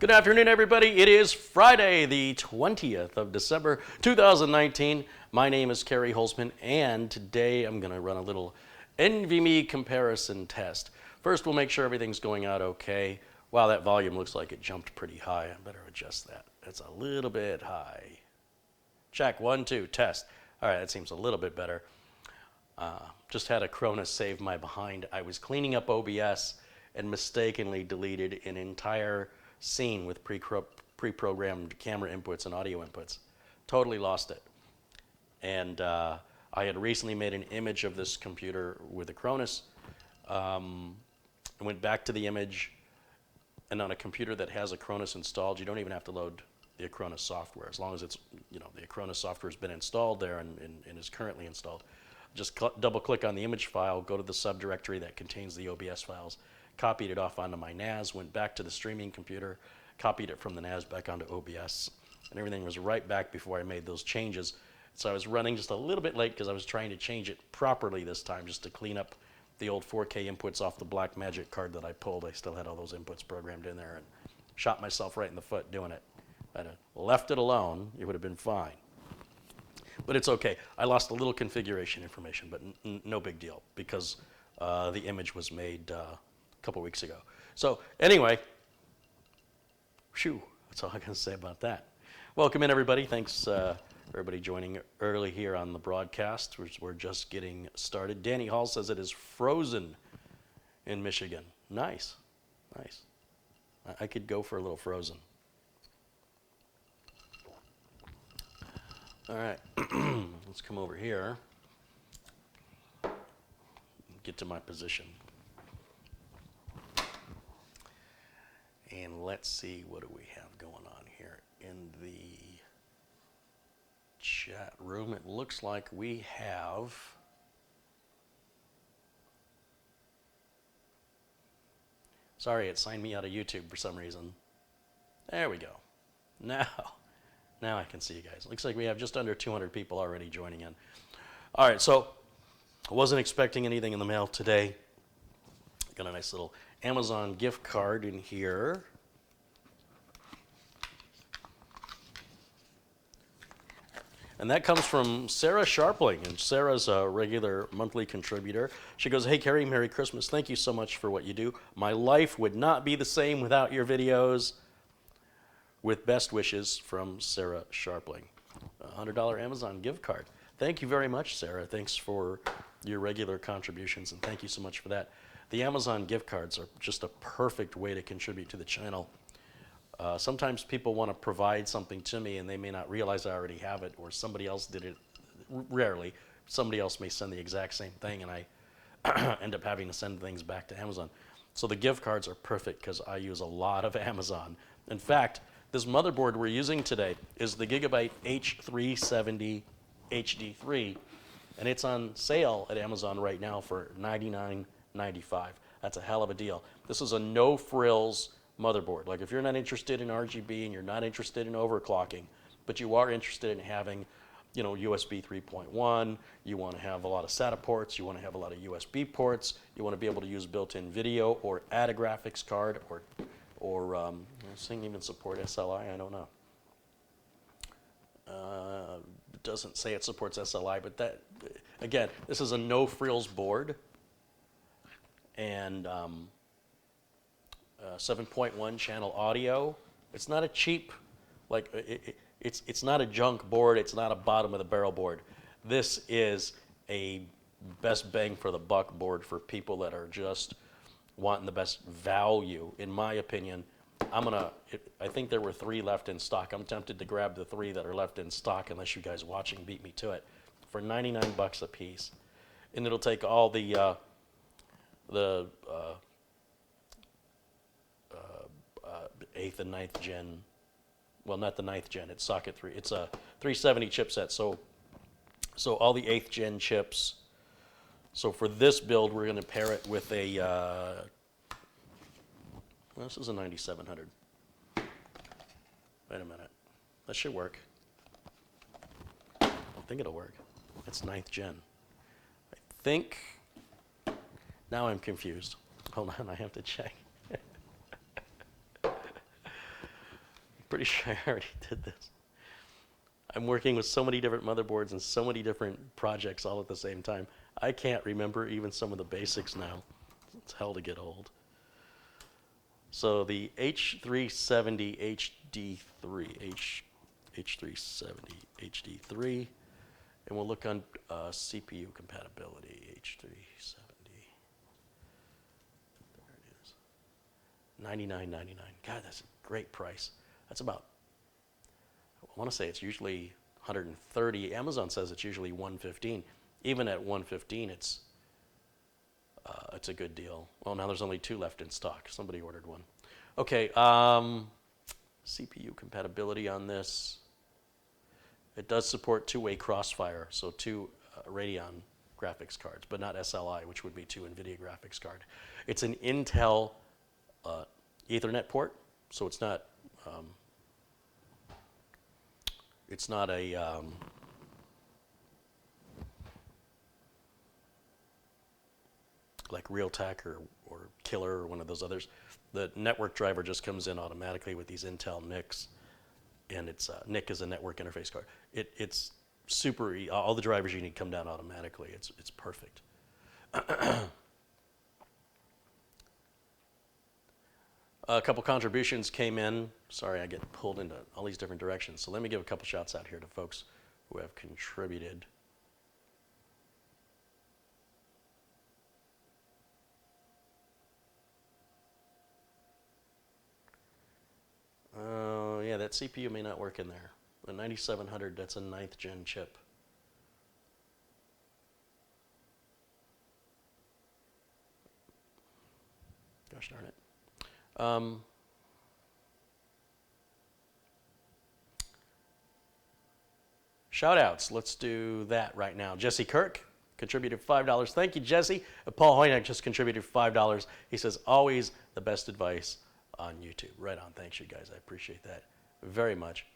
Good afternoon, everybody. It is Friday, the 20th of December, 2019. My name is Carey Holzman, and today I'm going to run a little NVMe comparison test. First, we'll make sure everything's going out okay. Wow, that volume looks like it jumped pretty high. I better adjust that. It's a little bit high. Check, 1, 2, test. All right, that seems a little bit better. Just had a Cronus save my behind. I was cleaning up OBS and mistakenly deleted an entire scene with pre-programmed camera inputs and audio inputs. Totally lost it. And I had recently made an image of this computer with a Cronus. I went back to the image, and on a computer that has a Cronus installed, you don't even have to load the Acronis software. As long as it's, the Acronis software has been installed there and is currently installed. Just double click on the image file, go to the subdirectory that contains the OBS files, copied it off onto my NAS, went back to the streaming computer, copied it from the NAS back onto OBS, and everything was right back before I made those changes. So I was running just a little bit late because I was trying to change it properly this time, just to clean up the old 4K inputs off the Blackmagic card that I pulled. I still had all those inputs programmed in there and shot myself right in the foot doing it. If I'd have left it alone, it would have been fine. But it's okay. I lost a little configuration information, but no big deal because the image was made a couple weeks ago. So anyway, that's all I can say about that. Welcome in, everybody. Thanks for everybody joining early here on the broadcast. We're just getting started. Danny Hall says it is frozen in Michigan. Nice, nice. I could go for a little frozen. All right, let's come over here and get to my position. And let's see, what do we have going on here in the chat room? It looks like we have sorry, it signed me out of YouTube for some reason. There we go. Now I can see you guys. Looks like we have just under 200 people already joining in. All right, so I wasn't expecting anything in the mail today. Got a nice little Amazon gift card in here. And that comes from Sarah Sharpling, and Sarah's a regular monthly contributor. She goes, "Hey, Carey, Merry Christmas. Thank you so much for what you do. My life would not be the same without your videos. With best wishes from Sarah Sharpling." A $100 Amazon gift card. Thank you very much, Sarah. Thanks for your regular contributions, and thank you so much for that. The Amazon gift cards are just a perfect way to contribute to the channel. Sometimes people want to provide something to me, and they may not realize I already have it, or somebody else did it. Rarely, somebody else may send the exact same thing, and I end up having to send things back to Amazon. So the gift cards are perfect because I use a lot of Amazon. In fact, this motherboard we're using today is the Gigabyte H370 HD3, and it's on sale at Amazon right now for $99.95. That's a hell of a deal. This is a no-frills motherboard. Like, if you're not interested in RGB and you're not interested in overclocking, but you are interested in having, USB 3.1, you want to have a lot of SATA ports, you want to have a lot of USB ports, you want to be able to use built-in video or add a graphics card or this thing even support SLI? I don't know. It doesn't say it supports SLI, but that, again, this is a no-frills board, and 7.1 channel audio. It's not a cheap, it's not a junk board. It's not a bottom of the barrel board. This is a best bang for the buck board for people that are just wanting the best value. In my opinion, I think there were 3 left in stock. I'm tempted to grab the 3 that are left in stock, unless you guys watching beat me to it, for 99 bucks a piece. And it'll take all the 8th and 9th gen, well, not the 9th gen, it's socket 3. It's a 370 chipset, so all the 8th gen chips. So for this build, we're going to pair it with a, this is a 9700. Wait a minute. That should work. I think it'll work. It's 9th gen. I think, now I'm confused. Hold on, I have to check. Pretty sure I already did this. I'm working with so many different motherboards and so many different projects all at the same time. I can't remember even some of the basics now. It's hell to get old. So the H370 HD3, H370 HD3, and we'll look on CPU compatibility, H370. There it is. $99.99. God, that's a great price. That's about, I want to say it's usually 130. Amazon says it's usually 115. Even at 115, it's a good deal. Well, now there's only 2 left in stock. Somebody ordered one. Okay, CPU compatibility on this. It does support 2-way crossfire, so 2 Radeon graphics cards, but not SLI, which would be 2 NVIDIA graphics card. It's an Intel Ethernet port, so it's not a like Realtek or Killer or one of those others. The network driver just comes in automatically with these Intel NICs, and it's NIC is a network interface card. It's super. All the drivers you need come down automatically. It's perfect. A couple contributions came in. Sorry, I get pulled into all these different directions. So let me give a couple shouts out here to folks who have contributed. Oh, yeah, that CPU may not work in there. The 9700, that's a 9th gen chip. Gosh darn it. Shoutouts, let's do that right now. Jesse Kirk contributed $5. Thank you, Jesse. Paul Hoynak just contributed $5. He says, always the best advice on YouTube. Right on. Thanks, you guys. I appreciate that very much.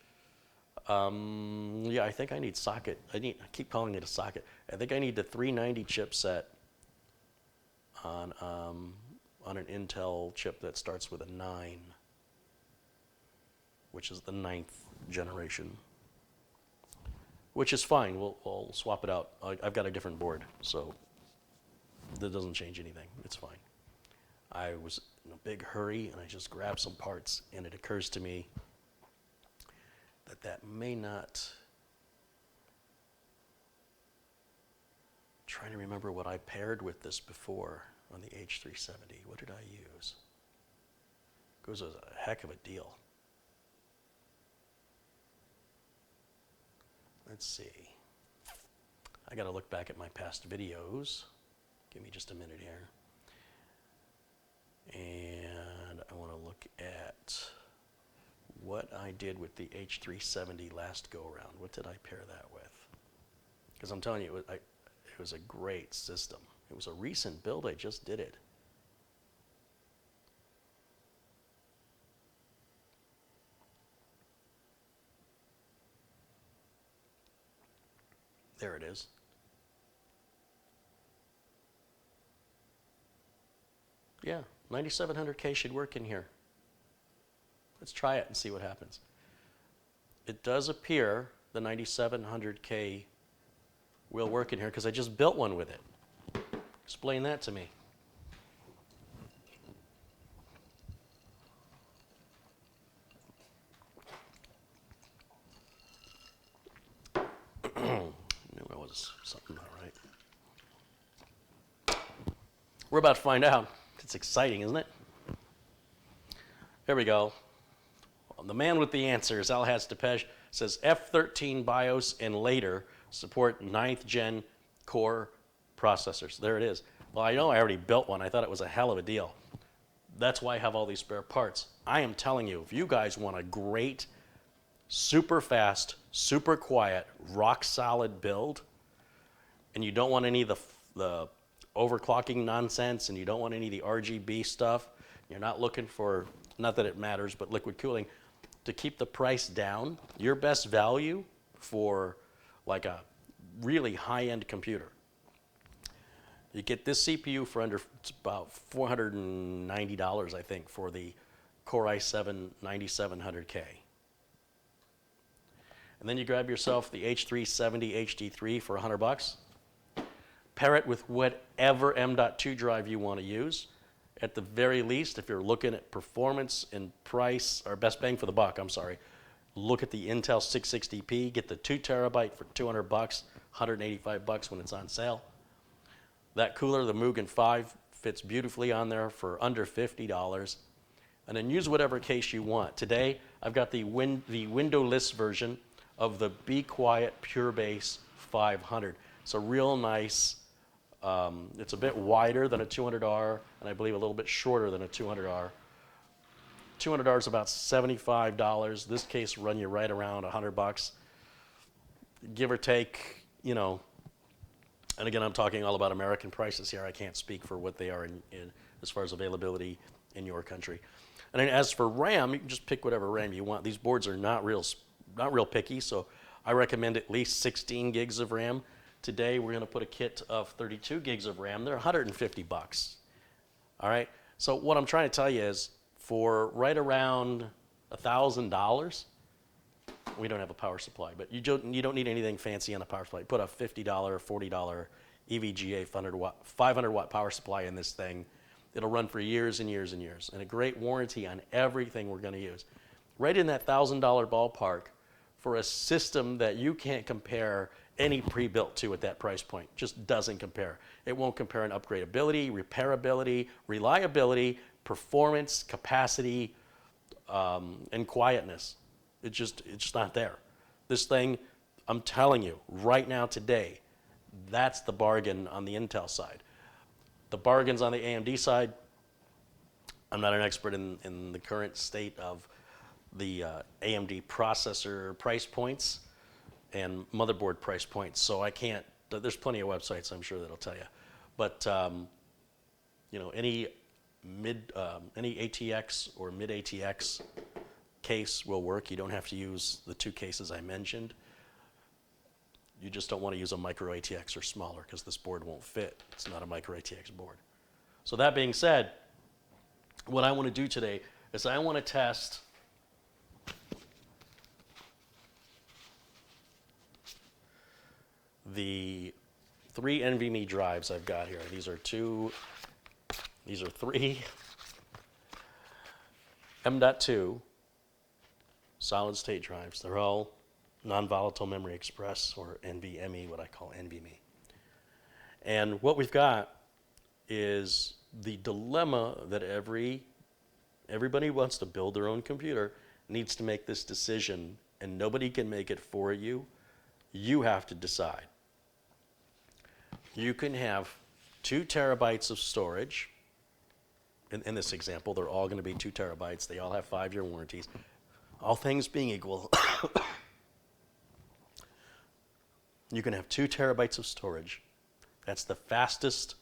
Yeah, I think I need socket. I keep calling it a socket. I think I need the 390 chipset on an Intel chip that starts with a 9, which is the 9th generation. Which is fine. We'll swap it out. I've got a different board, so that doesn't change anything. It's fine. I was in a big hurry, and I just grabbed some parts, and it occurs to me that may not. I'm trying to remember what I paired with this before on the H370. What did I use? It was a heck of a deal. Let's see. I got to look back at my past videos. Give me just a minute here. And I want to look at what I did with the H370 last go around. What did I pair that with? Because I'm telling you, it was a great system. It was a recent build. I just did it. There it is. Yeah, 9700K should work in here. Let's try it and see what happens. It does appear the 9700K will work in here because I just built one with it. Explain that to me. Something not right. We're about to find out. It's exciting, isn't it? Here we go. Well, the man with the answers, Alhaz Tepesh, says F13 BIOS and later support 9th gen core processors. There it is. Well, I know I already built one. I thought it was a hell of a deal. That's why I have all these spare parts. I am telling you, if you guys want a great, super fast, super quiet, rock solid build, and you don't want any of the overclocking nonsense, and you don't want any of the RGB stuff, you're not looking for, not that it matters, but liquid cooling, to keep the price down, your best value for like a really high-end computer. You get this CPU for under, it's about $490, I think, for the Core i7 9700K. and then you grab yourself the H370 HD3 for $100. Pair it with whatever M.2 drive you want to use. At the very least, if you're looking at performance and price, or best bang for the buck, I'm sorry, look at the Intel 660p, get the 2 terabyte for $200, $185 when it's on sale. That cooler, the Mugen 5, fits beautifully on there for under $50. And then use whatever case you want. Today, I've got the windowless version of the Be Quiet Pure Base 500. It's a real nice, it's a bit wider than a 200R, and I believe a little bit shorter than a 200R. 200R is about $75. This case run you right around $100, give or take, you know. And again, I'm talking all about American prices here. I can't speak for what they are in as far as availability in your country. And then as for RAM, you can just pick whatever RAM you want. These boards are not real picky, so I recommend at least 16 gigs of RAM. Today, we're going to put a kit of 32 gigs of RAM. They're $150. All right? So what I'm trying to tell you is, for right around $1,000, we don't have a power supply, but you don't need anything fancy on a power supply. Put a $50 or $40 EVGA 500 watt power supply in this thing. It'll run for years and years and years, and a great warranty on everything we're going to use. Right in that $1,000 ballpark for a system that you can't compare any pre-built to at that price point. Just doesn't compare. It won't compare in upgradability, repairability, reliability, performance, capacity, and quietness. It's just not there. This thing, I'm telling you, right now today, that's the bargain on the Intel side. The bargains on the AMD side, I'm not an expert in the current state of the AMD processor price points and motherboard price points, so I can't, there's plenty of websites I'm sure that'll tell you. But you know, any ATX or mid ATX case will work. You don't have to use the 2 cases I mentioned. You just don't want to use a micro ATX or smaller because this board won't fit. It's not a micro ATX board. So that being said, what I want to do today is I want to test the 3 NVMe drives I've got here. These are 3 M.2 solid state drives. They're all non-volatile memory express, or NVMe, what I call NVMe. And what we've got is the dilemma that everybody who wants to build their own computer needs to make this decision, and nobody can make it for you. You have to decide. You can have 2 terabytes of storage. In this example, they're all going to be 2 terabytes. They all have 5-year warranties. All things being equal, you can have 2 terabytes of storage. That's the fastest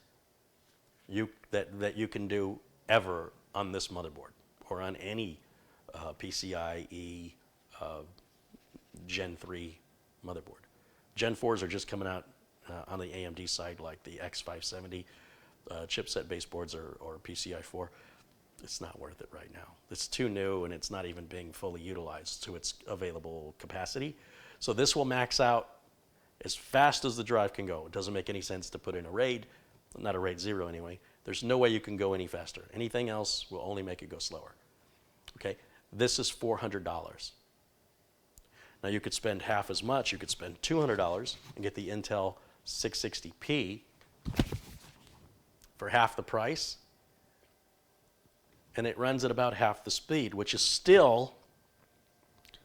that you can do ever on this motherboard or on any PCIe Gen 3 motherboard. Gen 4s are just coming out on the AMD side, like the X570 chipset baseboards or PCI 4. It's not worth it right now. It's too new and it's not even being fully utilized to its available capacity. So this will max out as fast as the drive can go. It doesn't make any sense to put in a RAID, not a RAID 0 anyway. There's no way you can go any faster. Anything else will only make it go slower. Okay, this is $400. Now you could spend half as much. You could spend $200 and get the Intel 660p for half the price, and it runs at about half the speed, which is still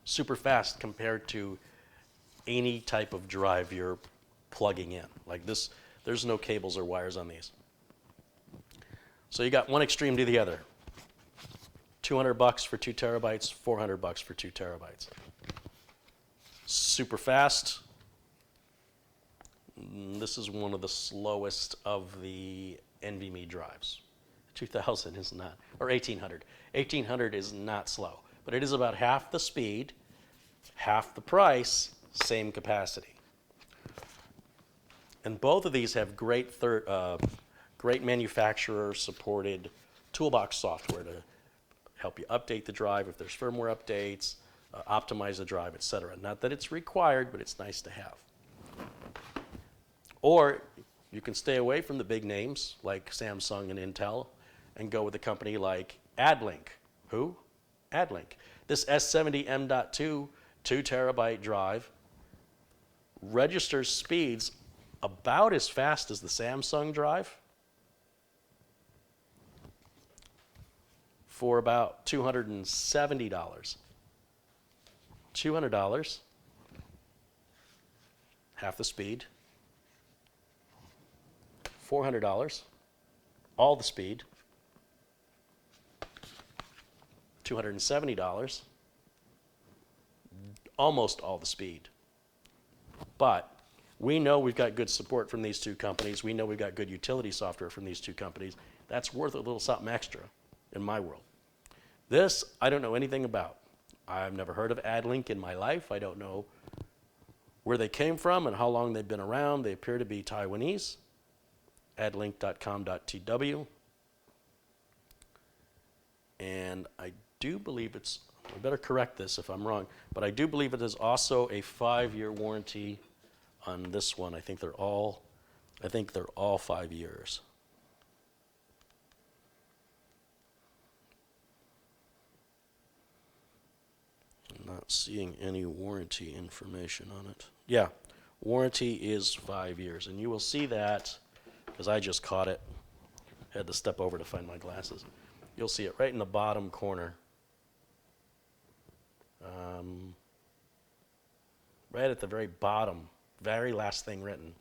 super fast compared to any type of drive you're plugging in. Like this, there's no cables or wires on these. So you got one extreme to the other. $200 for 2 terabytes, $400 for 2 terabytes. Super fast. This is one of the slowest of the NVMe drives. 2000 is not, or 1800. 1800 is not slow, but it is about half the speed, half the price, same capacity. And both of these have great manufacturer-supported toolbox software to help you update the drive if there's firmware updates, optimize the drive, etc. Not that it's required, but it's nice to have. Or you can stay away from the big names like Samsung and Intel and go with a company like AdLink. Who? AdLink. This S70M.2 2 terabyte drive registers speeds about as fast as the Samsung drive for about $270. $200, half the speed. $400, all the speed. $270, almost all the speed. But we know we've got good support from these two companies. We know we've got good utility software from these two companies. That's worth a little something extra in my world. This, I don't know anything about. I've never heard of AdLink in my life. I don't know where they came from and how long they've been around. They appear to be Taiwanese. Adlink.com.tw. And I do believe it's, I better correct this if I'm wrong, but I do believe it is also a 5-year warranty on this one. I think they're all 5 years. I'm not seeing any warranty information on it. Yeah, warranty is 5 years, and you will see that because I just caught it. Had to step over to find my glasses. You'll see it right in the bottom corner. Right at the very bottom, very last thing written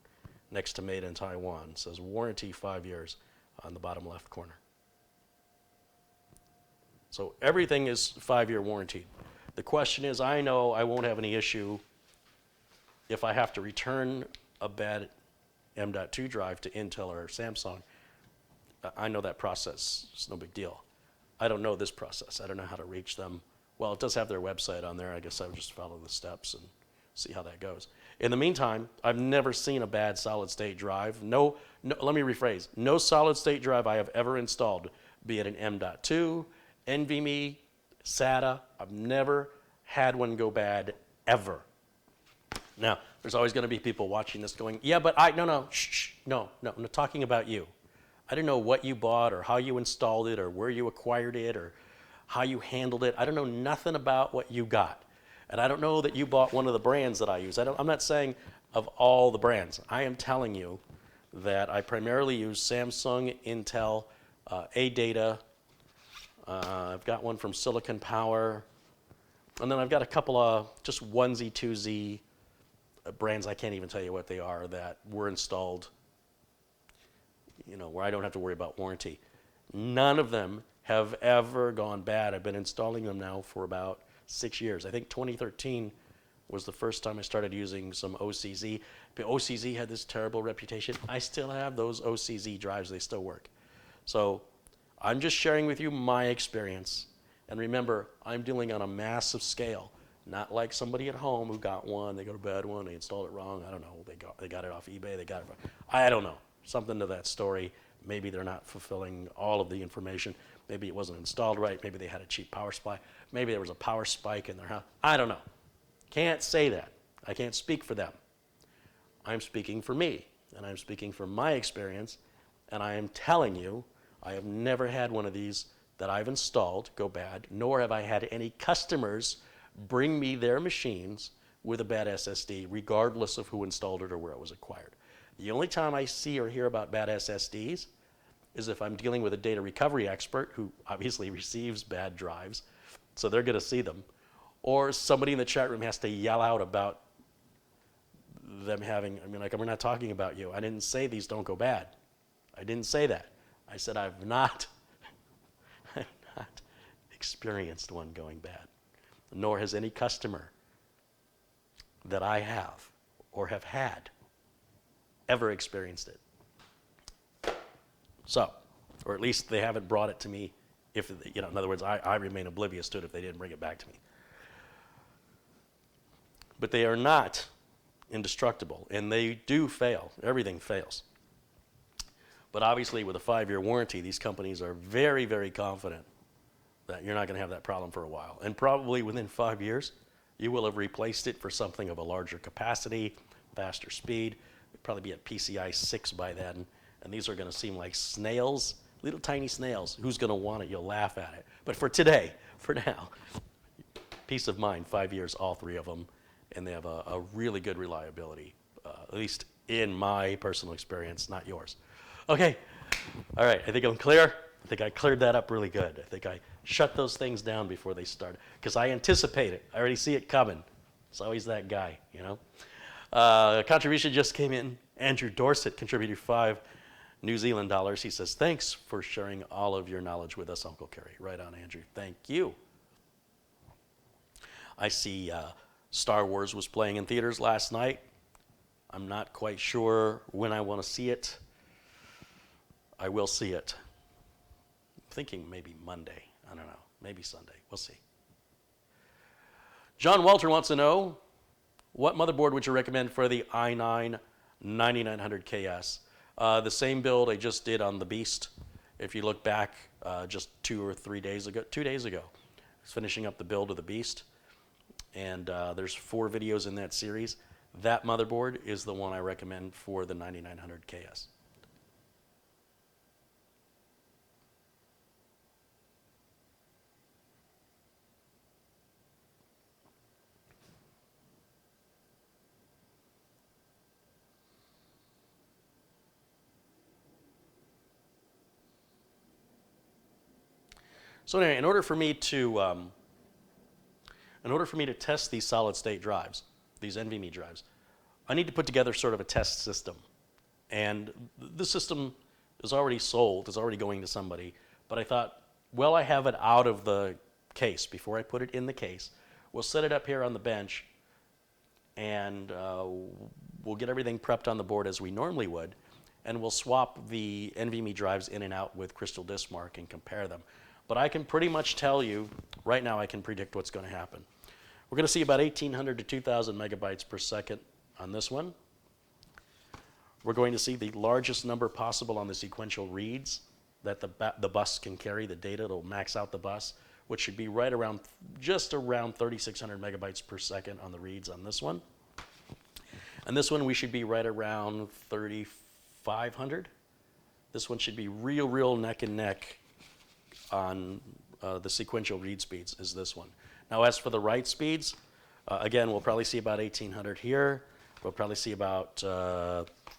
next to Made in Taiwan. It says warranty 5 years on the bottom left corner. So everything is 5-year warranty. The question is, I know I won't have any issue if I have to return a bad M.2 drive to Intel or Samsung. I know that process. It's no big deal. I don't know this process. I don't know how to reach them. Well, it does have their website on there. I guess I would just follow the steps and see how that goes. In the meantime, I've never seen a bad solid-state drive. No, let me rephrase. No solid-state drive I have ever installed, be it an M.2, NVMe, SATA. I've never had one go bad, ever. Now, there's always going to be people watching this going, yeah, but no, I'm not talking about you. I don't know what you bought or how you installed it or where you acquired it or how you handled it. I don't know nothing about what you got. And I don't know that you bought one of the brands that I use. I'm not saying of all the brands. I am telling you that I primarily use Samsung, Intel, ADATA. I've got one from Silicon Power. And then I've got a couple of just onesie, twosie brands, I can't even tell you what they are, that were installed, where I don't have to worry about warranty. None of them have ever gone bad. I've been installing them now for about 6 years. I think 2013 was the first time I started using some OCZ. But OCZ had this terrible reputation. I still have those OCZ drives. They still work. So I'm just sharing with you my experience. And remember, I'm dealing on a massive scale. Not like somebody at home who got one, they got a bad one, they installed it wrong. I don't know. They got it off eBay. They got it. I don't know. Something to that story. Maybe they're not fulfilling all of the information. Maybe it wasn't installed right. Maybe they had a cheap power supply. Maybe there was a power spike in their house. I don't know. Can't say that. I can't speak for them. I'm speaking for me, and I'm speaking from my experience, and I am telling you, I have never had one of these that I've installed go bad, nor have I had any customers bring me their machines with a bad SSD, regardless of who installed it or where it was acquired. The only time I see or hear about bad SSDs is if I'm dealing with a data recovery expert who obviously receives bad drives, so they're going to see them, or somebody in the chat room has to yell out about them having, we're not talking about you. I didn't say these don't go bad. I didn't say that. I said I've not experienced one going bad, nor has any customer that I have or have had ever experienced it. So, or at least they haven't brought it to me. If, in other words, I remain oblivious to it if they didn't bring it back to me. But they are not indestructible, and they do fail. Everything fails. But obviously, with a 5-year warranty, these companies are very, very confident that you're not going to have that problem for a while. And probably within 5 years, You will have replaced it for something of a larger capacity, faster speed. It'd probably be at PCI 6 by then. And these are going to seem like snails, little tiny snails. Who's going to want it? You'll laugh at it. But for today, for now, peace of mind, 5 years, all three of them. And they have a really good reliability, at least in my personal experience, not yours. Okay, all right, I think I'm clear. I think I cleared that up really good. I think I shut those things down before they started, because I anticipate it. I already see it coming. It's always that guy, you know. A contribution just came in. Andrew Dorset contributed 5 New Zealand dollars. He says, thanks for sharing all of your knowledge with us, Uncle Carey. Right on, Andrew. Thank you. I see Star Wars was playing in theaters last night. I'm not quite sure when I want to see it. I will see it. I'm thinking maybe Monday. I don't know. Maybe Sunday. We'll see. John Walter wants to know, what motherboard would you recommend for the i9 9900KS? The same build I just did on the Beast. If you look back just 2 or 3 days ago, 2 days ago, I was finishing up the build of the Beast. And there's 4 videos in that series. That motherboard is the one I recommend for the 9900KS. So anyway, in order for me to test these solid state drives, these NVMe drives, I need to put together sort of a test system. And the system is already sold, is already going to somebody, but I thought, well, I have it out of the case before I put it in the case. We'll set it up here on the bench, and we'll get everything prepped on the board as we normally would, and we'll swap the NVMe drives in and out with Crystal Disk Mark and compare them. But I can pretty much tell you, right now I can predict what's going to happen. We're going to see about 1,800 to 2,000 megabytes per second on this one. We're going to see the largest number possible on the sequential reads that the bus can carry, the data. It'll max out the bus, which should be right around, just around 3,600 megabytes per second on the reads on this one. And this one we should be right around 3,500. This one should be real neck and neck on the sequential read speeds is this one. Now as for the write speeds, again, we'll probably see about 1,800 here. We'll probably see about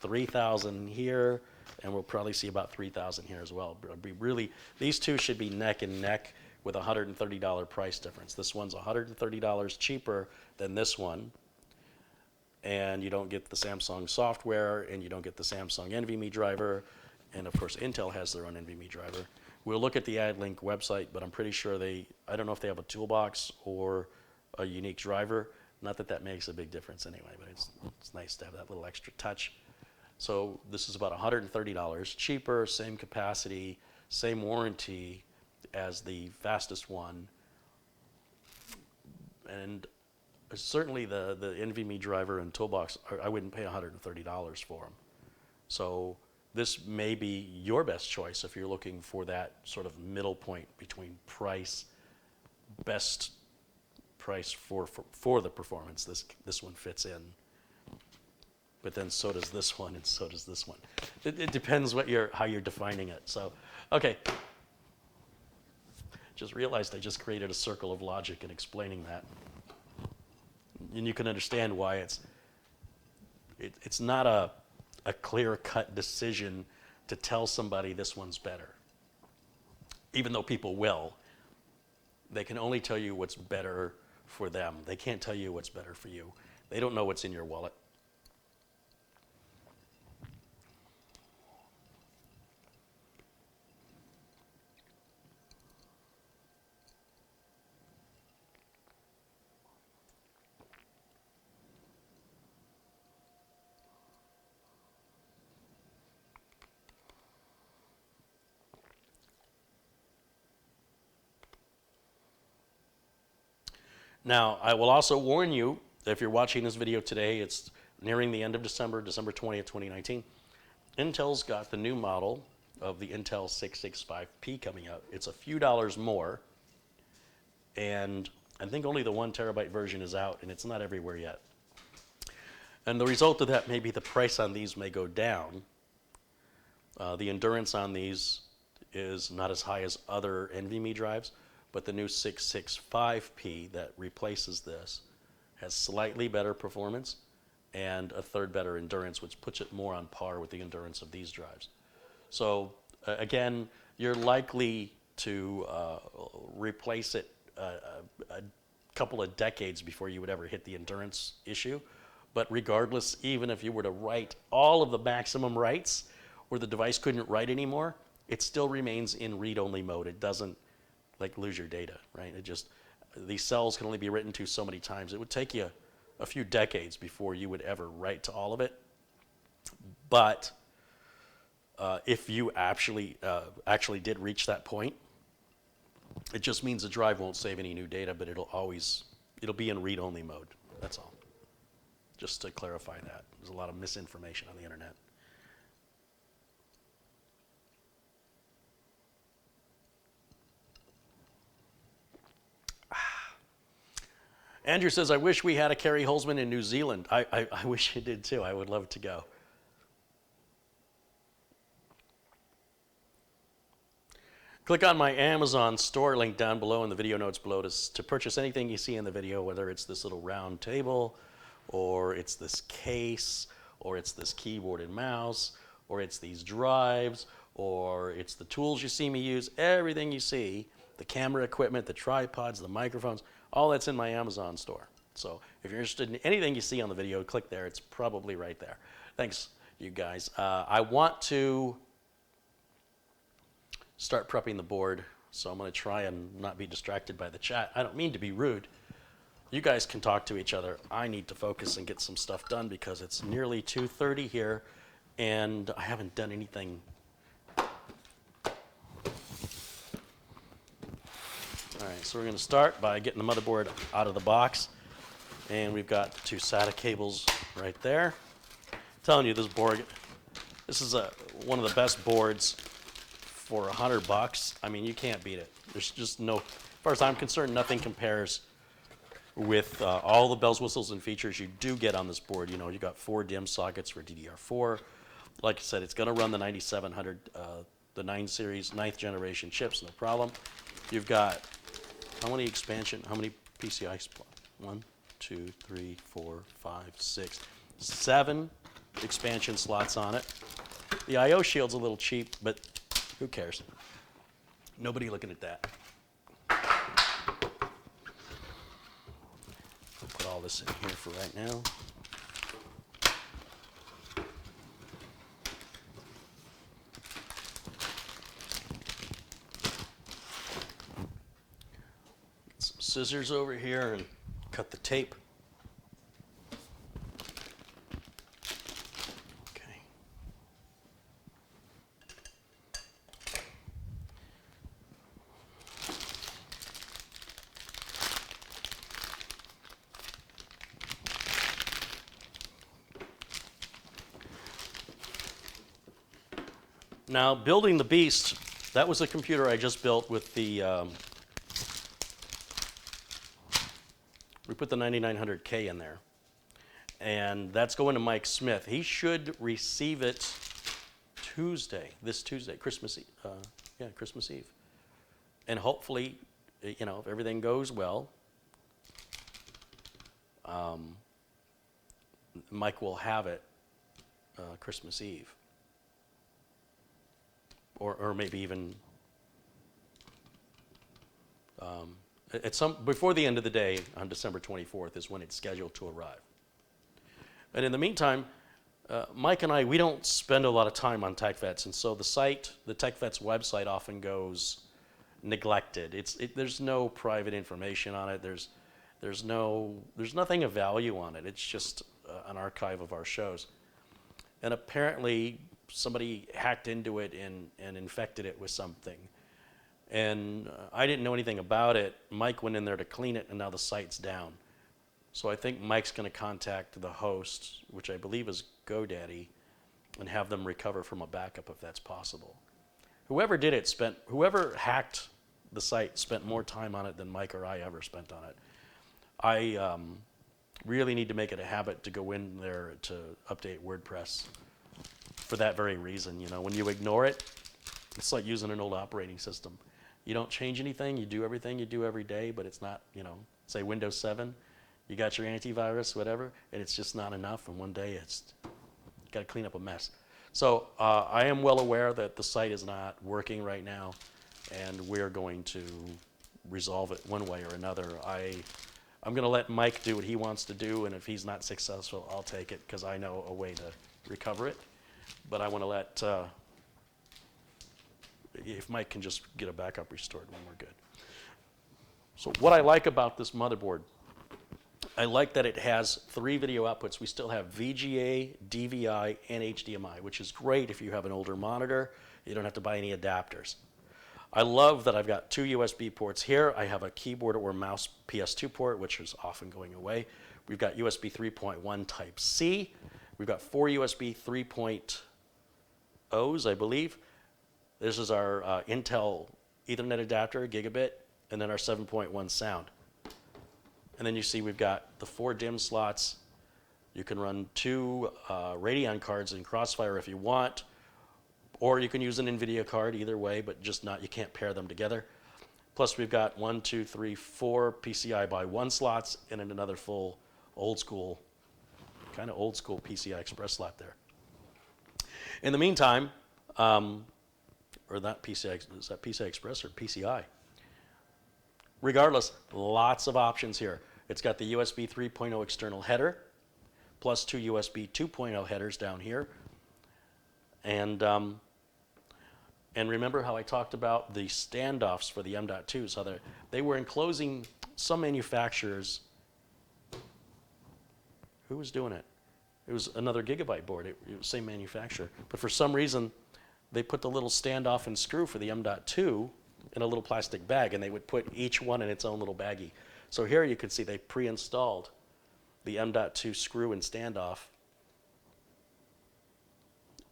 3,000 here, and we'll probably see about 3,000 here as well. It'll be really, these two should be neck and neck with a $130 price difference. This one's $130 cheaper than this one, and you don't get the Samsung software, and you don't get the Samsung NVMe driver, and of course Intel has their own NVMe driver. We'll look at the AdLink website, but I'm pretty sure I don't know if they have a toolbox or a unique driver. Not that that makes a big difference anyway, but it's nice to have that little extra touch. So this is about $130 cheaper, same capacity, same warranty as the fastest one. And certainly the NVMe driver and toolbox, I wouldn't pay $130 for them. So this may be your best choice if you're looking for that sort of middle point between best price for the performance. This one fits in, but then so does this one, and so does this one. It depends how you're defining it. So, okay. Just realized I just created a circle of logic in explaining that, and you can understand why it's not a clear-cut decision to tell somebody this one's better. Even though people will, they can only tell you what's better for them. They can't tell you what's better for you. They don't know what's in your wallet. Now, I will also warn you, if you're watching this video today, it's nearing the end of December, December 20th, 2019. Intel's got the new model of the Intel 665P coming out. It's a few dollars more, and I think only the 1 terabyte version is out, and it's not everywhere yet. And the result of that may be the price on these may go down. The endurance on these is not as high as other NVMe drives, but the new 665P that replaces this has slightly better performance and a third better endurance, which puts it more on par with the endurance of these drives. So again, you're likely to replace it a couple of decades before you would ever hit the endurance issue. But regardless, even if you were to write all of the maximum writes where the device couldn't write anymore, it still remains in read-only mode. It doesn't like lose your data, right? It just, these cells can only be written to so many times. It would take you a few decades before you would ever write to all of it. But if you actually did reach that point, it just means the drive won't save any new data, but it'll be in read-only mode. That's all. Just to clarify that. There's a lot of misinformation on the internet. Andrew says, I wish we had a Carey Holzman in New Zealand. I wish you did too. I would love to go. Click on my Amazon store link down below in the video notes below to purchase anything you see in the video, whether it's this little round table, or it's this case, or it's this keyboard and mouse, or it's these drives, or it's the tools you see me use. Everything you see, the camera equipment, the tripods, the microphones, all that's in my Amazon store. So if you're interested in anything you see on the video, click there. It's probably right there. Thanks, you guys. I want to start prepping the board, so I'm going to try and not be distracted by the chat. I don't mean to be rude. You guys can talk to each other. I need to focus and get some stuff done because it's nearly 2:30 here, and I haven't done anything. All right, so we're going to start by getting the motherboard out of the box, and we've got the two SATA cables right there. I'm telling you, this board, this is one of the best boards for $100. I mean, you can't beat it. There's just no, as far as I'm concerned, nothing compares with all the bells, whistles, and features you do get on this board. You know, you got 4 DIMM sockets for DDR4. Like I said, it's going to run the 9700, the 9 series, 9th generation chips, no problem. You've got how many PCI slots? 1, 2, 3, 4, 5, 6, 7 expansion slots on it. The I/O shield's a little cheap, but who cares? Nobody looking at that. I'll put all this in here for right now. Get some scissors over here and cut the tape. Now, building the Beast, that was a computer I just built with the, we put the 9900K in there. And that's going to Mike Smith. He should receive it this Tuesday, Christmas Eve. Christmas Eve. And hopefully, you know, if everything goes well, Mike will have it Christmas Eve. Or maybe even before the end of the day on December 24th is when it's scheduled to arrive. And in the meantime, Mike and I, we don't spend a lot of time on TechVets, and so the TechVets website often goes neglected. There's no private information on it. There's nothing of value on it. It's just an archive of our shows. And apparently somebody hacked into it and infected it with something. And I didn't know anything about it. Mike went in there to clean it, and now the site's down. So I think Mike's going to contact the host, which I believe is GoDaddy, and have them recover from a backup if that's possible. Whoever did it whoever hacked the site spent more time on it than Mike or I ever spent on it. I really need to make it a habit to go in there to update WordPress for that very reason. You know, when you ignore it, it's like using an old operating system. You don't change anything, you do everything you do every day, but it's not, you know, say Windows 7, you got your antivirus, whatever, and it's just not enough, and one day it's got to clean up a mess. So I am well aware that the site is not working right now, and we're going to resolve it one way or another. I'm going to let Mike do what he wants to do, and if he's not successful, I'll take it, because I know a way to recover it. But I want to let, if Mike can just get a backup restored when we're good. So what I like about this motherboard, I like that it has 3 video outputs. We still have VGA, DVI, and HDMI, which is great if you have an older monitor. You don't have to buy any adapters. I love that I've got 2 USB ports here. I have a keyboard or mouse PS2 port, which is often going away. We've got USB 3.1 Type-C. We've got 4 USB 3.0s, I believe. This is our Intel Ethernet adapter, gigabit, and then our 7.1 sound. And then you see we've got the 4 DIMM slots. You can run 2 Radeon cards in Crossfire if you want, or you can use an NVIDIA card, either way, but just not, you can't pair them together. Plus we've got 1, 2, 3, 4 PCI by 1 slots, and then another full old school, kind of old school PCI Express slot there. In the meantime, or not PCI, is that PCI Express or PCI? Regardless, lots of options here. It's got the USB 3.0 external header, plus 2 USB 2.0 headers down here. And remember how I talked about the standoffs for the M.2s, how they were enclosing some manufacturers. Who was doing it? It was another Gigabyte board, it was the same manufacturer. But for some reason, they put the little standoff and screw for the M.2 in a little plastic bag, and they would put each one in its own little baggie. So here you can see they pre-installed the M.2 screw and standoff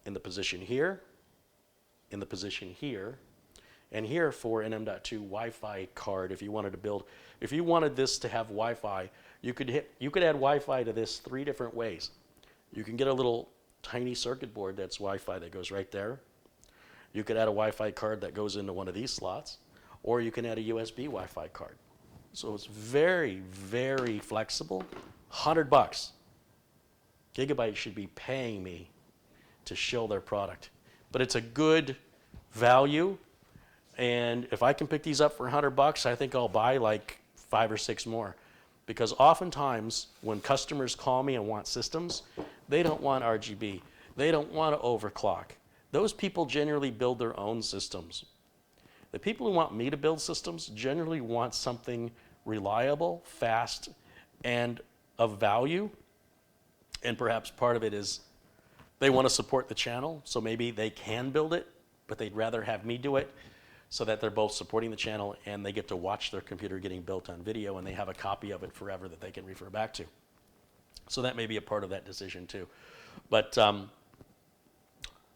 in the position here, in the position here, and here for an M.2 Wi-Fi card if you wanted to build. If you wanted this to have Wi-Fi, you could add Wi-Fi to this 3 different ways. You can get a little tiny circuit board that's Wi-Fi that goes right there. You could add a Wi-Fi card that goes into one of these slots, or you can add a USB Wi-Fi card. So it's very, very flexible. $100. Gigabyte should be paying me to show their product. But it's a good value, and if I can pick these up for $100, I think I'll buy like 5 or 6 more. Because oftentimes, when customers call me and want systems, they don't want RGB. They don't want to overclock. Those people generally build their own systems. The people who want me to build systems generally want something reliable, fast, and of value. And perhaps part of it is they want to support the channel, so maybe they can build it, but they'd rather have me do it so that they're both supporting the channel and they get to watch their computer getting built on video, and they have a copy of it forever that they can refer back to. So that may be a part of that decision too. But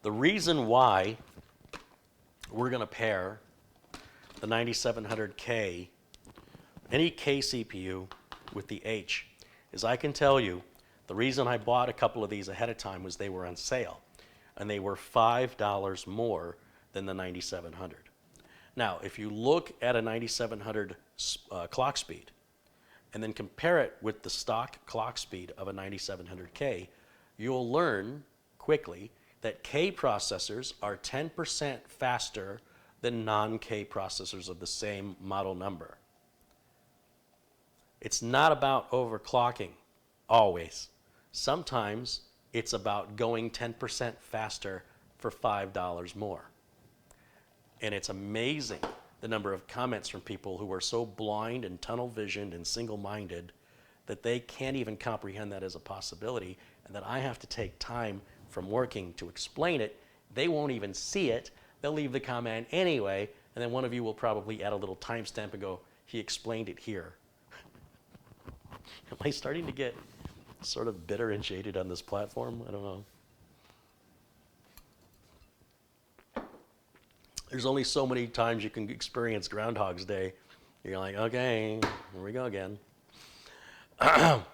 the reason why we're going to pair the 9700K, any K CPU with the H, is I can tell you the reason I bought a couple of these ahead of time was they were on sale, and they were $5 more than the 9700. Now, if you look at a 9700 clock speed and then compare it with the stock clock speed of a 9700K, you'll learn quickly that K processors are 10% faster than non-K processors of the same model number. It's not about overclocking, always. Sometimes it's about going 10% faster for $5 more. And it's amazing the number of comments from people who are so blind and tunnel visioned and single-minded that they can't even comprehend that as a possibility, and that I have to take time from working to explain it. They won't even see it. They'll leave the comment anyway, and then one of you will probably add a little timestamp and go, he explained it here. Am I starting to get sort of bitter and jaded on this platform? I don't know. There's only so many times you can experience Groundhog's Day. You're like, okay, here we go again. All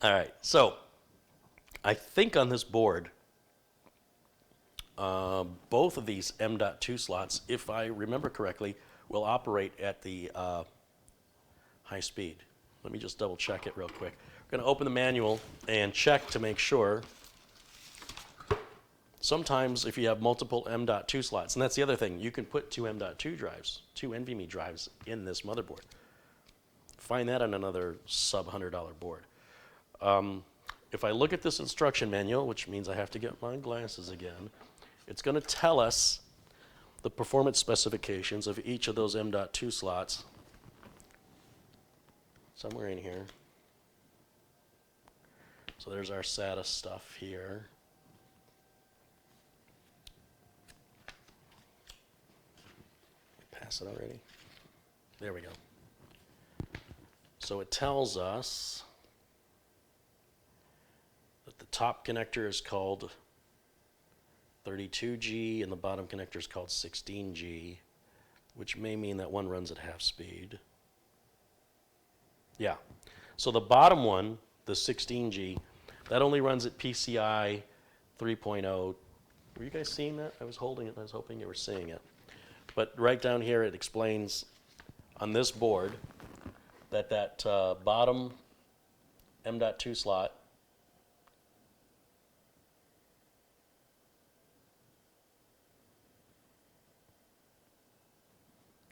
right, so I think on this board, both of these M.2 slots, if I remember correctly, will operate at the high speed. Let me just double check it real quick. We're going to open the manual and check to make sure. Sometimes if you have multiple M.2 slots, and that's the other thing, you can put two M.2 drives, two NVMe drives in this motherboard. Find that on another sub $100 board. If I look at this instruction manual, which means I have to get my glasses again, it's going to tell us the performance specifications of each of those M.2 slots somewhere in here. So there's our SATA stuff here. Pass it already. There we go. So it tells us that the top connector is called 32G and the bottom connector is called 16G, which may mean that one runs at half speed. Yeah. So the bottom one, the 16G, that only runs at PCI 3.0. Were you guys seeing that? I was holding it and I was hoping you were seeing it. But right down here it explains on this board that bottom M.2 slot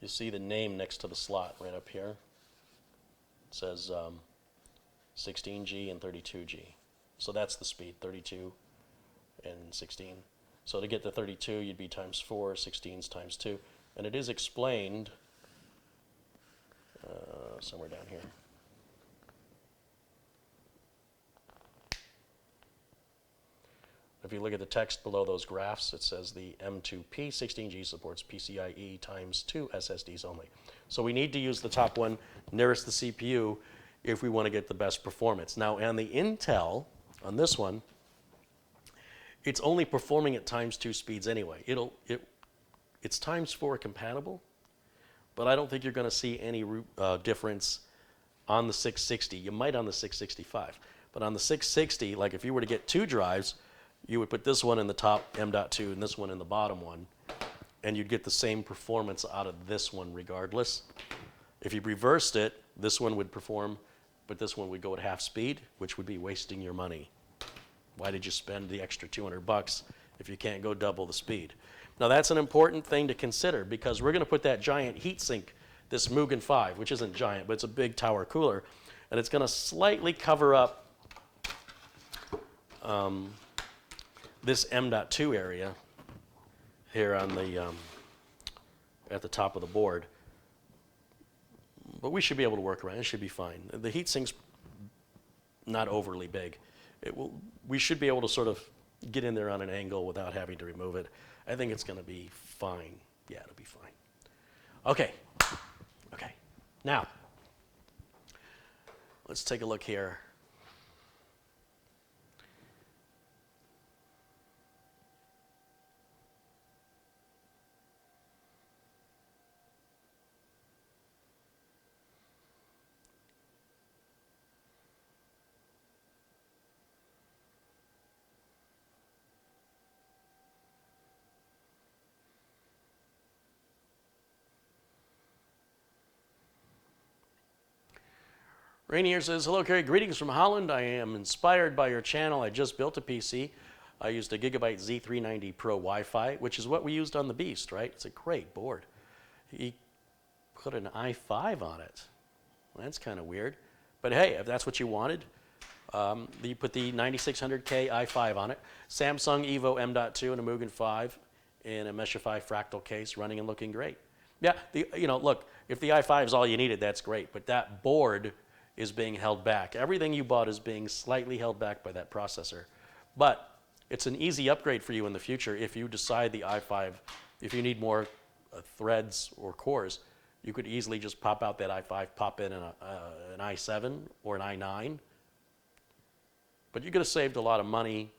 you see the name next to the slot right up here. It says 16G and 32G. So that's the speed, 32 and 16. So to get to 32, you'd be times 4, 16's times 2. And it is explained somewhere down here. If you look at the text below those graphs, it says the M2P 16G supports PCIe times 2 SSDs only. So we need to use the top one nearest the CPU if we want to get the best performance. Now on the Intel, on this one, it's only performing at times 2 speeds anyway. It's times 4 compatible, but I don't think you're going to see any difference on the 660. You might on the 665, but on the 660, like if you were to get 2 drives, you would put this one in the top M.2 and this one in the bottom one, and you'd get the same performance out of this one regardless. If you reversed it, this one would perform, but this one would go at half speed, which would be wasting your money. Why did you spend the extra $200 if you can't go double the speed? Now that's an important thing to consider because we're going to put that giant heatsink, this Mugen 5, which isn't giant, but it's a big tower cooler, and it's going to slightly cover up this M.2 area here on the at the top of the board. But we should be able to work around it. It should be fine. The heatsink's not overly big. We should be able to sort of get in there on an angle without having to remove it. I think it's going to be fine. Yeah, it'll be fine. Okay. Okay. Now, let's take a look here. Rainier says, hello, Carey. Greetings from Holland. I am inspired by your channel. I just built a PC. I used a Gigabyte Z390 Pro Wi-Fi, which is what we used on the Beast, right? It's a great board. He put an i5 on it. Well, that's kind of weird. But hey, if that's what you wanted, you put the 9600K i5 on it. Samsung Evo M.2 and a Mugen 5 in a Meshify fractal case, running and looking great. Yeah, look, if the i5 is all you needed, that's great. But that board is being held back. Everything you bought is being slightly held back by that processor. But it's an easy upgrade for you in the future if you decide the i5, if you need more threads or cores, you could easily just pop out that i5, pop in an i7 or an i9. But you could have saved a lot of money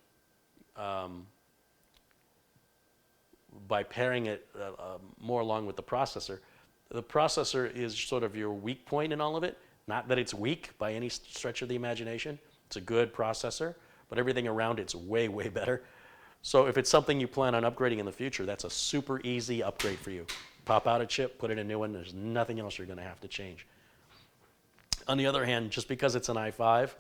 by pairing it more along with the processor. The processor is sort of your weak point in all of it. Not that it's weak by any stretch of the imagination. It's a good processor, but everything around it's way, way better. So if it's something you plan on upgrading in the future, that's a super easy upgrade for you. Pop out a chip, put in a new one. There's nothing else you're going to have to change. On the other hand, just because it's an i5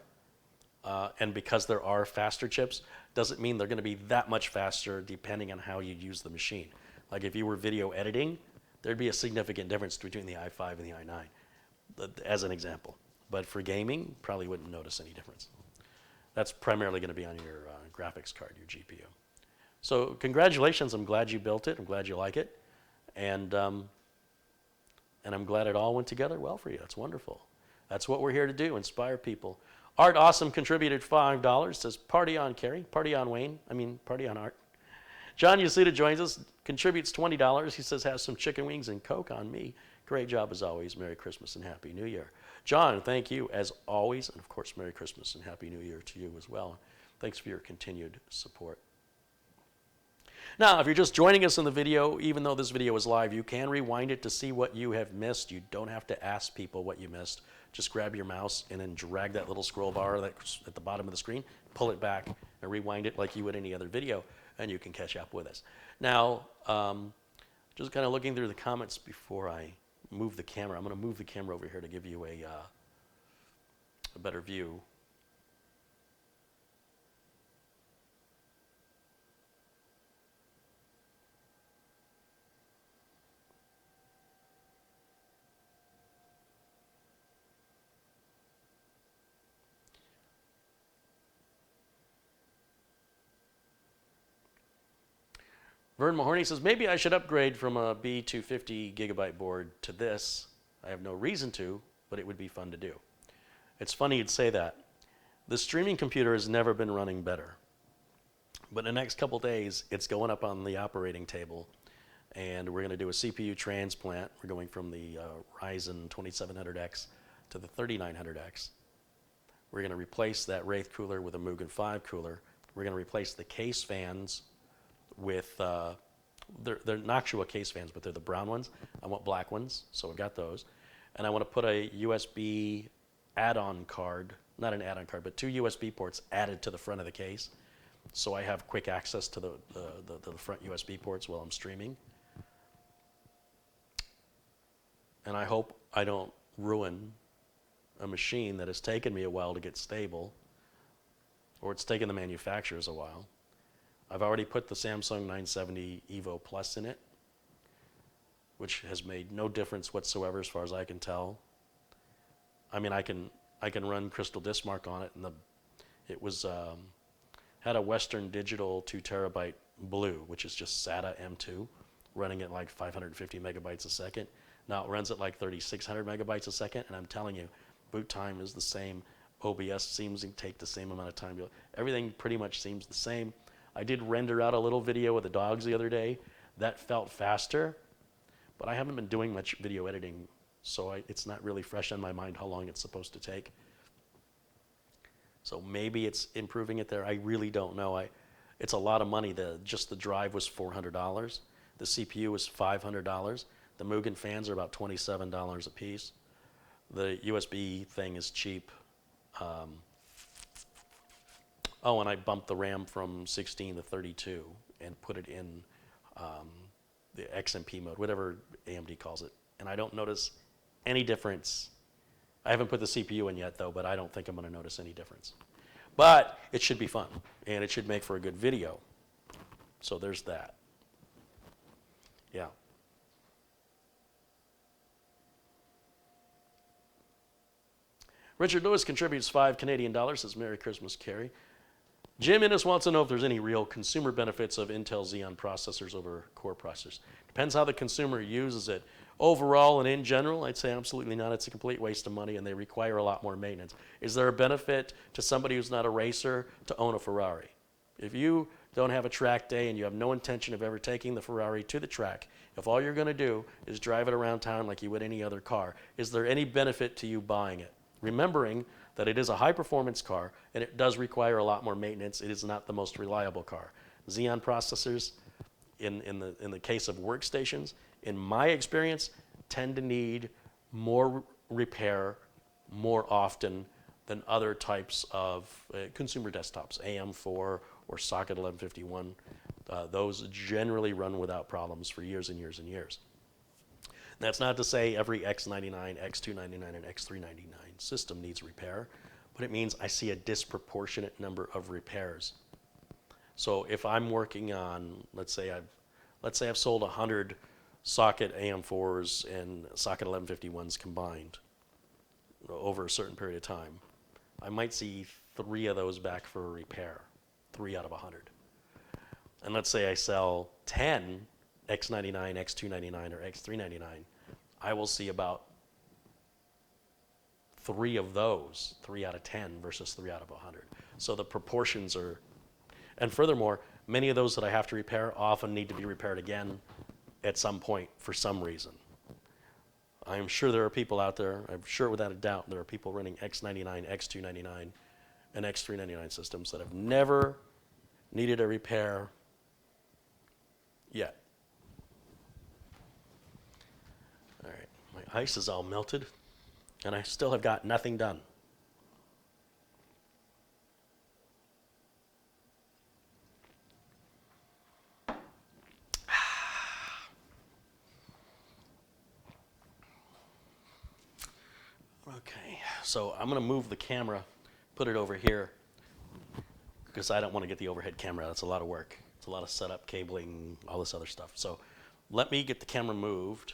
and because there are faster chips, doesn't mean they're going to be that much faster depending on how you use the machine. Like if you were video editing, there'd be a significant difference between the i5 and the i9, as an example. But for gaming, probably wouldn't notice any difference. That's primarily going to be on your graphics card, your GPU. So congratulations, I'm glad you built it, I'm glad you like it, and I'm glad it all went together well for you. That's wonderful. That's what we're here to do, inspire people. Art Awesome contributed $5, says party on Carey, party on Wayne, party on Art. John Yasuda joins us, contributes $20. He says, have some chicken wings and Coke on me. Great job as always. Merry Christmas and Happy New Year. John, thank you as always. And of course, Merry Christmas and Happy New Year to you as well. Thanks for your continued support. Now, if you're just joining us in the video, even though this video is live, you can rewind it to see what you have missed. You don't have to ask people what you missed. Just grab your mouse and then drag that little scroll bar that's at the bottom of the screen, pull it back, and rewind it like you would any other video, and you can catch up with us. Now, just kind of looking through the comments before I move the camera. I'm going to move the camera over here to give you a better view. Vern Mahorny says, maybe I should upgrade from a B250 gigabyte board to this. I have no reason to, but it would be fun to do. It's funny you'd say that. The streaming computer has never been running better. But in the next couple days, it's going up on the operating table, and we're going to do a CPU transplant. We're going from the Ryzen 2700X to the 3900X. We're going to replace that Wraith cooler with a Mugen 5 cooler. We're going to replace the case fans with, they're Noctua case fans, but they're the brown ones. I want black ones, so I've got those. And I want to put a USB add-on card, not an add-on card, but 2 USB ports added to the front of the case. So I have quick access to the front USB ports while I'm streaming. And I hope I don't ruin a machine that has taken me a while to get stable, or it's taken the manufacturers a while. I've already put the Samsung 970 Evo Plus in it, which has made no difference whatsoever as far as I can tell. I mean, I can run Crystal Dismark on it, and it was had a Western Digital 2 terabyte blue, which is just SATA M2, running at like 550 megabytes a second. Now it runs at like 3,600 megabytes a second, and I'm telling you, boot time is the same. OBS seems to take the same amount of time. Everything pretty much seems the same. I did render out a little video with the dogs the other day. That felt faster, but I haven't been doing much video editing, so it's not really fresh on my mind how long it's supposed to take. So maybe it's improving it there. I really don't know. It's a lot of money. Just the drive was $400. The CPU was $500. The Mugen fans are about $27 a piece. The USB thing is cheap. Oh, and I bumped the RAM from 16 to 32 and put it in the XMP mode, whatever AMD calls it. And I don't notice any difference. I haven't put the CPU in yet, though, but I don't think I'm going to notice any difference. But it should be fun, and it should make for a good video. So there's that. Yeah. Richard Lewis contributes $5 Canadian, says Merry Christmas, Carey. Jim Innes wants to know if there's any real consumer benefits of Intel Xeon processors over Core processors. Depends how the consumer uses it. Overall and in general, I'd say absolutely not. It's a complete waste of money, and they require a lot more maintenance. Is there a benefit to somebody who's not a racer to own a Ferrari? If you don't have a track day and you have no intention of ever taking the Ferrari to the track, if all you're going to do is drive it around town like you would any other car, is there any benefit to you buying it? Remembering that it is a high-performance car, and it does require a lot more maintenance. It is not the most reliable car. Xeon processors, in the case of workstations, in my experience, tend to need more repair more often than other types of consumer desktops, AM4 or Socket 1151. Those generally run without problems for years and years and years. That's not to say every X99, X299, and X399 system needs repair, but it means I see a disproportionate number of repairs. So if I'm working on, let's say I've sold 100 socket AM4s and socket 1151s combined over a certain period of time, I might see 3 of those back for a repair, 3 out of 100. And let's say I sell 10 X99, X299, or X399, I will see about 3 of those, 3 out of 10 versus 3 out of 100. So the proportions are, and furthermore, many of those that I have to repair often need to be repaired again at some point for some reason. I'm sure there are people out there, I'm sure without a doubt, there are people running X99, X299, and X399 systems that have never needed a repair yet. All right, my ice is all melted, and I still have got nothing done. Okay, so I'm going to move the camera, put it over here, because I don't want to get the overhead camera. That's a lot of work. It's a lot of setup, cabling, all this other stuff. So let me get the camera moved,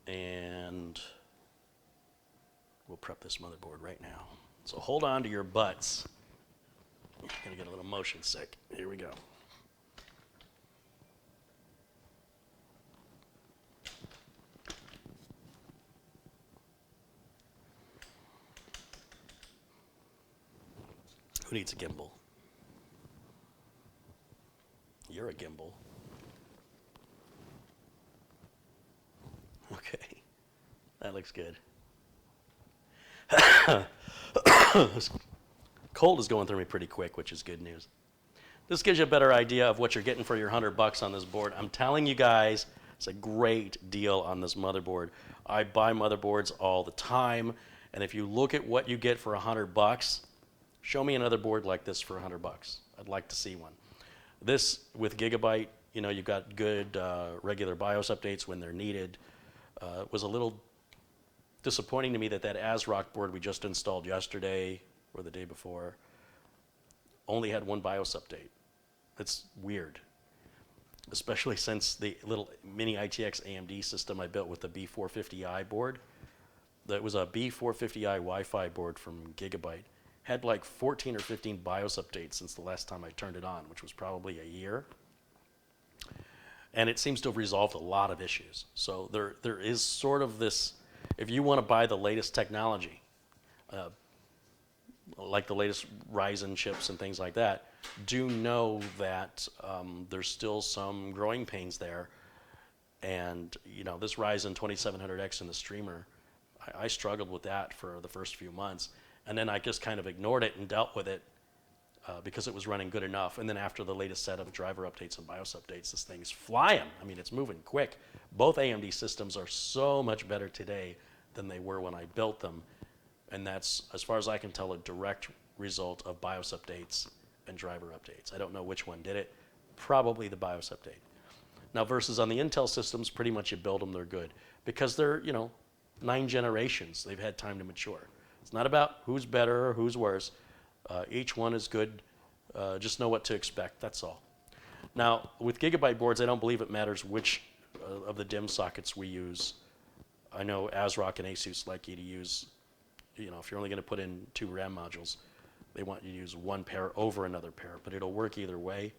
and we'll prep this motherboard right now. So hold on to your butts. I'm going to get a little motion sick. Here we go. Who needs a gimbal? You're a gimbal. Okay, that looks good. This cold is going through me pretty quick, which is good news. This gives you a better idea of what you're getting for your $100 on this board. I'm telling you guys, it's a great deal on this motherboard. I buy motherboards all the time, and if you look at what you get for $100, show me another board like this for $100. I'd like to see one. This, with Gigabyte, you know, you've got good regular BIOS updates when they're needed. It was a little disappointing to me that ASRock board we just installed yesterday or the day before only had 1 BIOS update. It's weird, especially since the little mini ITX AMD system I built with the B450i board. That was a B450i Wi-Fi board from Gigabyte. Had like 14 or 15 BIOS updates since the last time I turned it on, which was probably a year. And it seems to have resolved a lot of issues. So there is sort of this, if you want to buy the latest technology, like the latest Ryzen chips and things like that, do know that there's still some growing pains there. And you know, this Ryzen 2700X in the streamer, I struggled with that for the first few months. And then I just kind of ignored it and dealt with it because it was running good enough. And then after the latest set of driver updates and BIOS updates, this thing's flying. I mean, it's moving quick. Both AMD systems are so much better today than they were when I built them. And that's, as far as I can tell, a direct result of BIOS updates and driver updates. I don't know which one did it. Probably the BIOS update. Now, versus on the Intel systems, pretty much you build them, they're good. Because they're, you know, 9 generations. They've had time to mature. It's not about who's better or who's worse. Each one is good. Just know what to expect, that's all. Now, with Gigabyte boards, I don't believe it matters which of the DIMM sockets we use. I know ASRock and Asus like you to use, you know, if you're only going to put in 2 RAM modules, they want you to use 1 pair over another pair, but it'll work either way.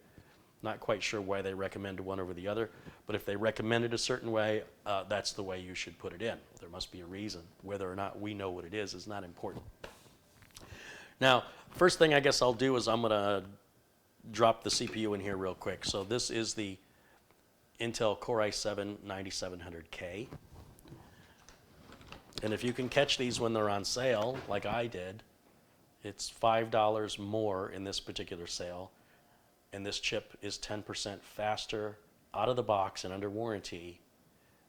Not quite sure why they recommend one over the other, but if they recommend it a certain way, that's the way you should put it in. There must be a reason. Whether or not we know what it is not important. Now, first thing I guess I'll do is I'm going to drop the CPU in here real quick. So this is the Intel Core i7 9700K. And if you can catch these when they're on sale, like I did, it's $5 more in this particular sale and this chip is 10% faster out of the box and under warranty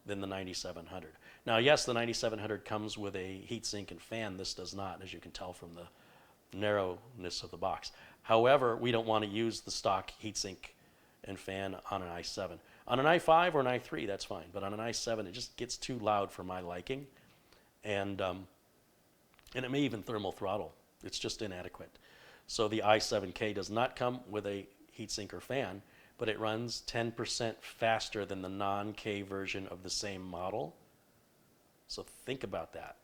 than the 9700. Now, yes, the 9700 comes with a heatsink and fan. This does not, as you can tell from the narrowness of the box. However, we don't want to use the stock heatsink and fan on an i7. On an i5 or an i3, that's fine, but on an i7, it just gets too loud for my liking, and it may even thermal throttle. It's just inadequate. So the i7K does not come with a heatsink or fan, but it runs 10% faster than the non-K version of the same model. So think about that.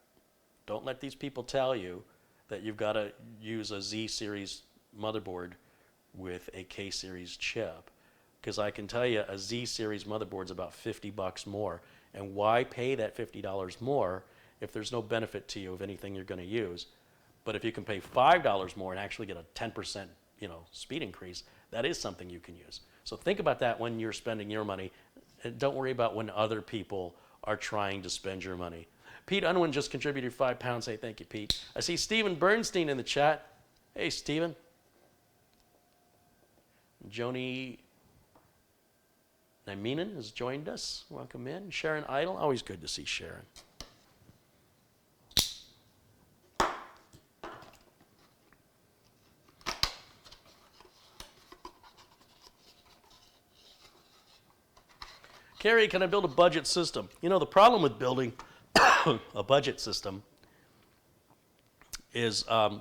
Don't let these people tell you that you've got to use a Z series motherboard with a K series chip, because I can tell you a Z series motherboard is about $50 more. And why pay that $50 more if there's no benefit to you of anything you're going to use? But if you can pay $5 more and actually get a 10% speed increase, that is something you can use. So think about that when you're spending your money. And don't worry about when other people are trying to spend your money. Pete Unwin just contributed £5. Hey, thank you, Pete. I see Stephen Bernstein in the chat. Hey, Stephen. Joni Naiminen has joined us. Welcome in. Sharon Idle. Always good to see Sharon. Carey, can I build a budget system? The problem with building a budget system is the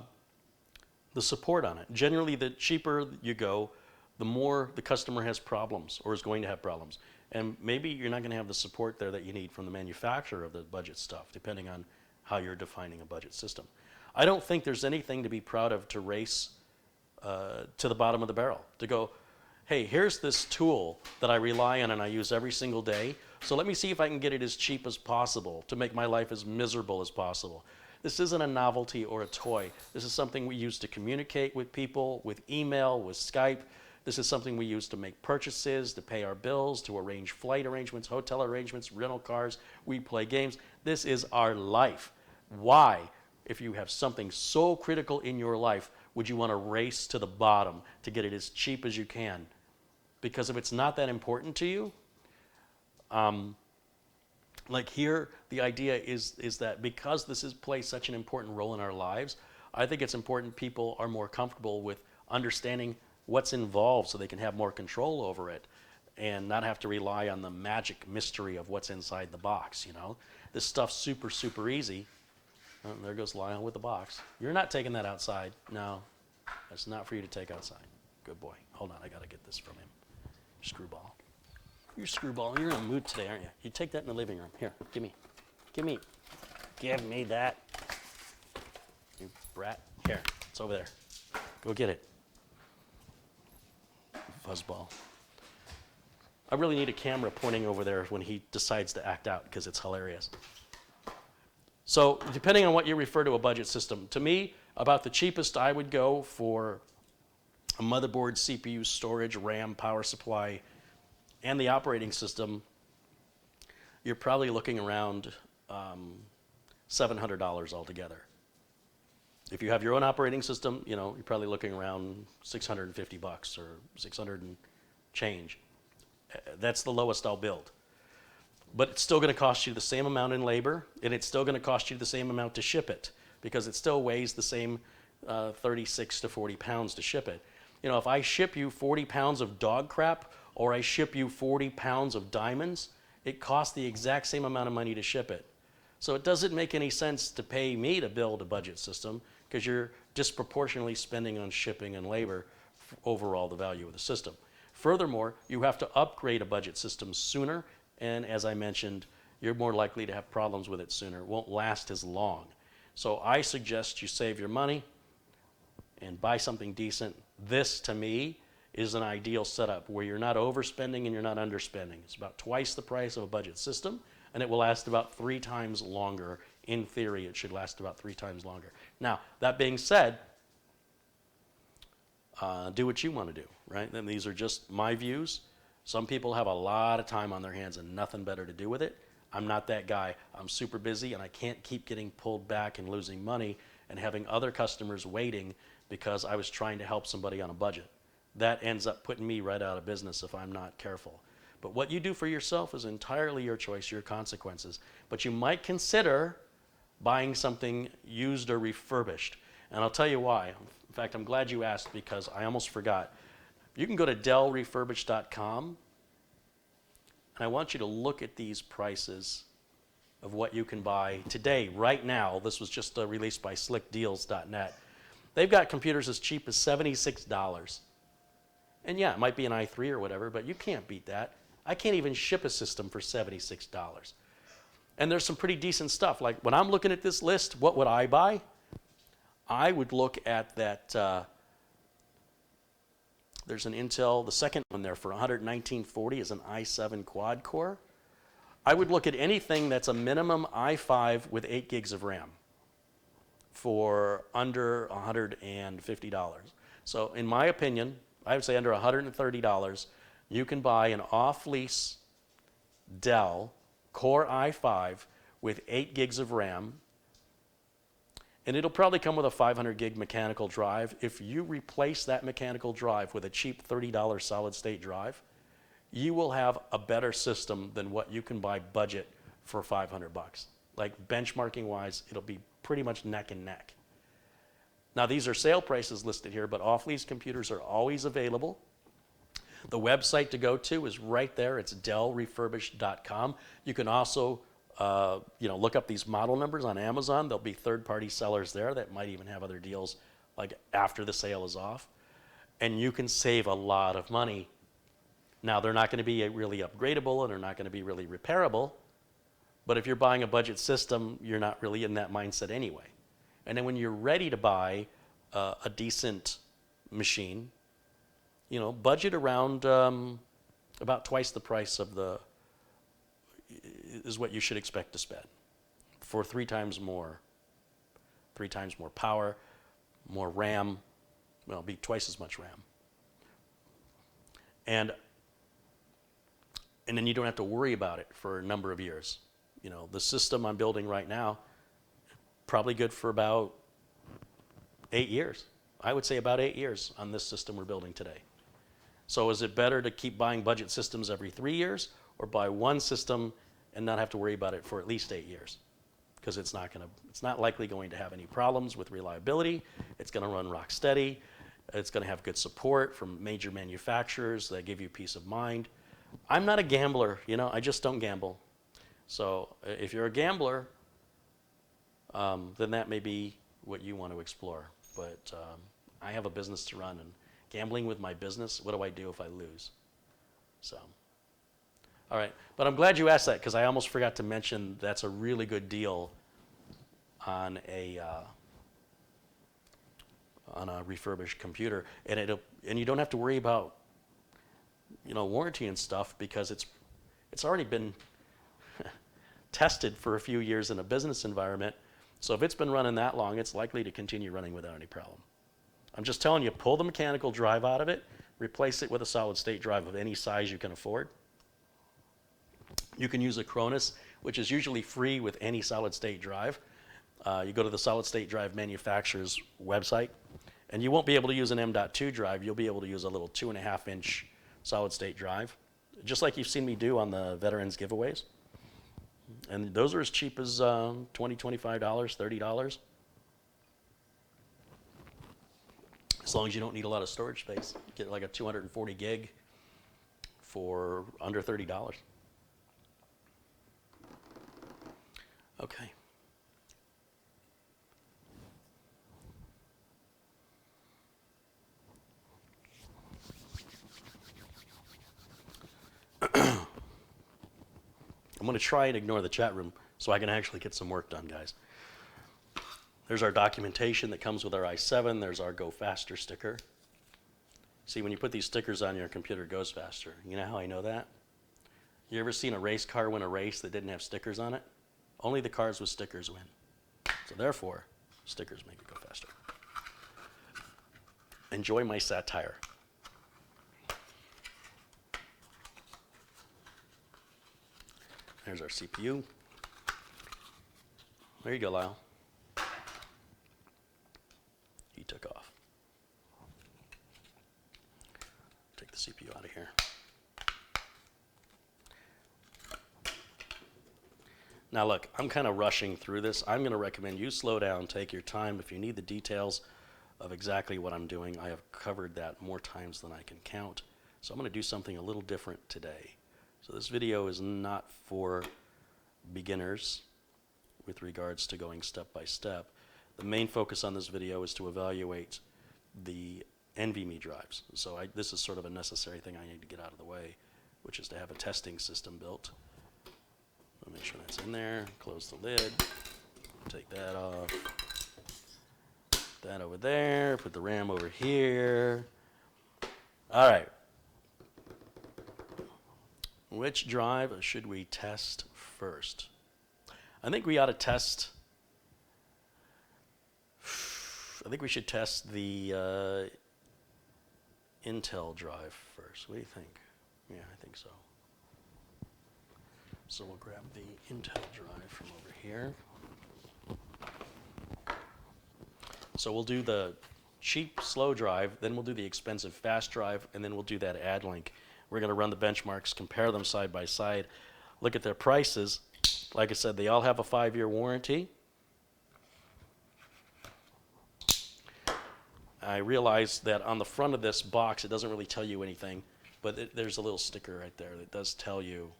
support on it. Generally, the cheaper you go, the more the customer has problems or is going to have problems. And maybe you're not going to have the support there that you need from the manufacturer of the budget stuff, depending on how you're defining a budget system. I don't think there's anything to be proud of to race to the bottom of the barrel, to go, hey, here's this tool that I rely on and I use every single day, so let me see if I can get it as cheap as possible to make my life as miserable as possible. This isn't a novelty or a toy. This is something we use to communicate with people, with email, with Skype. This is something we use to make purchases, to pay our bills, to arrange flight arrangements, hotel arrangements, rental cars. We play games. This is our life. Why, if you have something so critical in your life, would you want to race to the bottom to get it as cheap as you can? Because if it's not that important to you, like here, the idea is that because this plays such an important role in our lives, I think it's important people are more comfortable with understanding what's involved so they can have more control over it and not have to rely on the magic mystery of what's inside the box, This stuff's super, super easy. Oh, there goes Lyle with the box. You're not taking that outside. No, that's not for you to take outside. Good boy. Hold on, I got to get this from him. Screwball. You're screwball. You're in a mood today, aren't you? You take that in the living room. Here, give me. Give me that. You brat. Here, it's over there. Go get it. Fuzzball. I really need a camera pointing over there when he decides to act out because it's hilarious. So depending on what you refer to a budget system, to me, about the cheapest I would go for a motherboard, CPU, storage, RAM, power supply, and the operating system, you're probably looking around $700 altogether. If you have your own operating system, you're probably looking around $650 or 600 and change. That's the lowest I'll build. But it's still going to cost you the same amount in labor, and it's still going to cost you the same amount to ship it, because it still weighs the same 36 to 40 pounds to ship it. If I ship you 40 pounds of dog crap, or I ship you 40 pounds of diamonds, it costs the exact same amount of money to ship it. So it doesn't make any sense to pay me to build a budget system, because you're disproportionately spending on shipping and labor overall the value of the system. Furthermore, you have to upgrade a budget system sooner, and as I mentioned, you're more likely to have problems with it sooner. It won't last as long. So I suggest you save your money and buy something decent. This, to me, is an ideal setup where you're not overspending and you're not underspending. It's about twice the price of a budget system, and it will last about 3 times longer. In theory, it should last about 3 times longer. Now, that being said, do what you want to do, right? And these are just my views. Some people have a lot of time on their hands and nothing better to do with it. I'm not that guy. I'm super busy, and I can't keep getting pulled back and losing money and having other customers waiting because I was trying to help somebody on a budget. that ends up putting me right out of business if I'm not careful. But what you do for yourself is entirely your choice, your consequences. But you might consider buying something used or refurbished. And I'll tell you why. In fact, I'm glad you asked because I almost forgot. You can go to dellrefurbished.com, and I want you to look at these prices of what you can buy today, right now. This was just released by slickdeals.net. They've got computers as cheap as $76. And yeah, it might be an i3 or whatever, but you can't beat that. I can't even ship a system for $76. And there's some pretty decent stuff. Like when I'm looking at this list, what would I buy? I would look at that. There's an Intel, the second one there for $119.40 is an i7 quad core. I would look at anything that's a minimum i5 with 8 gigs of RAM for under $150. So in my opinion, I would say under $130, you can buy an off-lease Dell Core i5 with 8 gigs of RAM, and it'll probably come with a 500 gig mechanical drive. If you replace that mechanical drive with a cheap $30 solid-state drive, you will have a better system than what you can buy budget for 500 bucks. Like benchmarking wise, it'll be pretty much neck and neck. Now these are sale prices listed here, but off-lease computers are always available. The website to go to is right there. It's dellrefurbished.com. You can also look up these model numbers on Amazon. There'll be third-party sellers there that might even have other deals like after the sale is off. And you can save a lot of money. Now, they're not going to be really upgradable and they're not going to be really repairable. But if you're buying a budget system, you're not really in that mindset anyway. And then when you're ready to buy a decent machine, budget around about twice the price of is what you should expect to spend for 3 times more power, more RAM. Well, it'll be twice as much RAM. And then you don't have to worry about it for a number of years. The system I'm building right now, probably good for about 8 years. I would say about 8 years on this system we're building today. So is it better to keep buying budget systems every 3 years or buy one system and not have to worry about it for at least 8 years? Because it's not likely going to have any problems with reliability. It's going to run rock steady. It's going to have good support from major manufacturers that give you peace of mind. I'm not a gambler, I just don't gamble. So if you're a gambler, then that may be what you want to explore. But I have a business to run, and gambling with my business, what do I do if I lose? So, all right. But I'm glad you asked that because I almost forgot to mention that's a really good deal on a refurbished computer, and you don't have to worry about warranty and stuff because it's already been tested for a few years in a business environment. So if it's been running that long, it's likely to continue running without any problem. I'm just telling you, pull the mechanical drive out of it, replace it with a solid state drive of any size you can afford. You can use a Cronus, which is usually free with any solid state drive. You go to the solid state drive manufacturer's website, and you won't be able to use an M.2 drive. You'll be able to use a little 2.5-inch solid state drive, just like you've seen me do on the Veterans giveaways. And those are as cheap as $20, $25, $30. As long as you don't need a lot of storage space. Get like a 240 gig for under $30. Okay. I'm going to try and ignore the chat room so I can actually get some work done, guys. There's our documentation that comes with our i7. There's our Go Faster sticker. See, when you put these stickers on your computer, it goes faster. You know how I know that? You ever seen a race car win a race that didn't have stickers on it? Only the cars with stickers win. So therefore, stickers make it go faster. Enjoy my satire. There's our CPU. There you go, Lyle. He took off. CPU out of here. Now look, I'm kind of rushing through this. I'm going to recommend you slow down, take your time. If you need the details of exactly what I'm doing, I have covered that more times than I can count. So I'm going to do something a little different today. So this video is not for beginners with regards to going step by step. The main focus on this video is to evaluate the NVMe drives. So this is sort of a necessary thing I need to get out of the way, which is to have a testing system built. I'll make sure that's in there, close the lid, take that off, put that over there, put the RAM over here. All right. Which drive should we test first? I think we ought to test, I think we should test the Intel drive first. What do you think? Yeah, I think so. So we'll grab the Intel drive from over here. So we'll do the cheap, slow drive, then we'll do the expensive, fast drive, and then we'll do that add link. We're going to run the benchmarks, compare them side by side, look at their prices. Like I said, they all have a 5-year warranty. I realize that on the front of this box, it doesn't really tell you anything, but there's a little sticker right there that does tell you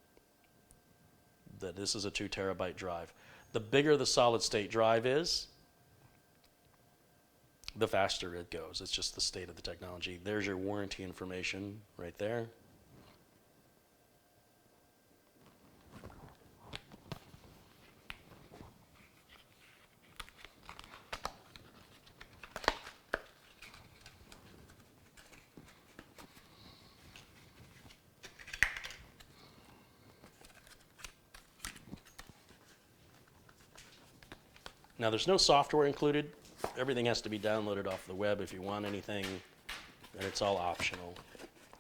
that this is a 2 terabyte drive. The bigger the solid state drive is, the faster it goes. It's just the state of the technology. There's your warranty information right there. Now there's no software included. Everything has to be downloaded off the web if you want anything, and it's all optional,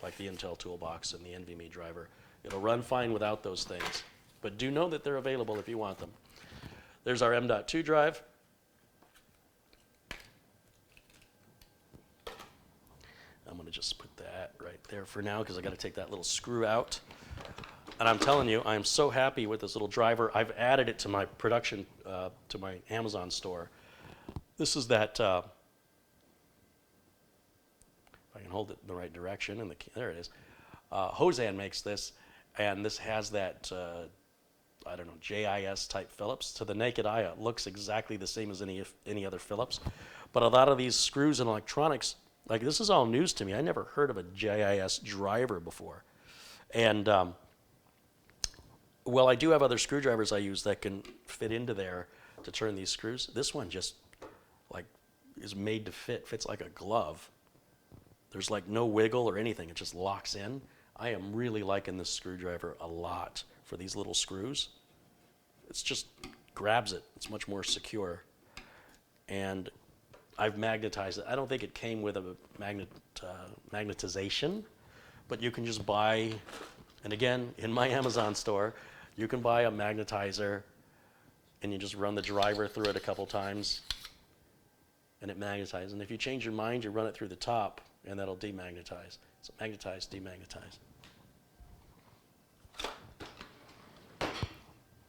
like the Intel Toolbox and the NVMe driver. It'll run fine without those things, but do know that they're available if you want them. There's our M.2 drive. I'm going to just put that right there for now because I got to take that little screw out. And I'm telling you, I'm so happy with this little driver. I've added it to my production, to my Amazon store. This is that, if I can hold it in the right direction, and there it is. Hosan makes this, and this has that, I don't know, JIS type Phillips. To the naked eye, it looks exactly the same as any other Phillips. But a lot of these screws and electronics, like this is all news to me. I never heard of a JIS driver before. And well, I do have other screwdrivers I use that can fit into there to turn these screws. This one just like is made to fit, fits like a glove. There's like no wiggle or anything. It just locks in. I am really liking this screwdriver a lot for these little screws. It's just grabs it. It's much more secure. And I've magnetized it. I don't think it came with a magnetization, but you can just buy, and again, in my Amazon store, you can buy a magnetizer and you just run the driver through it a couple times and it magnetizes. And if you change your mind, you run it through the top and that'll demagnetize. So magnetize, demagnetize.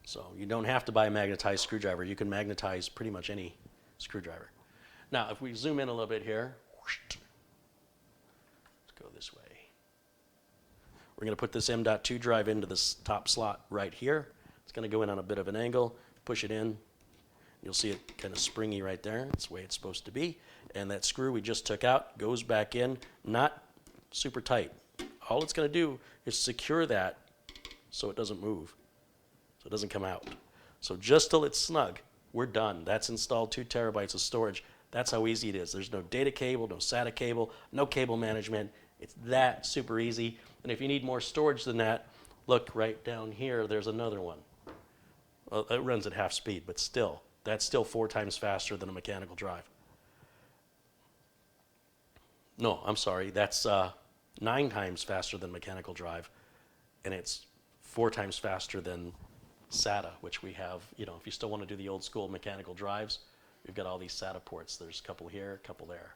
So you don't have to buy a magnetized screwdriver. You can magnetize pretty much any screwdriver. Now, if we zoom in a little bit here, let's go this way. We're going to put this M.2 drive into this top slot right here. It's going to go in on a bit of an angle, push it in. You'll see it kind of springy right there. That's the way it's supposed to be. And that screw we just took out goes back in, not super tight. All it's going to do is secure that so it doesn't move, so it doesn't come out. So just till it's snug, we're done. That's installed 2 terabytes of storage. That's how easy it is. There's no data cable, no SATA cable, no cable management. It's that super easy. And if you need more storage than that, look right down here, there's another one. Well, it runs at half speed, but still, that's still 4 times faster than a mechanical drive. No, I'm sorry, that's 9 times faster than mechanical drive, and it's 4 times faster than SATA, which we have, you know, if you still want to do the old school mechanical drives, we've got all these SATA ports. There's a couple here, a couple there.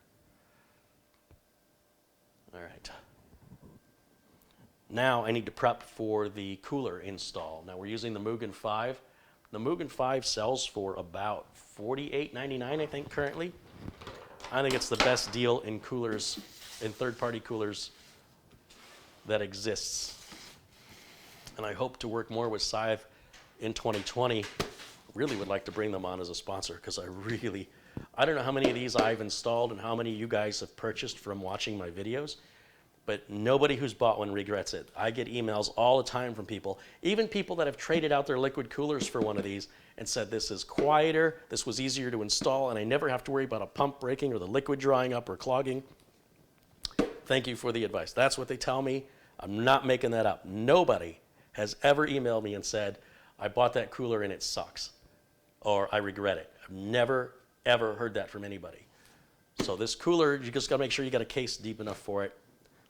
All right. Now I need to prep for the cooler install. Now we're using the Mugen 5. The Mugen 5 sells for about $48.99, I think, currently. I think it's the best deal in coolers, in third-party coolers that exists. And I hope to work more with Scythe in 2020. Really would like to bring them on as a sponsor because I don't know how many of these I've installed and how many you guys have purchased from watching my videos, but nobody who's bought one regrets it. I get emails all the time from people, even people that have traded out their liquid coolers for one of these and said this is quieter, this was easier to install, and I never have to worry about a pump breaking or the liquid drying up or clogging. Thank you for the advice. That's what they tell me. I'm not making that up. Nobody has ever emailed me and said, I bought that cooler and it sucks, or I regret it. I've never, ever heard that from anybody. So this cooler, you just gotta make sure you got a case deep enough for it.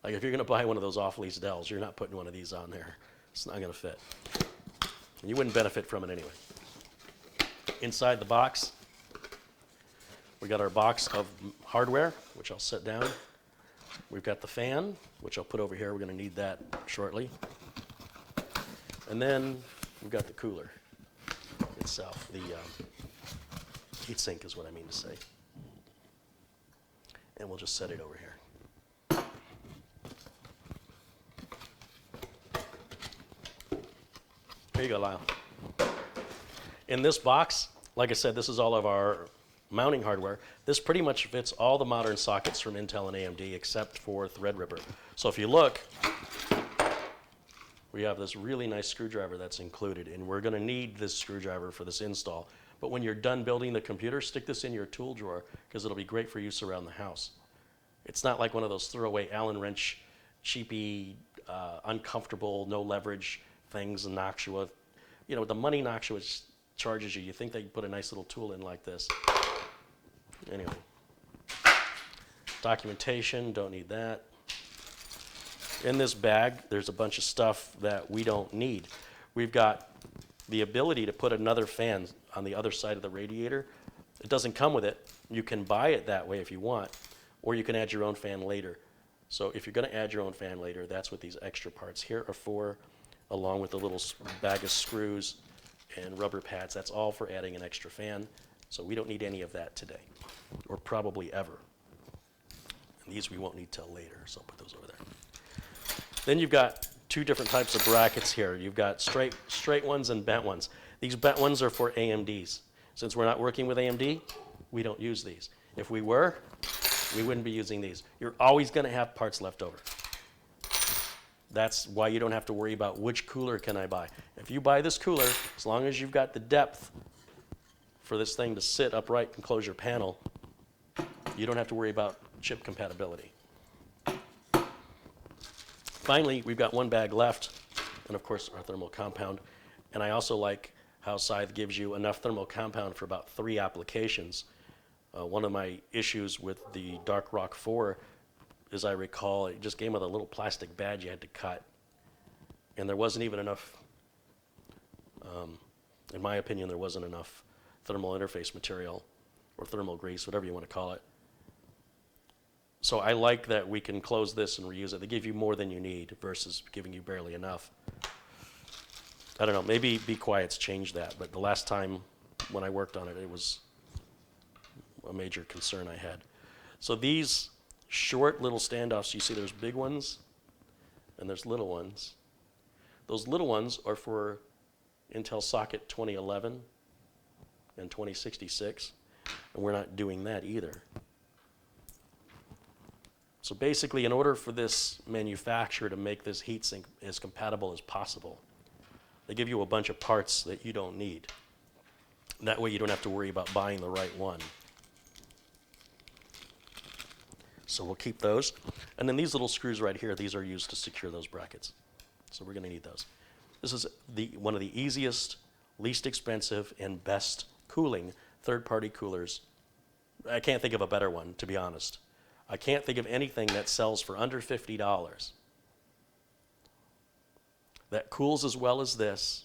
Like if you're gonna buy one of those off-lease Dells, you're not putting one of these on there. It's not gonna fit. And you wouldn't benefit from it anyway. Inside the box, we got our box of hardware, which I'll set down. We've got the fan, which I'll put over here. We're gonna need that shortly. And then we've got the cooler itself. The heatsink is what I mean to say. And we'll just set it over here. Here you go, Lyle. In this box, like I said, this is all of our mounting hardware. This pretty much fits all the modern sockets from Intel and AMD except for Threadripper. So if you look, we have this really nice screwdriver that's included, and we're gonna need this screwdriver for this install. But when you're done building the computer, stick this in your tool drawer because it'll be great for use around the house. It's not like one of those throwaway Allen wrench, cheapy, uncomfortable, no leverage things, and Noctua. You know, the money Noctua charges you. You think they put a nice little tool in like this. Anyway, documentation, don't need that. In this bag, there's a bunch of stuff that we don't need. We've got the ability to put another fan on the other side of the radiator. It doesn't come with it. You can buy it that way if you want, or you can add your own fan later. So if you're gonna add your own fan later, that's what these extra parts here are for, along with the little bag of screws and rubber pads. That's all for adding an extra fan. So we don't need any of that today, or probably ever. And these we won't need till later, so I'll put those over there. Then you've got two different types of brackets here. You've got straight ones and bent ones. These bent ones are for AMDs. Since we're not working with AMD, we don't use these. If we were, we wouldn't be using these. You're always gonna have parts left over. That's why you don't have to worry about which cooler can I buy. If you buy this cooler, as long as you've got the depth for this thing to sit upright and close your panel, you don't have to worry about chip compatibility. Finally, we've got one bag left, and of course our thermal compound. And I also like how Scythe gives you enough thermal compound for about 3 applications. One of my issues with the Dark Rock 4, as I recall, it just came with a little plastic badge you had to cut. And there wasn't even enough, in my opinion, there wasn't enough thermal interface material or thermal grease, whatever you want to call it. So I like that we can close this and reuse it. They give you more than you need versus giving you barely enough. I don't know, maybe Be Quiet's changed that, but the last time when I worked on it, it was a major concern I had. So these short little standoffs, you see there's big ones and there's little ones. Those little ones are for Intel Socket 2011 and 2066, and we're not doing that either. So basically, in order for this manufacturer to make this heatsink as compatible as possible, they give you a bunch of parts that you don't need. That way you don't have to worry about buying the right one. So we'll keep those. And then these little screws right here, these are used to secure those brackets. So we're gonna need those. This is one of the easiest, least expensive, and best cooling third-party coolers. I can't think of a better one, to be honest. I can't think of anything that sells for under $50 that cools as well as this,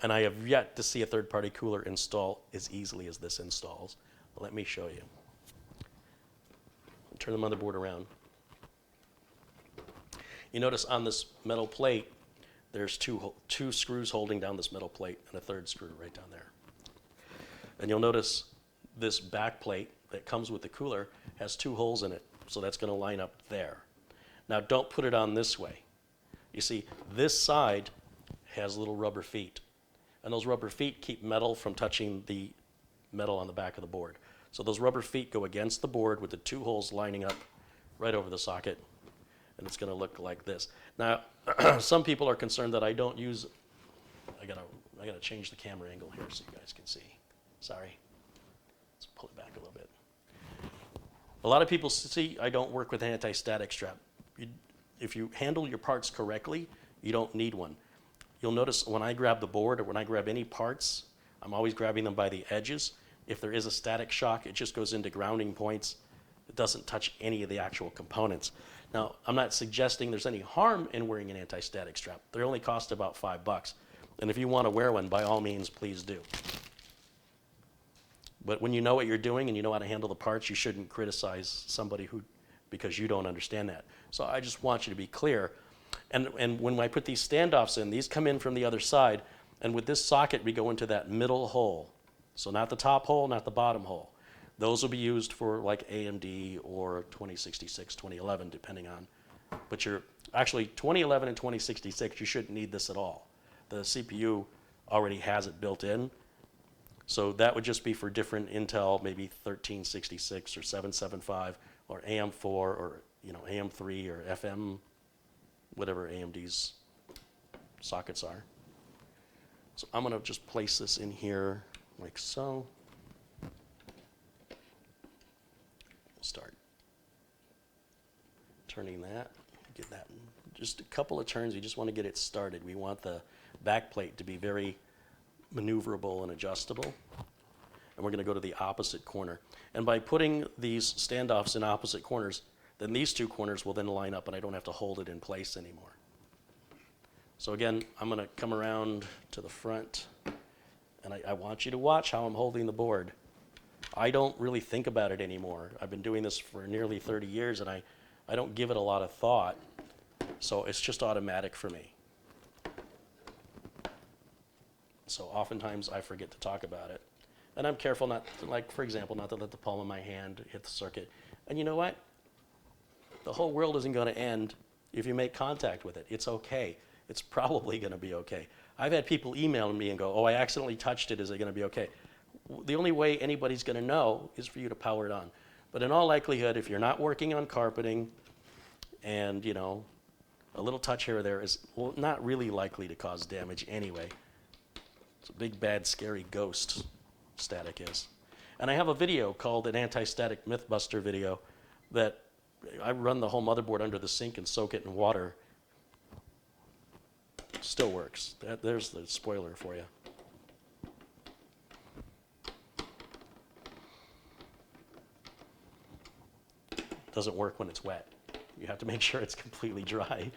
and I have yet to see a third-party cooler install as easily as this installs. Let me show you. Turn the motherboard around. You notice on this metal plate, there's two screws holding down this metal plate and a third screw right down there. And you'll notice this back plate that comes with the cooler has 2 holes in it, so that's going to line up there. Now don't put it on this way. You see, this side has little rubber feet, and those rubber feet keep metal from touching the metal on the back of the board. So those rubber feet go against the board with the 2 holes lining up right over the socket, and it's going to look like this. Now, some people are concerned that I don't use, I gotta change the camera angle here so you guys can see. Sorry. Let's pull it back a little bit. A lot of people see I don't work with an anti-static strap. If you handle your parts correctly, you don't need one. You'll notice when I grab the board or when I grab any parts, I'm always grabbing them by the edges. If there is a static shock, it just goes into grounding points. It doesn't touch any of the actual components. Now, I'm not suggesting there's any harm in wearing an anti-static strap. They only cost about $5. And if you want to wear one, by all means, please do. But when you know what you're doing and you know how to handle the parts, you shouldn't criticize somebody because you don't understand that. So I just want you to be clear. And when I put these standoffs in, these come in from the other side, and with this socket, we go into that middle hole. So not the top hole, not the bottom hole. Those will be used for like AMD or 2066, 2011, depending on. But actually 2011 and 2066, you shouldn't need this at all. The CPU already has it built in. So that would just be for different Intel, maybe 1366 or 775 or AM4 or AM3 or FM, whatever AMD's sockets are. So I'm going to just place this in here like so. We'll start turning that. Get that. Just a couple of turns. We just want to get it started. We want the back plate to be very maneuverable and adjustable. And we're going to go to the opposite corner. And by putting these standoffs in opposite corners, then these 2 corners will then line up and I don't have to hold it in place anymore. So again, I'm going to come around to the front and I want you to watch how I'm holding the board. I don't really think about it anymore. I've been doing this for nearly 30 years and I don't give it a lot of thought. So it's just automatic for me. So oftentimes I forget to talk about it. And I'm careful not to, like, for example, not to let the palm of my hand hit the circuit. And you know what? The whole world isn't going to end if you make contact with it. It's okay. It's probably going to be okay. I've had people email me and go, oh, I accidentally touched it. Is it going to be okay? The only way anybody's going to know is for you to power it on. But in all likelihood, if you're not working on carpeting and, a little touch here or there is not really likely to cause damage anyway. It's a big, bad, scary ghost, static is. And I have a video called an Anti-Static Mythbuster video that I run the whole motherboard under the sink and soak it in water. Still works. There's the spoiler for you. Doesn't work when it's wet. You have to make sure it's completely dry.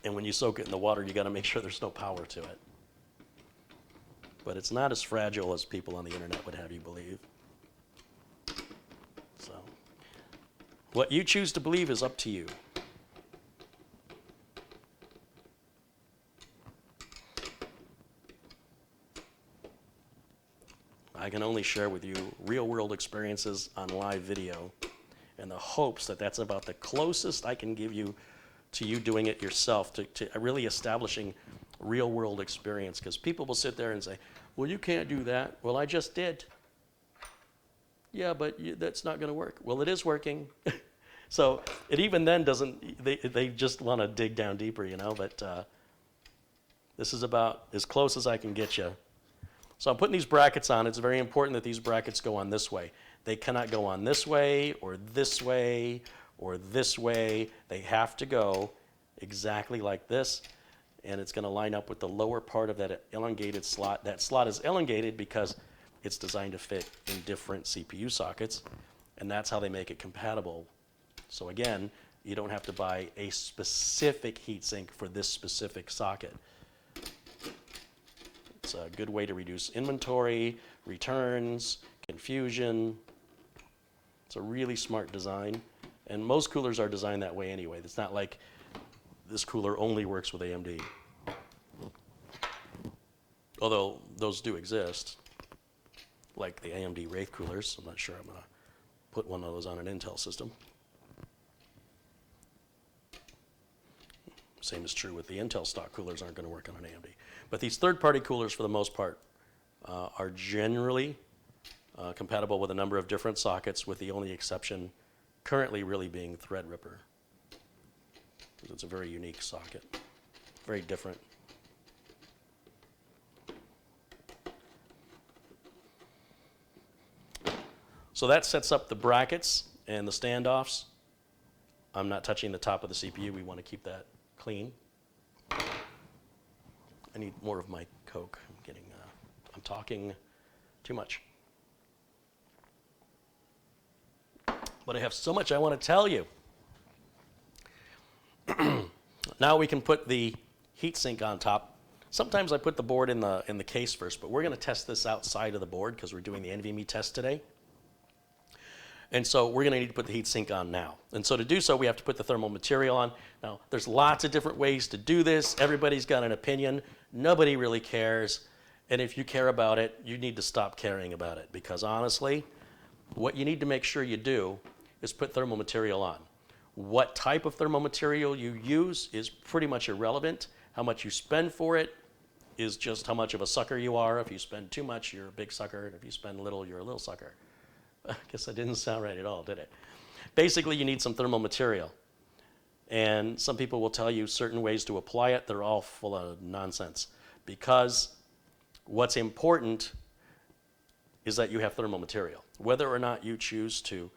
And when you soak it in the water, you got to make sure there's no power to it. But it's not as fragile as people on the internet would have you believe. So, what you choose to believe is up to you. I can only share with you real-world experiences on live video in the hopes that that's about the closest I can give you to you doing it yourself, to really establishing real-world experience. Because people will sit there and say, well, you can't do that. Well, I just did. Yeah, but that's not going to work. Well, it is working. So it even then doesn't, they just want to dig down deeper, but this is about as close as I can get you. So I'm putting these brackets on. It's very important that these brackets go on this way. They cannot go on this way or this way or this way. They have to go exactly like this. And it's going to line up with the lower part of that elongated slot. That slot is elongated because it's designed to fit in different CPU sockets. And that's how they make it compatible. So again, you don't have to buy a specific heatsink for this specific socket. It's a good way to reduce inventory, returns, confusion. It's a really smart design. And most coolers are designed that way anyway. It's not like this cooler only works with AMD. Although those do exist, like the AMD Wraith coolers. I'm not sure I'm going to put one of those on an Intel system. Same is true with the Intel stock coolers, aren't going to work on an AMD. But these third-party coolers, for the most part, are generally compatible with a number of different sockets, with the only exception currently really being Threadripper. Because it's a very unique socket, very different. So that sets up the brackets and the standoffs. I'm not touching the top of the CPU. We want to keep that clean. I need more of my Coke. I'm talking too much. But I have so much I want to tell you. Now we can put the heatsink on top. Sometimes I put the board in the case first, but we're going to test this outside of the board because we're doing the NVMe test today. And so we're going to need to put the heatsink on now. And so to do so, we have to put the thermal material on. Now, there's lots of different ways to do this. Everybody's got an opinion. Nobody really cares. And if you care about it, you need to stop caring about it. Because honestly, what you need to make sure you do is put thermal material on. What type of thermal material you use is pretty much irrelevant. How much you spend for it is just how much of a sucker you are. If you spend too much, you're a big sucker. And if you spend little, you're a little sucker. I guess that didn't sound right at all, did it? Basically, you need some thermal material. And some people will tell you certain ways to apply it. They're all full of nonsense. Because what's important is that you have thermal material. Whether or not you choose to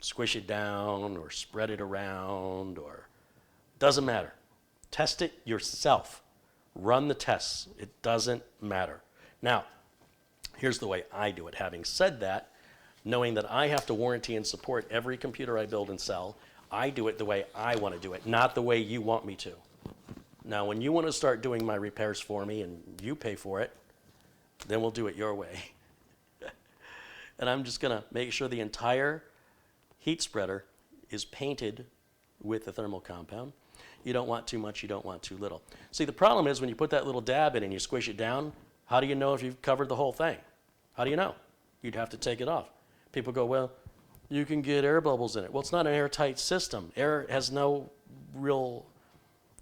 squish it down or spread it around, or doesn't matter. Test it yourself. Run the tests. It doesn't matter. Now, here's the way I do it. Having said that, knowing that I have to warranty and support every computer I build and sell, I do it the way I want to do it, not the way you want me to. Now, when you want to start doing my repairs for me and you pay for it, then we'll do it your way. And I'm just going to make sure the entire heat spreader is painted with the thermal compound. You don't want too much, you don't want too little. See, the problem is when you put that little dab in and you squish it down, how do you know if you've covered the whole thing? How do you know? You'd have to take it off. People go, well, you can get air bubbles in it. Well, it's not an airtight system. Air has no real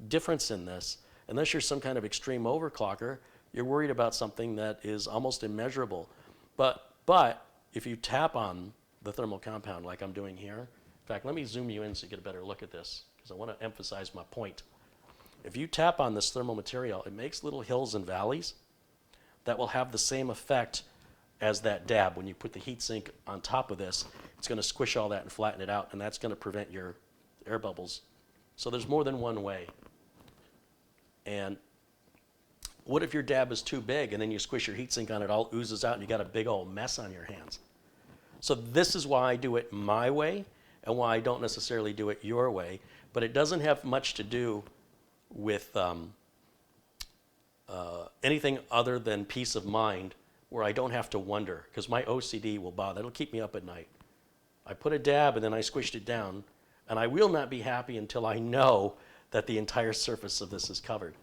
difference in this. Unless you're some kind of extreme overclocker, you're worried about something that is almost immeasurable. But if you tap on the thermal compound like I'm doing here, in fact, let me zoom you in so you get a better look at this, because I want to emphasize my point. If you tap on this thermal material, it makes little hills and valleys that will have the same effect as that dab. When you put the heatsink on top of this, it's going to squish all that and flatten it out, and that's going to prevent your air bubbles. So there's more than one way. And what if your dab is too big and then you squish your heatsink on it, all oozes out and you got a big old mess on your hands? So this is why I do it my way and why I don't necessarily do it your way. But it doesn't have much to do with anything other than peace of mind, where I don't have to wonder, because my OCD will bother. It'll keep me up at night. I put a dab and then I squished it down, and I will not be happy until I know that the entire surface of this is covered.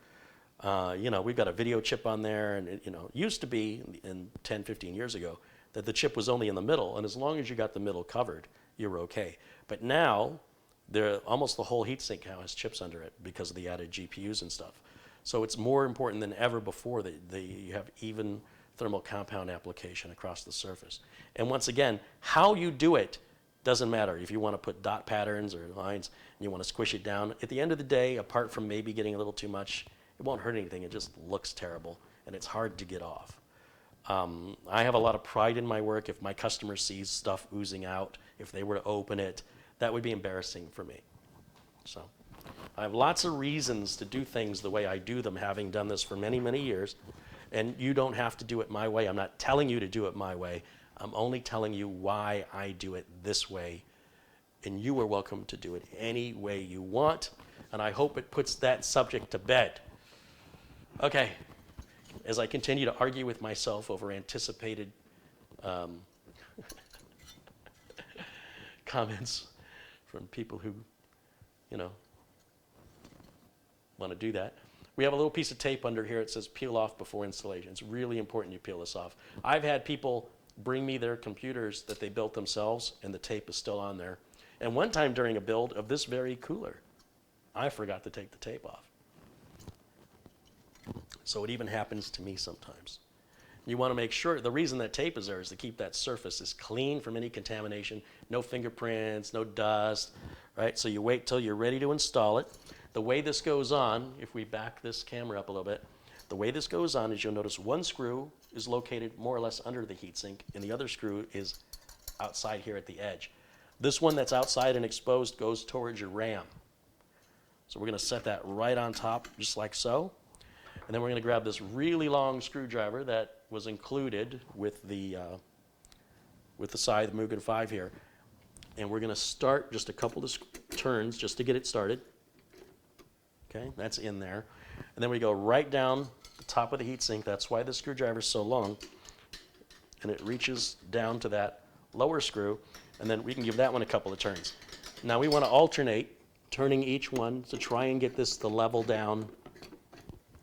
We've got a video chip on there, and it used to be, in 10, 15 years ago, that the chip was only in the middle, and as long as you got the middle covered, you're okay. But now, almost the whole heatsink now has chips under it because of the added GPUs and stuff. So it's more important than ever before that you have even thermal compound application across the surface. And once again, how you do it doesn't matter. If you want to put dot patterns or lines and you want to squish it down, at the end of the day, apart from maybe getting a little too much, it won't hurt anything. It just looks terrible and it's hard to get off. I have a lot of pride in my work. If my customer sees stuff oozing out, if they were to open it, that would be embarrassing for me. So I have lots of reasons to do things the way I do them, having done this for many, many years. And you don't have to do it my way. I'm not telling you to do it my way. I'm only telling you why I do it this way. And you are welcome to do it any way you want. And I hope it puts that subject to bed. Okay. As I continue to argue with myself over anticipated comments from people who, you know, want to do that. We have a little piece of tape under here. It says peel off before installation. It's really important you peel this off. I've had people bring me their computers that they built themselves, and the tape is still on there. And one time during a build of this very cooler, I forgot to take the tape off. So it even happens to me sometimes. You want to make sure, the reason that tape is there is to keep that surface as clean from any contamination, no fingerprints, no dust, right? So you wait till you're ready to install it. The way this goes on, if we back this camera up a little bit, the way this goes on is you'll notice one screw is located more or less under the heatsink, and the other screw is outside here at the edge. This one that's outside and exposed goes towards your RAM. So we're going to set that right on top, just like so. And then we're going to grab this really long screwdriver that was included with the side, the Mugen 5 here. And we're going to start just a couple of turns just to get it started. Okay, that's in there. And then we go right down the top of the heatsink. That's why the screwdriver is so long. And it reaches down to that lower screw. And then we can give that one a couple of turns. Now we want to alternate, turning each one to try and get this to level down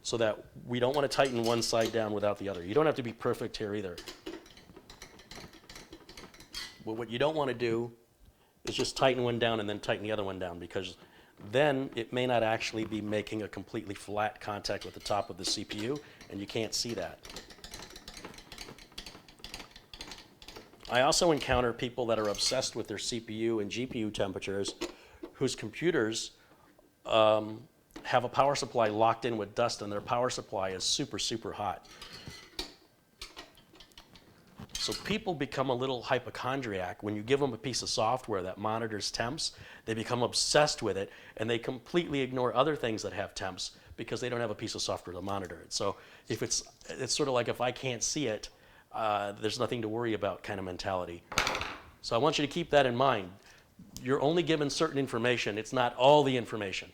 so that we don't want to tighten one side down without the other. You don't have to be perfect here either. But what you don't want to do is just tighten one down and then tighten the other one down, because then it may not actually be making a completely flat contact with the top of the CPU, and you can't see that. I also encounter people that are obsessed with their CPU and GPU temperatures, whose computers have a power supply locked in with dust, and their power supply is super, super hot. So people become a little hypochondriac. When you give them a piece of software that monitors temps, they become obsessed with it, and they completely ignore other things that have temps because they don't have a piece of software to monitor it. So if it's sort of like, if I can't see it, there's nothing to worry about kind of mentality. So I want you to keep that in mind. You're only given certain information. It's not all the information.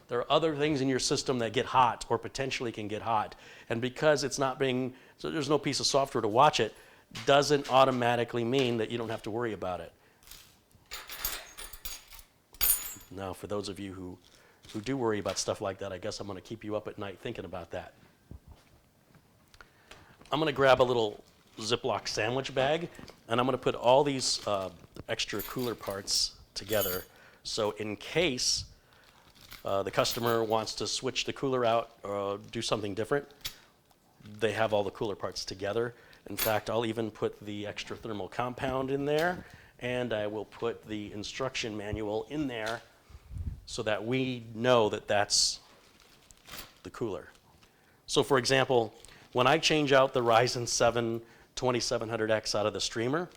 There are other things in your system that get hot or potentially can get hot. And because it's not being, so there's no piece of software to watch it, doesn't automatically mean that you don't have to worry about it. Now, for those of you who do worry about stuff like that, I guess I'm going to keep you up at night thinking about that. I'm going to grab a little Ziploc sandwich bag, and I'm going to put all these extra cooler parts together. So in case the customer wants to switch the cooler out or do something different, they have all the cooler parts together. In fact, I'll even put the extra thermal compound in there, and I will put the instruction manual in there so that we know that that's the cooler. So for example, when I change out the Ryzen 7 2700X out of the streamer,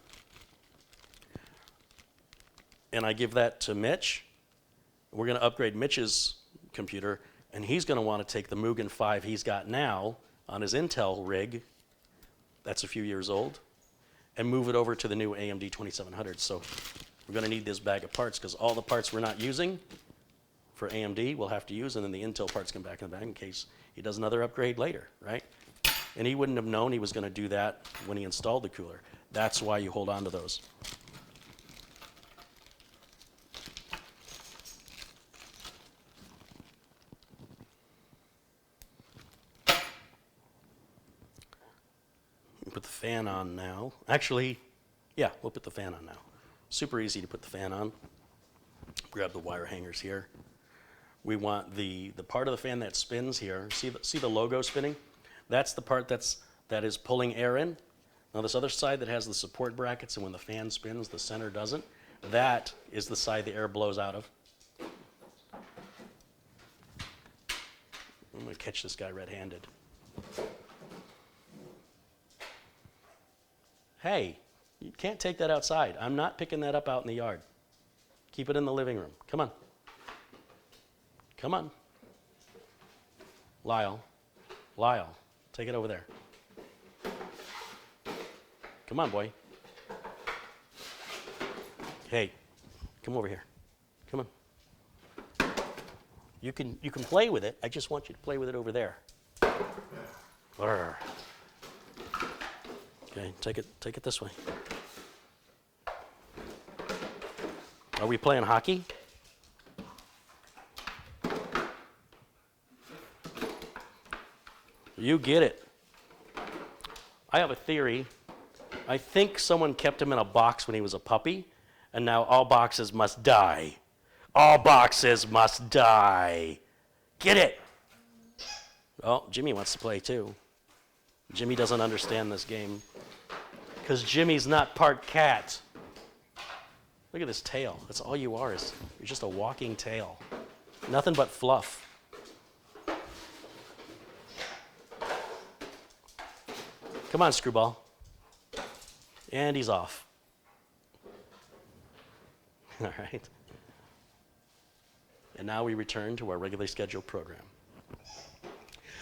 and I give that to Mitch, we're going to upgrade Mitch's computer, and he's going to want to take the Mugen 5 he's got now on his Intel rig, that's a few years old, and move it over to the new AMD 2700. So we're going to need this bag of parts, because all the parts we're not using for AMD we'll have to use, and then the Intel parts come back in the bag in case he does another upgrade later, right? And he wouldn't have known he was going to do that when he installed the cooler. That's why you hold on to those. Put the fan on now. Actually, yeah, we'll put the fan on now. Super easy to put the fan on. Grab the wire hangers here. We want the part of the fan that spins here. See the logo spinning? That's the part that is pulling air in. Now this other side that has the support brackets, and when the fan spins, the center doesn't. That is the side the air blows out of. I'm going to catch this guy red-handed. Hey, you can't take that outside. I'm not picking that up out in the yard. Keep it in the living room. Come on. Come on. Lyle, take it over there. Come on, boy. Hey, come over here. Come on. You can play with it. I just want you to play with it over there. Arr. Okay, take it this way. Are we playing hockey? You get it. I have a theory. I think someone kept him in a box when he was a puppy, and now all boxes must die. All boxes must die. Get it? Oh, Jimmy wants to play too. Jimmy doesn't understand this game because Jimmy's not part cat. Look at this tail. That's all you are. You're just a walking tail. Nothing but fluff. Come on, Screwball. And he's off. All right. And now we return to our regularly scheduled program.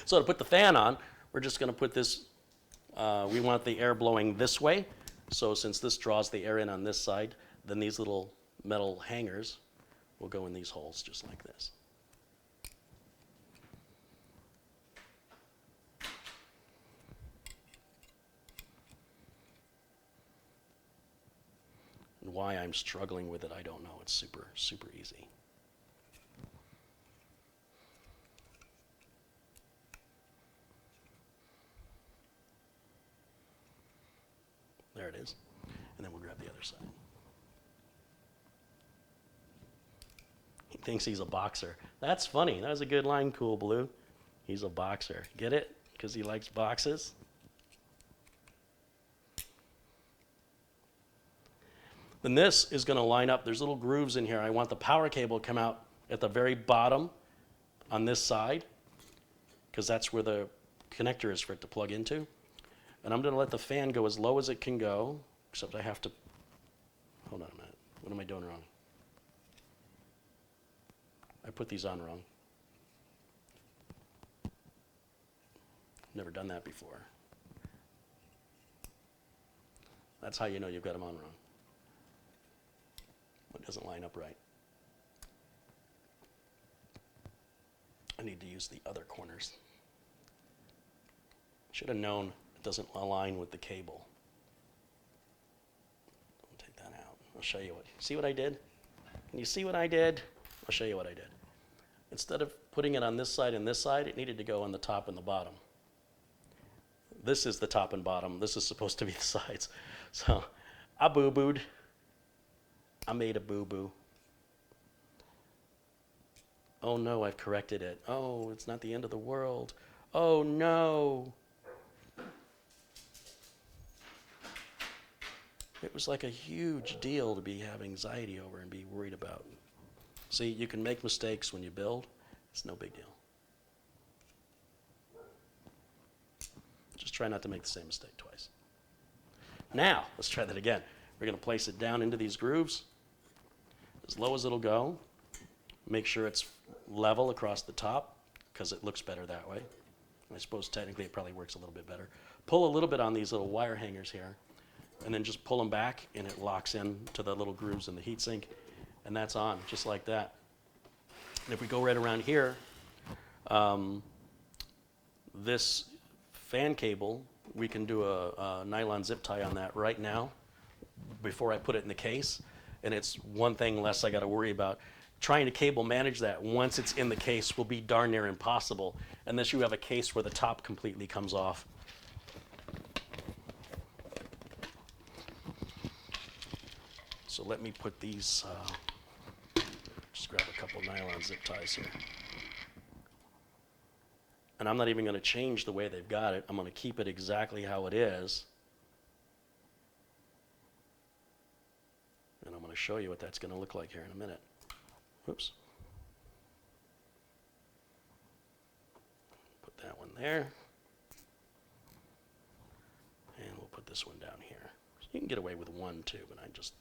So to put the fan on, we're just going to put this, we want the air blowing this way. So since this draws the air in on this side, then these little metal hangers will go in these holes just like this. And why I'm struggling with it, I don't know. It's super, super easy. There it is. And then we'll grab the other side. He thinks he's a boxer. That's funny. That was a good line, Cool Blue. He's a boxer. Get it? Because he likes boxes? Then this is going to line up. There's little grooves in here. I want the power cable to come out at the very bottom on this side, because that's where the connector is for it to plug into. And I'm going to let the fan go as low as it can go, except I have to, hold on a minute. What am I doing wrong? I put these on wrong. Never done that before. That's how you know you've got them on wrong. It doesn't line up right. I need to use the other corners. Should have known it doesn't align with the cable. I'll take that out. I'll show you what. See what I did? Can you see what I did? I'll show you what I did. Instead of putting it on this side and this side, it needed to go on the top and the bottom. This is the top and bottom. This is supposed to be the sides. So I boo-booed. I made a boo-boo. Oh no, I've corrected it. Oh, it's not the end of the world. Oh no. It was like a huge deal to be having anxiety over and be worried about. See, you can make mistakes when you build. It's no big deal. Just try not to make the same mistake twice. Now, let's try that again. We're going to place it down into these grooves as low as it'll go. Make sure it's level across the top because it looks better that way. I suppose technically it probably works a little bit better. Pull a little bit on these little wire hangers here and then just pull them back and it locks in to the little grooves in the heatsink, and that's on just like that. And if we go right around here, this fan cable, we can do a nylon zip tie on that right now before I put it in the case, and it's one thing less I got to worry about. Trying to cable manage that once it's in the case will be darn near impossible unless you have a case where the top completely comes off. So let me put these, just grab a couple nylon zip ties here. And I'm not even going to change the way they've got it. I'm going to keep it exactly how it is. And I'm going to show you what that's going to look like here in a minute. Whoops. Put that one there. And we'll put this one down here. So you can get away with one too, but I just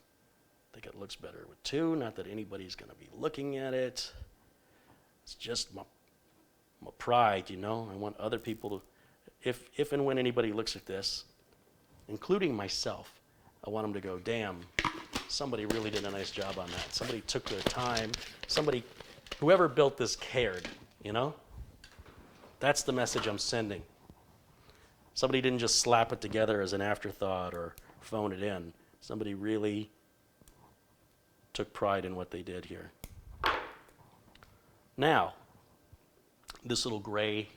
think it looks better with two. Not that anybody's going to be looking at it. It's just my pride, you know. I want other people to, if and when anybody looks at this, including myself, I want them to go, damn, somebody really did a nice job on that. Somebody took their time. Somebody, whoever built this cared, you know? That's the message I'm sending. Somebody didn't just slap it together as an afterthought or phone it in. Somebody really took pride in what they did here. Now, this little gray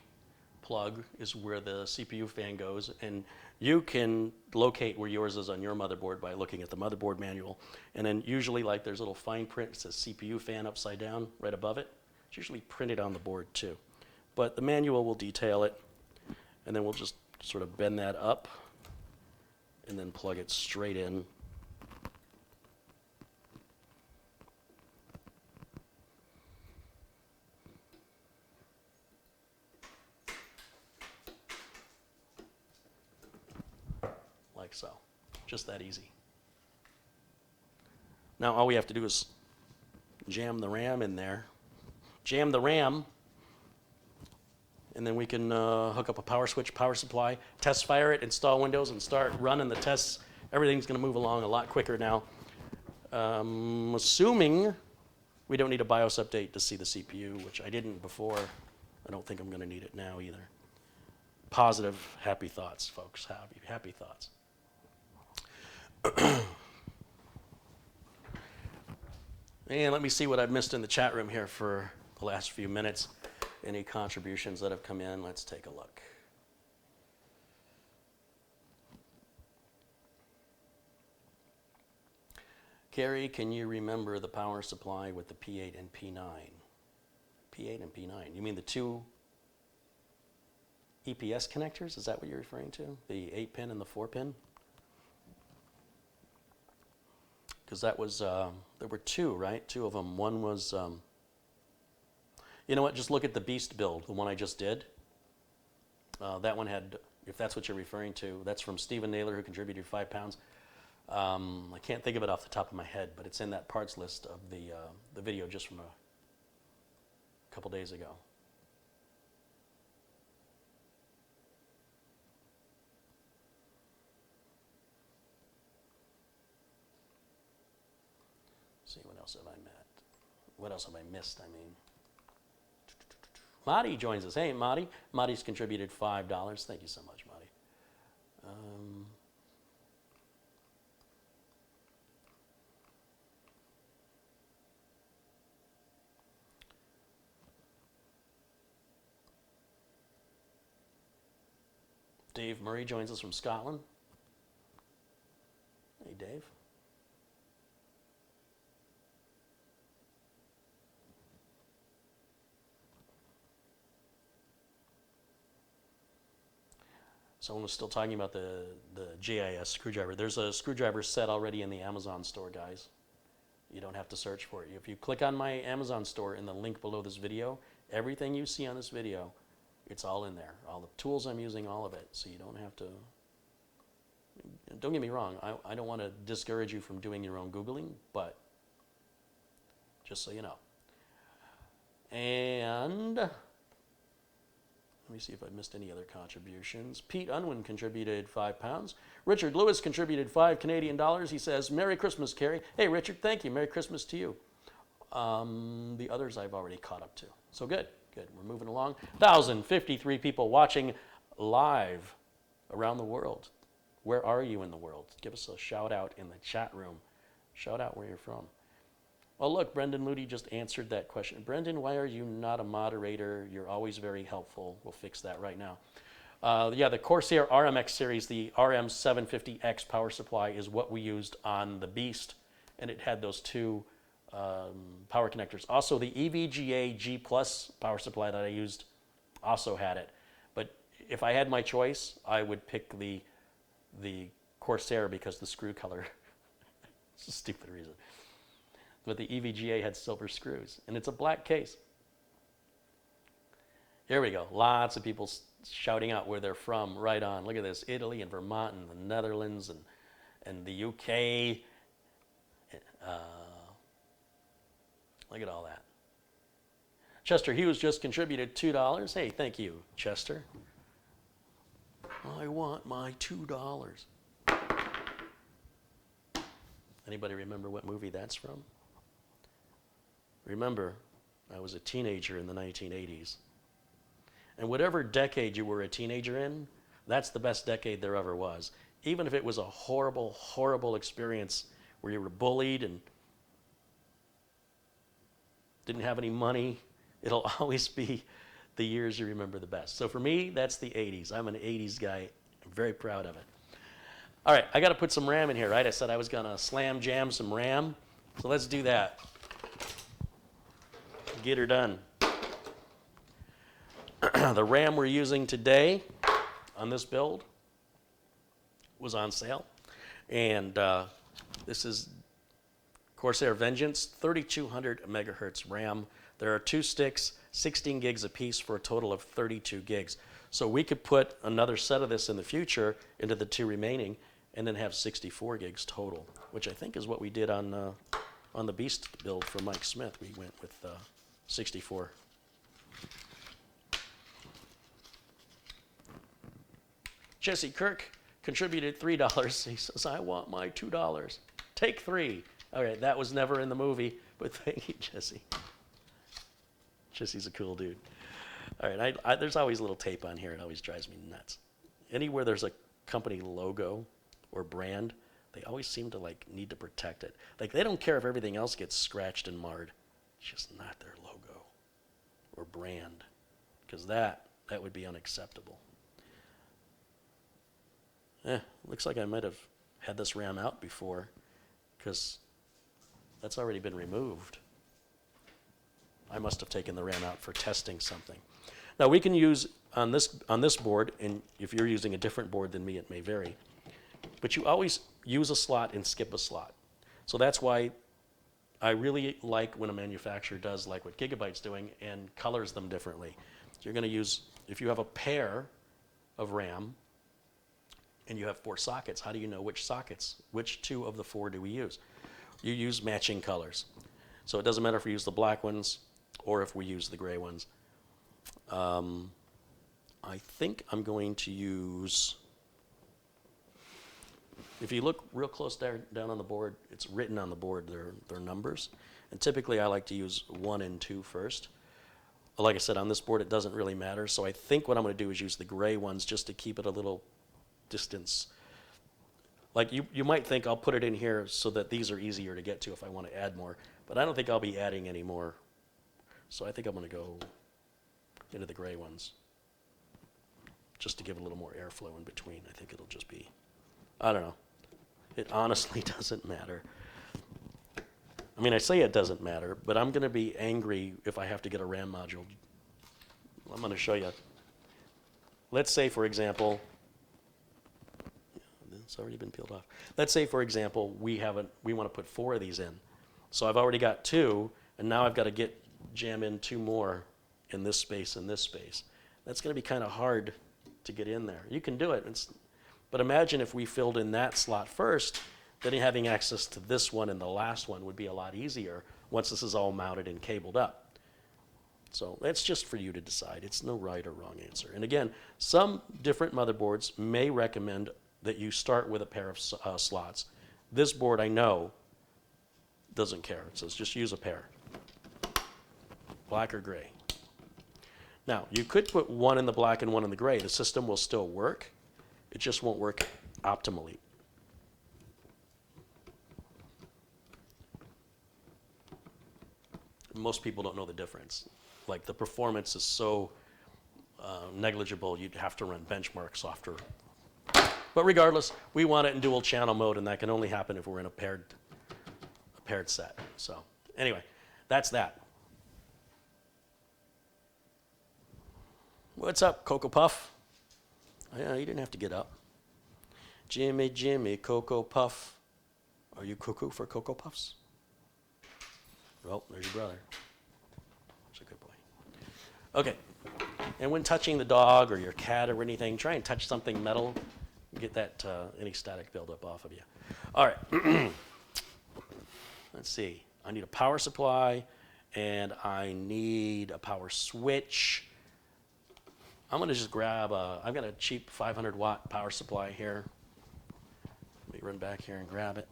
plug is where the CPU fan goes, and you can locate where yours is on your motherboard by looking at the motherboard manual. And then usually, like, there's a little fine print, it says CPU fan upside down right above it. It's usually printed on the board too. But the manual will detail it, and then we'll just sort of bend that up and then plug it straight in. Like so. Just that easy. Now all we have to do is jam the RAM in there. Jam the RAM, and then we can hook up a power switch, power supply, test fire it, install Windows, and start running the tests. Everything's going to move along a lot quicker now. Assuming we don't need a BIOS update to see the CPU, which I didn't before. I don't think I'm going to need it now either. Positive, happy thoughts, folks. Happy thoughts. And let me see what I've missed in the chat room here for the last few minutes. Any contributions that have come in? Let's take a look. Carey, can you remember the power supply with the P8 and P9? P8 and P9. You mean the two EPS connectors? Is that what you're referring to? The 8-pin and the 4-pin? Because that was, there were two, right? Two of them. One was, you know what, just look at the Beast build, the one I just did. That one had, if that's what you're referring to, that's from Stephen Naylor, who contributed £5. I can't think of it off the top of my head, but it's in that parts list of the video just from a couple days ago. See, what else have I met? What else have I missed, I mean? Marty joins us. Hey, Marty. Marty's contributed $5. Thank you so much, Marty. Dave Murray joins us from Scotland. Hey, Dave. Someone was still talking about the GIS screwdriver. There's a screwdriver set already in the Amazon store, guys. You don't have to search for it. If you click on my Amazon store in the link below this video, everything you see on this video, it's all in there. All the tools I'm using, all of it. So you don't have to, don't get me wrong, I don't want to discourage you from doing your own Googling, but just so you know. And let me see if I missed any other contributions. Pete Unwin contributed £5. Richard Lewis contributed $5 He says, Merry Christmas, Carey. Hey, Richard, thank you. Merry Christmas to you. The others I've already caught up to. So good, good. We're moving along. 1,053 people watching live around the world. Where are you in the world? Give us a shout out in the chat room. Shout out where you're from. Oh, look, Brendan Moody just answered that question. Brendan, why are you not a moderator? You're always very helpful. We'll fix that right now. Yeah, the Corsair RMX series, the RM750X power supply is what we used on the Beast, and it had those two power connectors. Also, the EVGA G Plus power supply that I used also had it. But if I had my choice, I would pick the Corsair because the screw color. It's a stupid reason. But the EVGA had silver screws, and it's a black case. Here we go. Lots of people shouting out where they're from. Right on. Look at this. Italy and Vermont and the Netherlands and the UK. Look at all that. Chester Hughes just contributed $2. Hey, thank you, Chester. I want my $2. Anybody remember what movie that's from? Remember, I was a teenager in the 1980s. And whatever decade you were a teenager in, that's the best decade there ever was. Even if it was a horrible, horrible experience where you were bullied and didn't have any money, it'll always be the years you remember the best. So for me, that's the 80s. I'm an 80s guy. I'm very proud of it. All right, I got to put some RAM in here, right? I said I was going to slam jam some RAM. So let's do that. Get her done. The RAM we're using today on this build was on sale. And this is Corsair Vengeance, 3200 megahertz RAM. There are 2 sticks, 16 gigs apiece for a total of 32 gigs. So we could put another set of this in the future into the 2 remaining and then have 64 gigs total, which I think is what we did on the Beast build for Mike Smith. We went with 64. Jesse Kirk contributed $3. He says, I want my $2. Take 3. All right, that was never in the movie, but thank you, Jesse. Jesse's a cool dude. All right, there's always a little tape on here. It always drives me nuts. Anywhere there's a company logo or brand, they always seem to need to protect it. Like they don't care if everything else gets scratched and marred. It's just not their logo or brand, because that would be unacceptable. Looks like I might have had this RAM out before, because that's already been removed. I must have taken the RAM out for testing something. Now we can use on this board, and if you're using a different board than me, it may vary, but you always use a slot and skip a slot. So that's why I really like when a manufacturer does like what Gigabyte's doing and colors them differently. So you're going to use, if you have a pair of RAM and you have 4 sockets, how do you know which sockets, which 2 of the 4 do we use? You use matching colors. So it doesn't matter if we use the black ones or if we use the gray ones. I think I'm going to use, if you look real close down on the board, it's written on the board, their numbers. And typically I like to use 1 and 2 first. Like I said, on this board it doesn't really matter. So I think what I'm going to do is use the gray ones just to keep it a little distance. Like you might think I'll put it in here so that these are easier to get to if I want to add more. But I don't think I'll be adding any more. So I think I'm going to go into the gray ones just to give a little more airflow in between. I think it'll just be, I don't know. It honestly doesn't matter. I mean, I say it doesn't matter, but I'm going to be angry if I have to get a RAM module. I'm going to show you. Let's say, for example, it's already been peeled off. Let's say, for example, we want to put 4 of these in. So I've already got 2, and now I've got to jam in 2 more in this space and this space. That's going to be kind of hard to get in there. You can do it, but imagine if we filled in that slot first, then having access to this one and the last one would be a lot easier once this is all mounted and cabled up. So that's just for you to decide. It's no right or wrong answer. And again, some different motherboards may recommend that you start with a pair of slots. This board, I know, doesn't care. It says just use a pair, black or gray. Now, you could put 1 in the black and 1 in the gray. The system will still work. It just won't work optimally. Most people don't know the difference. Like the performance is so negligible, you'd have to run benchmark software. But regardless, we want it in dual channel mode, and that can only happen if we're in a paired set. So anyway, that's that. What's up, Cocoa Puff? Yeah, you didn't have to get up. Jimmy, Jimmy, Cocoa Puff. Are you cuckoo for Cocoa Puffs? Well, there's your brother. He's a good boy. Okay, and when touching the dog or your cat or anything, try and touch something metal. Get that any static buildup off of you. All right, let's see. I need a power supply, and I need a power switch. I'm going to just grab I've got a cheap 500 watt power supply here. Let me run back here and grab it.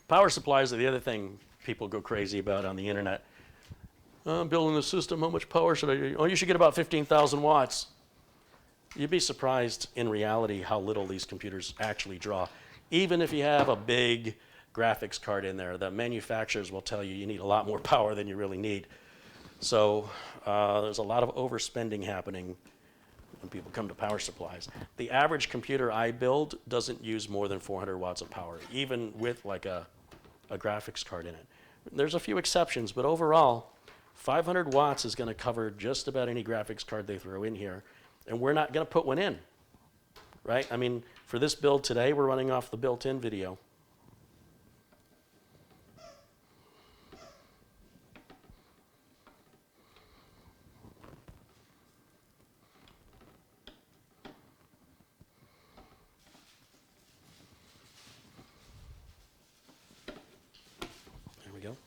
Power supplies are the other thing people go crazy about on the internet. I'm building the system, how much power should I do? Oh, you should get about 15,000 watts. You'd be surprised in reality how little these computers actually draw. Even if you have a big graphics card in there, the manufacturers will tell you you need a lot more power than you really need. So there's a lot of overspending happening when people come to power supplies. The average computer I build doesn't use more than 400 watts of power, even with like a graphics card in it. There's a few exceptions, but overall, 500 watts is going to cover just about any graphics card they throw in here, and we're not going to put one in, right? I mean, for this build today, we're running off the built-in video. There we go.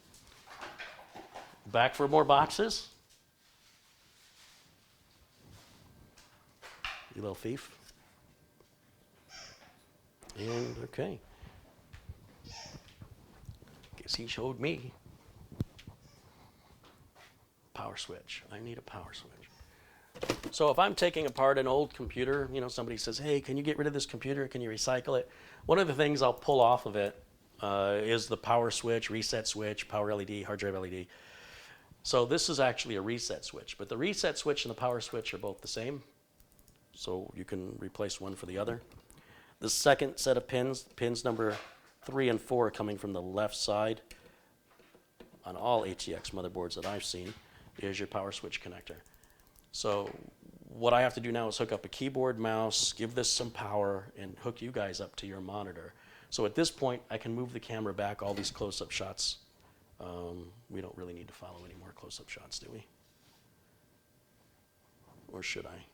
Back for more boxes. You little thief. And okay. Guess he showed me. Power switch. I need a power switch. So if I'm taking apart an old computer, you know, somebody says, hey, can you get rid of this computer? Can you recycle it? One of the things I'll pull off of it is the power switch, reset switch, power LED, hard drive LED. So this is actually a reset switch, but the reset switch and the power switch are both the same. So you can replace one for the other. The second set of pins, pins number 3 and 4 coming from the left side on all ATX motherboards that I've seen, is your power switch connector. So what I have to do now is hook up a keyboard, mouse, give this some power, and hook you guys up to your monitor. So at this point, I can move the camera back, all these close-up shots. We don't really need to follow any more close-up shots, do we? Or should I?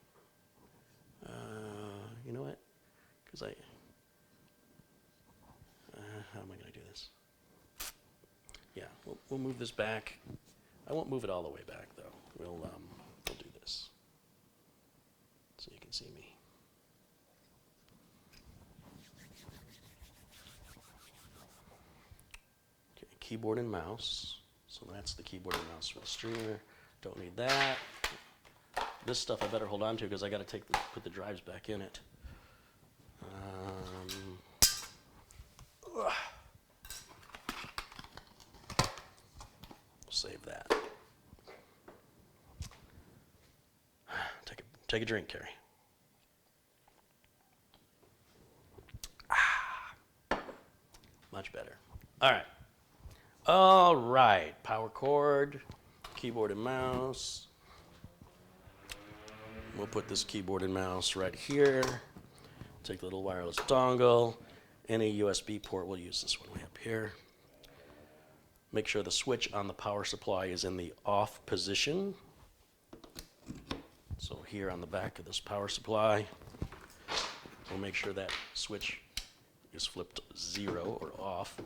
You know what? Because how am I going to do this? Yeah, we'll move this back. I won't move it all the way back, though. We'll do this so you can see me. Okay, keyboard and mouse. So that's the keyboard and mouse for the streamer. Don't need that. This stuff I better hold on to because I got to put the drives back in it. We'll save that. Take a drink, Carey. Much better. All right. All right. Power cord, keyboard and mouse. We'll put this keyboard and mouse right here. Take the little wireless dongle. Any USB port, we'll use this one way up here. Make sure the switch on the power supply is in the off position. So here on the back of this power supply, we'll make sure that switch is flipped 0 or off.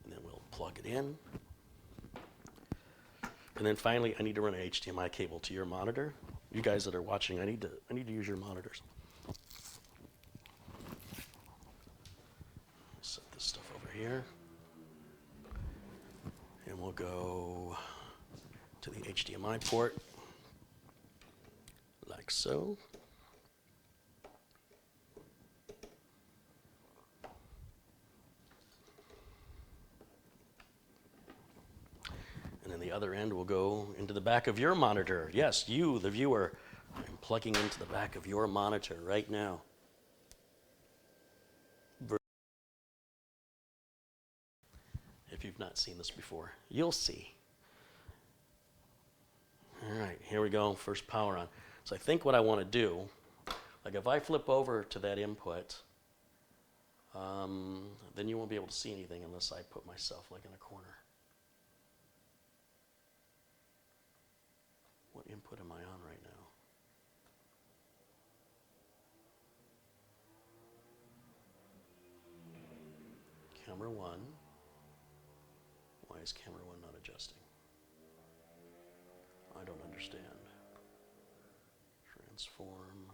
And then we'll plug it in. And then finally, I need to run an HDMI cable to your monitor. You guys that are watching, I need to use your monitors. Set this stuff over here. And we'll go to the HDMI port, like so. And then the other end will go into the back of your monitor. Yes, you, the viewer, I'm plugging into the back of your monitor right now. If you've not seen this before, you'll see. All right, here we go, first power on. So I think what I want to do, like if I flip over to that input, then you won't be able to see anything unless I put myself like in a corner. What input am I on right now? Camera 1. Why is camera 1 not adjusting? I don't understand. Transform.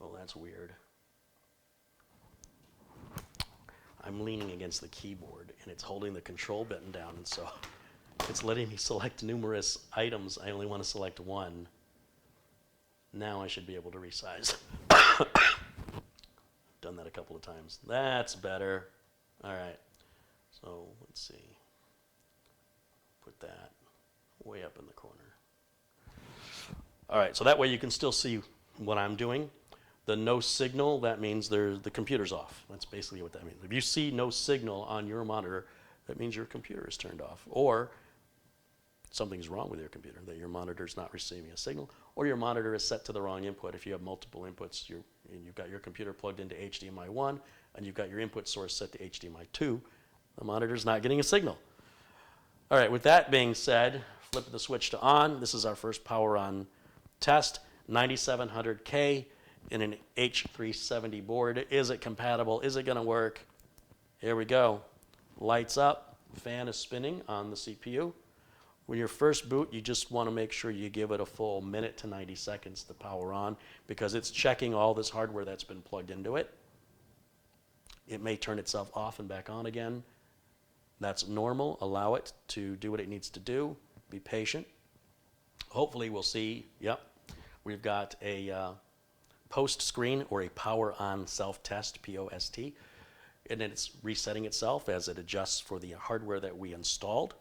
Oh, that's weird. I'm leaning against the keyboard and it's holding the control button down, and so It's letting me select numerous items. I only want to select one. Now I should be able to resize. Done that a couple of times. That's better. All right. So let's see. Put that way up in the corner. All right, so that way you can still see what I'm doing. The no signal, that means the computer's off. That's basically what that means. If you see no signal on your monitor, that means your computer is turned off. Or something's wrong with your computer, that your monitor's not receiving a signal, or your monitor is set to the wrong input. If you have multiple inputs, and you've got your computer plugged into HDMI 1, and you've got your input source set to HDMI 2, the monitor's not getting a signal. All right, with that being said, flip the switch to on. This is our first power on test, 9700K in an H370 board. Is it compatible? Is it going to work? Here we go. Lights up, fan is spinning on the CPU. When you first boot, you just want to make sure you give it a full minute to 90 seconds to power on, because it's checking all this hardware that's been plugged into it. It may turn itself off and back on again. That's normal. Allow it to do what it needs to do. Be patient. Hopefully we'll see, yep, we've got a post screen or a power on self-test, POST, and then it's resetting itself as it adjusts for the hardware that we installed.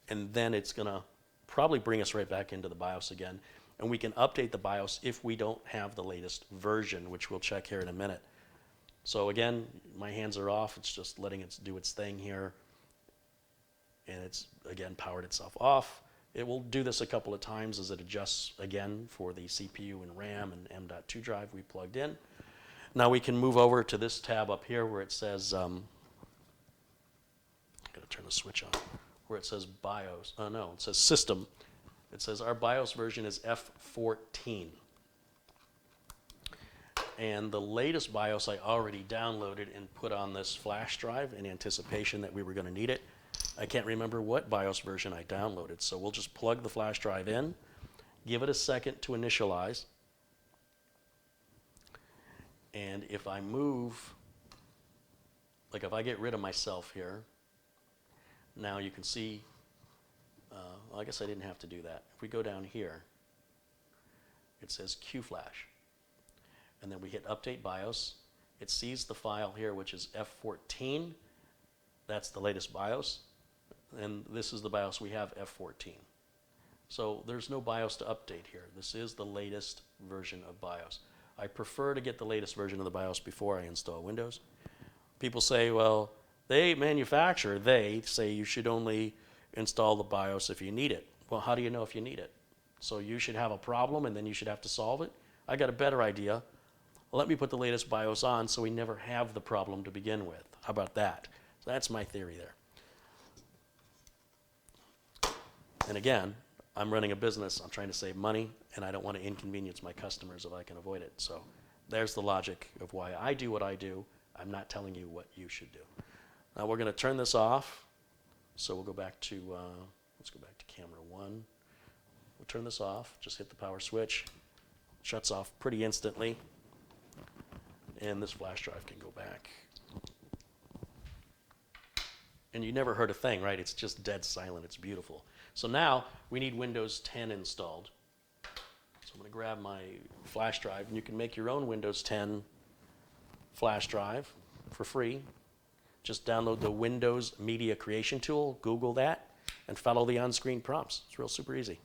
And then it's going to probably bring us right back into the BIOS again. And we can update the BIOS if we don't have the latest version, which we'll check here in a minute. So again, my hands are off. It's just letting it do its thing here. And it's, again, powered itself off. It will do this a couple of times as it adjusts again for the CPU and RAM and M.2 drive we plugged in. Now we can move over to this tab up here where it says, I'm going to turn the switch on, where it says BIOS. Oh no, it says System. It says our BIOS version is F14. And the latest BIOS I already downloaded and put on this flash drive in anticipation that we were going to need it. I can't remember what BIOS version I downloaded, so we'll just plug the flash drive in, give it a second to initialize, and if I move, like if I get rid of myself here, now you can see, well, I guess I didn't have to do that. If we go down here, it says QFlash, and then we hit Update BIOS. It sees the file here, which is F14. That's the latest BIOS. And this is the BIOS we have, F14. So there's no BIOS to update here. This is the latest version of BIOS. I prefer to get the latest version of the BIOS before I install Windows. People say, well, they say you should only install the BIOS if you need it. Well, how do you know if you need it? So you should have a problem and then you should have to solve it? I got a better idea. Let me put the latest BIOS on so we never have the problem to begin with. How about that? So that's my theory there. And again, I'm running a business, I'm trying to save money, and I don't want to inconvenience my customers if I can avoid it. So there's the logic of why I do what I do. I'm not telling you what you should do. Now we're going to turn this off. So we'll go back to, let's go back to camera 1. We'll turn this off, just hit the power switch. Shuts off pretty instantly. And this flash drive can go back. And you never heard a thing, right? It's just dead silent. It's beautiful. So now we need Windows 10 installed. So I'm going to grab my flash drive, and you can make your own Windows 10 flash drive for free. Just download the Windows Media Creation Tool, Google that, and follow the on-screen prompts. It's real super easy.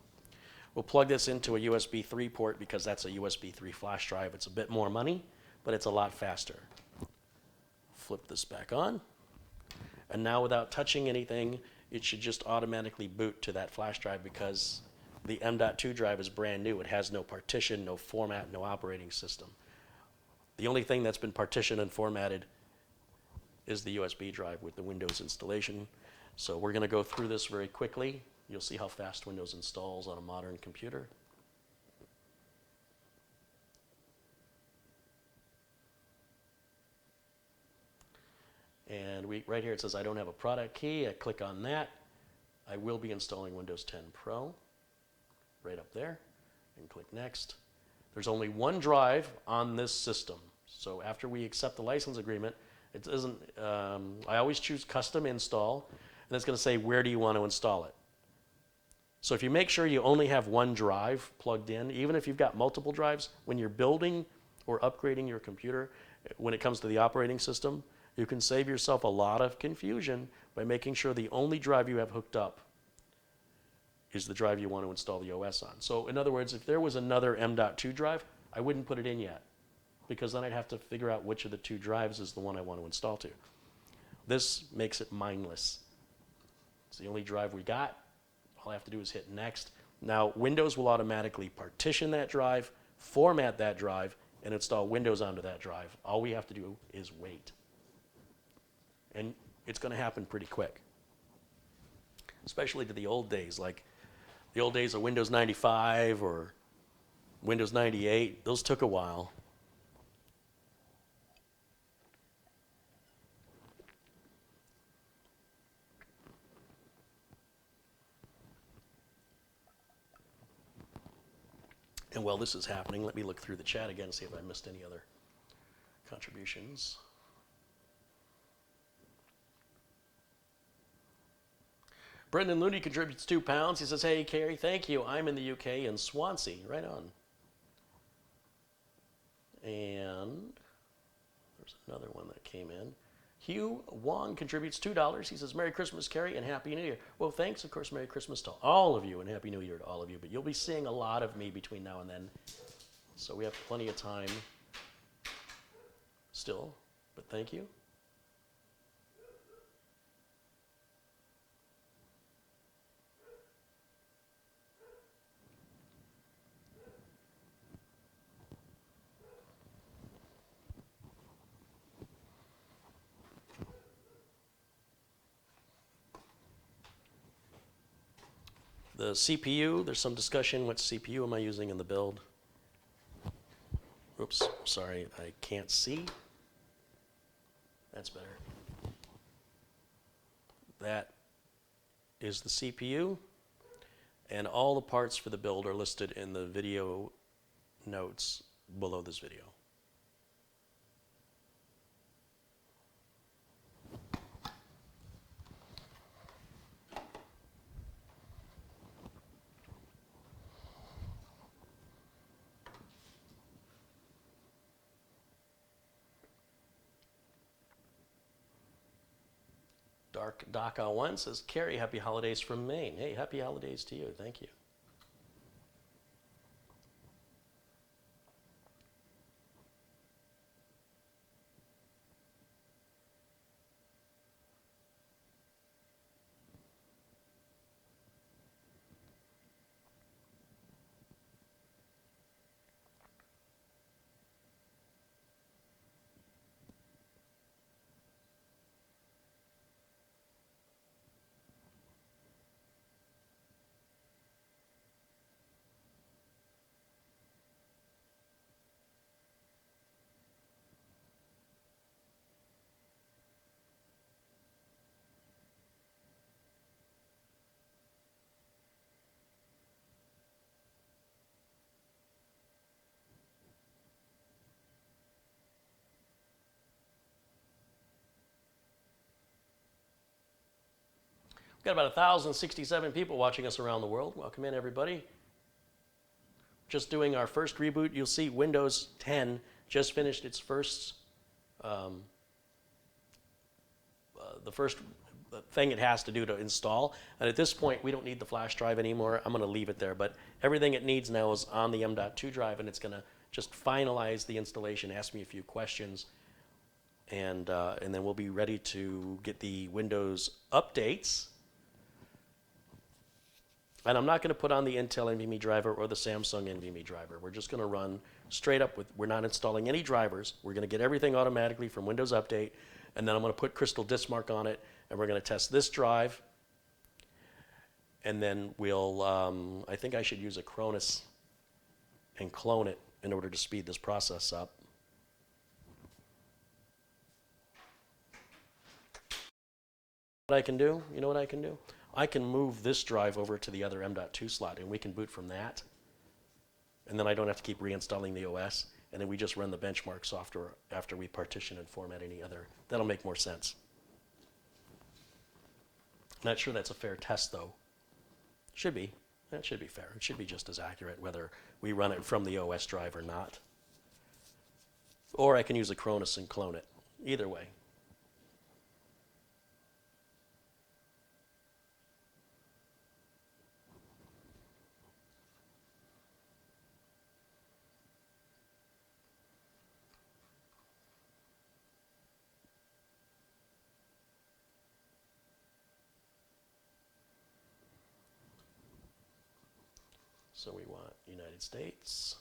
We'll plug this into a USB 3 port because that's a USB 3 flash drive. It's a bit more money, but it's a lot faster. Flip this back on. And now without touching anything, it should just automatically boot to that flash drive because the M.2 drive is brand new. It has no partition, no format, no operating system. The only thing that's been partitioned and formatted is the USB drive with the Windows installation. So we're going to go through this very quickly. You'll see how fast Windows installs on a modern computer. And right here it says I don't have a product key. I click on that. I will be installing Windows 10 Pro. Right up there. And click Next. There's only one drive on this system. So after we accept the license agreement, it doesn't, I always choose Custom Install. And it's going to say, where do you want to install it? So if you make sure you only have one drive plugged in, even if you've got multiple drives, when you're building or upgrading your computer, when it comes to the operating system, you can save yourself a lot of confusion by making sure the only drive you have hooked up is the drive you want to install the OS on. So in other words, if there was another M.2 drive, I wouldn't put it in yet, because then I'd have to figure out which of the two drives is the one I want to install to. This makes it mindless. It's the only drive we got. All I have to do is hit next. Now, Windows will automatically partition that drive, format that drive, and install Windows onto that drive. All we have to do is wait. And it's going to happen pretty quick, especially to the old days, like the old days of Windows 95 or Windows 98. Those took a while. And while this is happening, let me look through the chat again and see if I missed any other contributions. Brendan Looney contributes £2. He says, hey, Carey, thank you. I'm in the UK in Swansea. Right on. And there's another one that came in. Hugh Wong contributes $2. He says, Merry Christmas, Carey, and Happy New Year. Well, thanks, of course, Merry Christmas to all of you, and Happy New Year to all of you. But you'll be seeing a lot of me between now and then, so we have plenty of time still, but thank you. The CPU, there's some discussion. What CPU am I using in the build? Oops, sorry, I can't see. That's better. That is the CPU, and all the parts for the build are listed in the video notes below this video. Dark Daka1 says, Carey, happy holidays from Maine. Hey, happy holidays to you. Thank you. We've got about 1,067 people watching us around the world. Welcome in, everybody. Just doing our first reboot. You'll see Windows 10 just finished its first, the first thing it has to do to install. And at this point, we don't need the flash drive anymore. I'm going to leave it there. But everything it needs now is on the M.2 drive, and it's going to just finalize the installation, ask me a few questions, and then we'll be ready to get the Windows updates. And I'm not going to put on the Intel NVMe driver or the Samsung NVMe driver. We're just going to run straight up with, we're not installing any drivers. We're going to get everything automatically from Windows Update. And then I'm going to put Crystal Disk Mark on it. And we're going to test this drive. And then we'll, I think I should use a Cronus and clone it in order to speed this process up. What I can do, you know what I can do? I can move this drive over to the other M.2 slot, and we can boot from that. And then I don't have to keep reinstalling the OS. And then we just run the benchmark software after we partition and format any other. That'll make more sense. Not sure that's a fair test, though. Should be. That should be fair. It should be just as accurate whether we run it from the OS drive or not. Or I can use Acronis and clone it. Either way. So we want United States.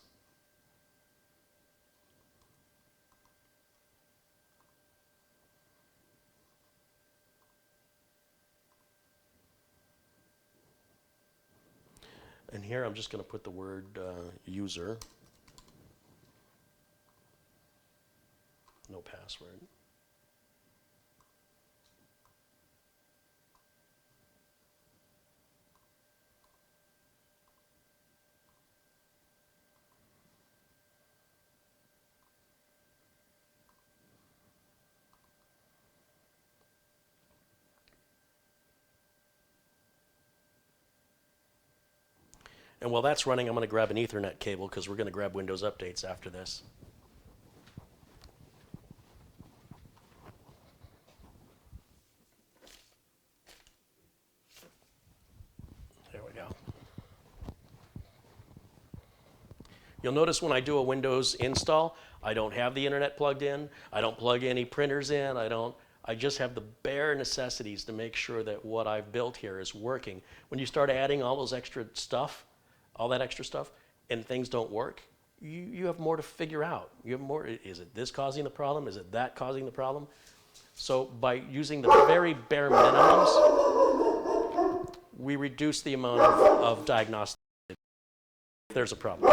And here I'm just going to put the word user. No password. And while that's running, I'm going to grab an Ethernet cable because we're going to grab Windows updates after this. There we go. You'll notice when I do a Windows install, I don't have the internet plugged in. I don't plug any printers in. I just have the bare necessities to make sure that what I've built here is working. When you start adding all those extra stuff, all that extra stuff, and things don't work, you have more to figure out. You have more, is it this causing the problem? Is it that causing the problem? So by using the very bare minimums, we reduce the amount of diagnostic if there's a problem.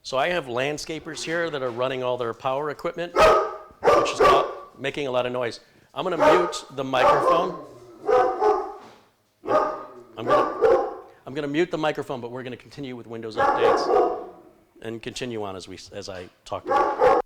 So I have landscapers here that are running all their power equipment, which is making a lot of noise. I'm going to mute the microphone. I'm going to mute the microphone, but we're going to continue with Windows updates and continue on as I talk about it.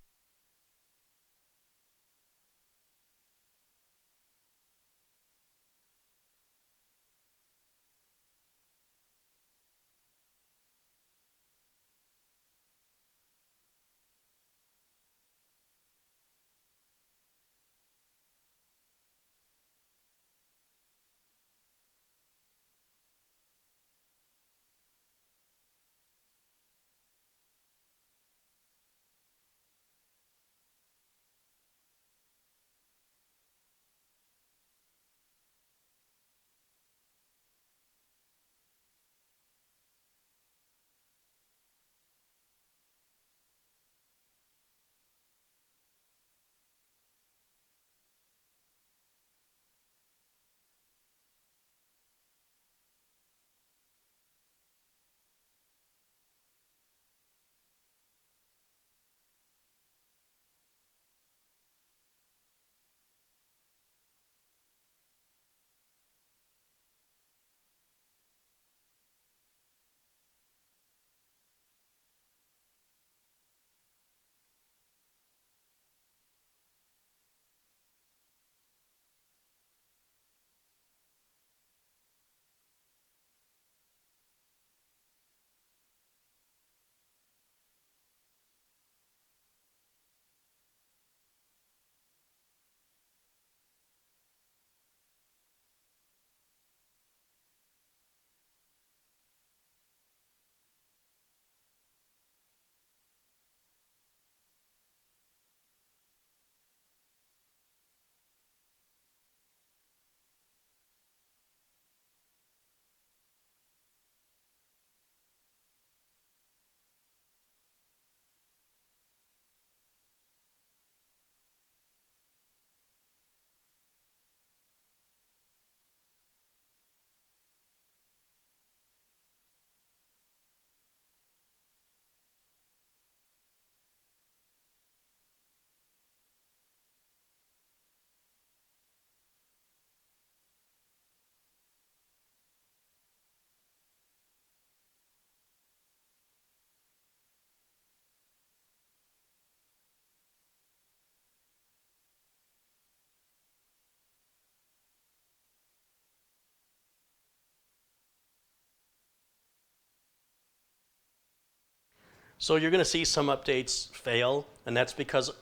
So you're going to see some updates fail, and that's because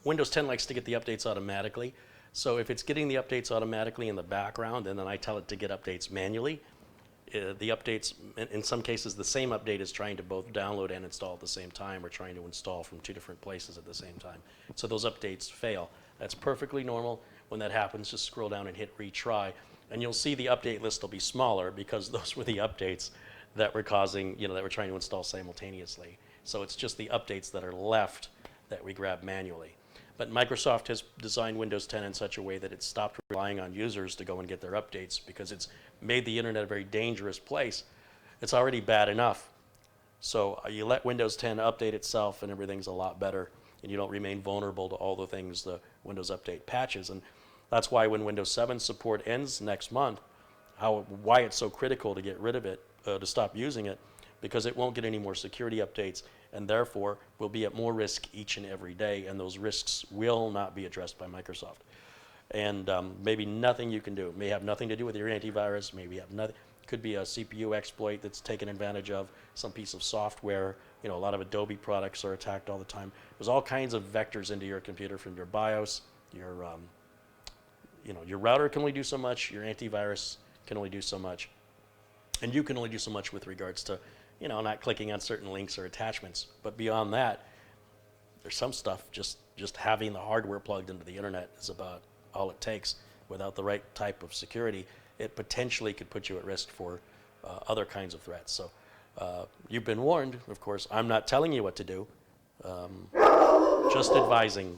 Windows 10 likes to get the updates automatically. So if it's getting the updates automatically in the background, and then I tell it to get updates manually, the updates, in some cases, the same update is trying to both download and install at the same time, or trying to install from two different places at the same time. So those updates fail. That's perfectly normal. When that happens, just scroll down and hit retry, and you'll see the update list will be smaller because those were the updates that were causing, that we're trying to install simultaneously. So it's just the updates that are left that we grab manually. But Microsoft has designed Windows 10 in such a way that it's stopped relying on users to go and get their updates, because it's made the internet a very dangerous place. It's already bad enough. So you let Windows 10 update itself and everything's a lot better, and you don't remain vulnerable to all the things the Windows Update patches. And that's why when Windows 7 support ends next month, why it's so critical to get rid of it, to stop using it, because it won't get any more security updates, and therefore will be at more risk each and every day, and those risks will not be addressed by Microsoft. And maybe nothing you can do. It may have nothing to do with your antivirus, maybe have nothing. Could be a CPU exploit that's taken advantage of, some piece of software. A lot of Adobe products are attacked all the time. There's all kinds of vectors into your computer, from your BIOS, your router can only do so much, your antivirus can only do so much, and you can only do so much with regards to, not clicking on certain links or attachments. But beyond that, there's some stuff, just having the hardware plugged into the internet is about all it takes. Without the right type of security, it potentially could put you at risk for other kinds of threats. So you've been warned. Of course, I'm not telling you what to do, just advising.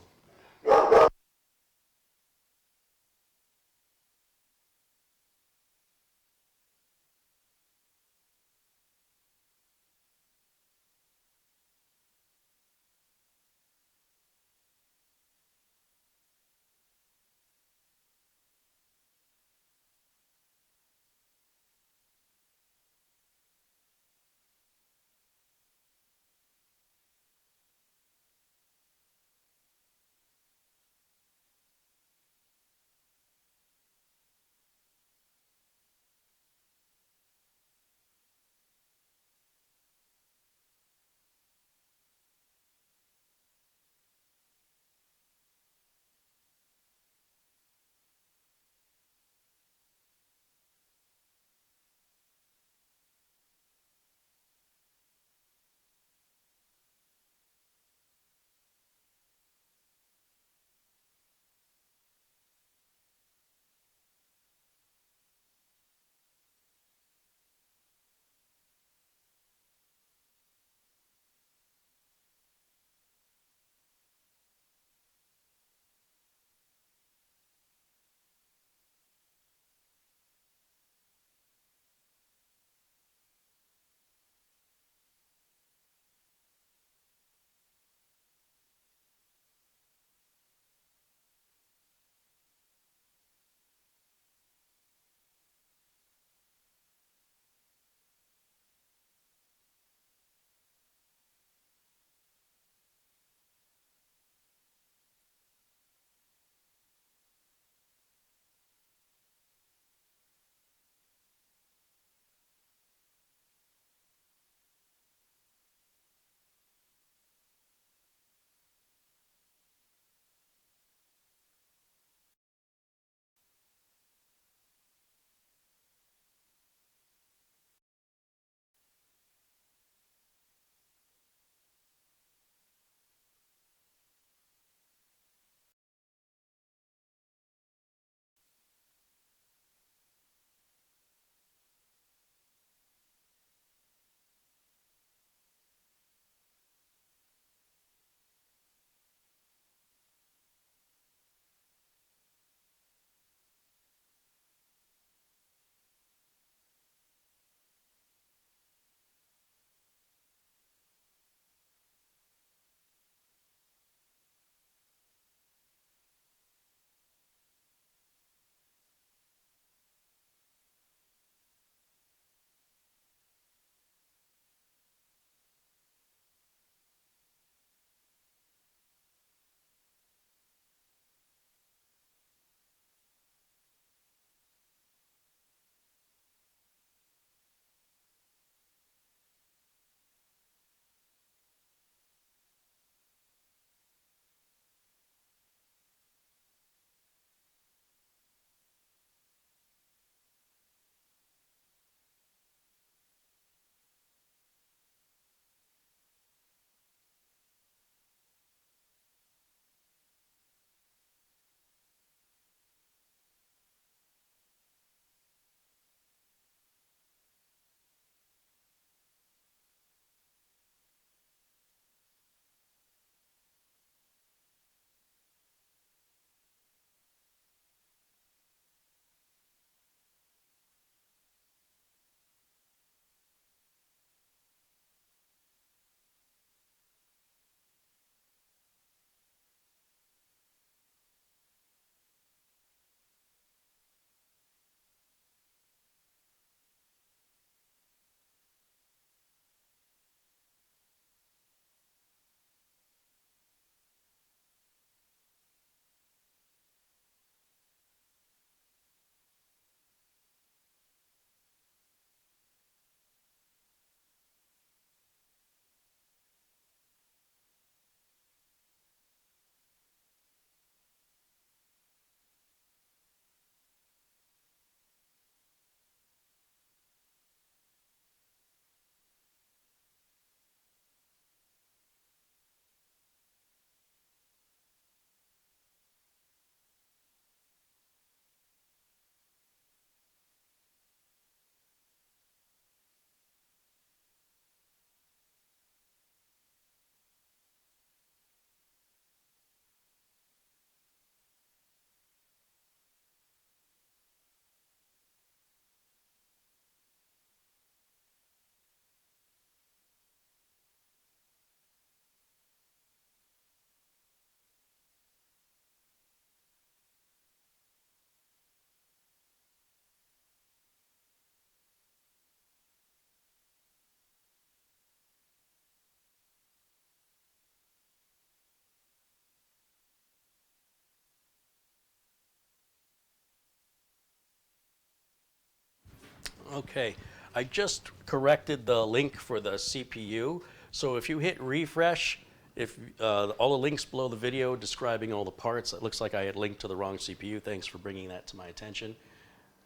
Okay, I just corrected the link for the CPU. So if you hit refresh, if all the links below the video describing all the parts, it looks like I had linked to the wrong CPU. Thanks for bringing that to my attention.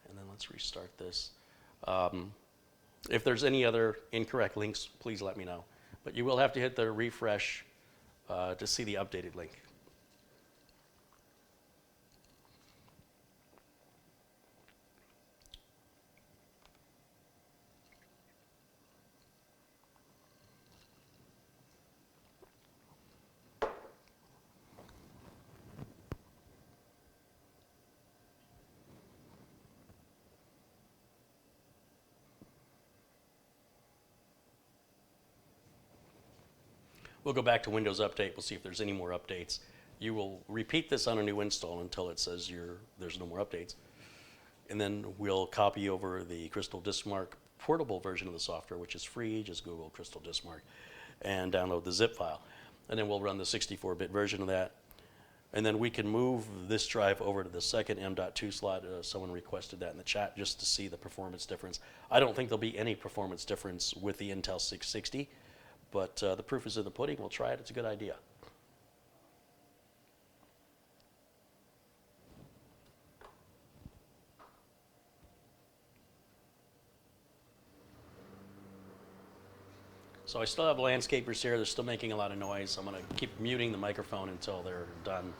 And then let's restart this. If there's any other incorrect links, please let me know. But you will have to hit the refresh to see the updated link. We'll go back to Windows Update. We'll see if there's any more updates. You will repeat this on a new install until it says there's no more updates. And then we'll copy over the Crystal Diskmark portable version of the software, which is free. Just Google Crystal Diskmark and download the zip file. And then we'll run the 64-bit version of that. And then we can move this drive over to the second M.2 slot. Someone requested that in the chat just to see the performance difference. I don't think there'll be any performance difference with the Intel 660. But the proof is in the pudding. We'll try it. It's a good idea. So I still have landscapers here. They're still making a lot of noise. I'm going to keep muting the microphone until they're done.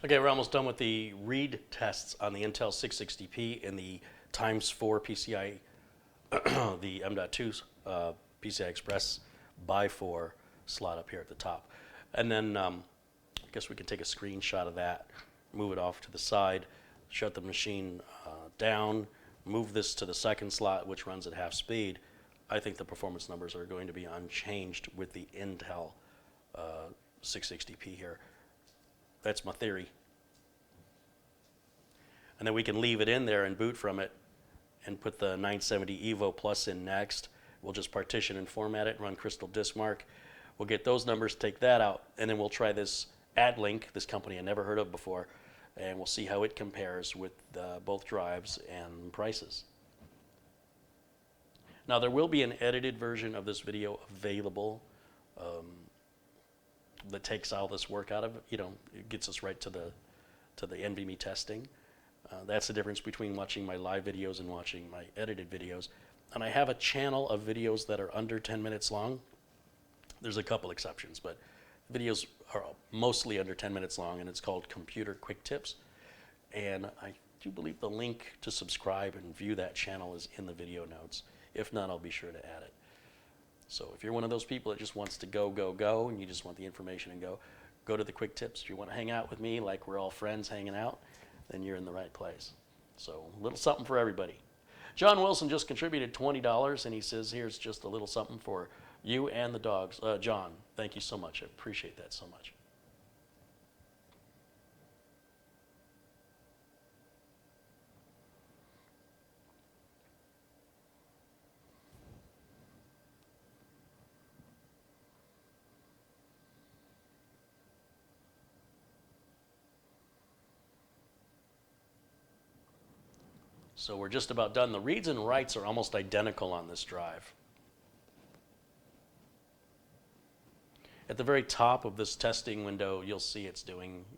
Okay, we're almost done with the read tests on the Intel 660p and the ×4 PCI, the M.2 PCI Express by 4 slot up here at the top. And then I guess we can take a screenshot of that, move it off to the side, shut the machine down, move this to the second slot, which runs at half speed. I think the performance numbers are going to be unchanged with the Intel 660p here. That's my theory. And then we can leave it in there and boot from it and put the 970 Evo Plus in next. We'll just partition and format it, run Crystal Disk Mark. We'll get those numbers, take that out, and then we'll try this AdLink, this company I never heard of before, and we'll see how it compares with both drives and prices. Now there will be an edited version of this video available that takes all this work out of it. It gets us right to the NVMe testing. That's the difference between watching my live videos and watching my edited videos. And I have a channel of videos that are under 10 minutes long. There's a couple exceptions, but videos are mostly under 10 minutes long, and it's called Computer Quick Tips. And I do believe the link to subscribe and view that channel is in the video notes. If not, I'll be sure to add it. So if you're one of those people that just wants to go, and you just want the information and go to the Quick Tips. If you want to hang out with me like we're all friends hanging out, then you're in the right place. So a little something for everybody. John Wilson just contributed $20, and he says, here's just a little something for you and the dogs. John, thank you so much. I appreciate that so much. So we're just about done. The reads and writes are almost identical on this drive. At the very top of this testing window, you'll see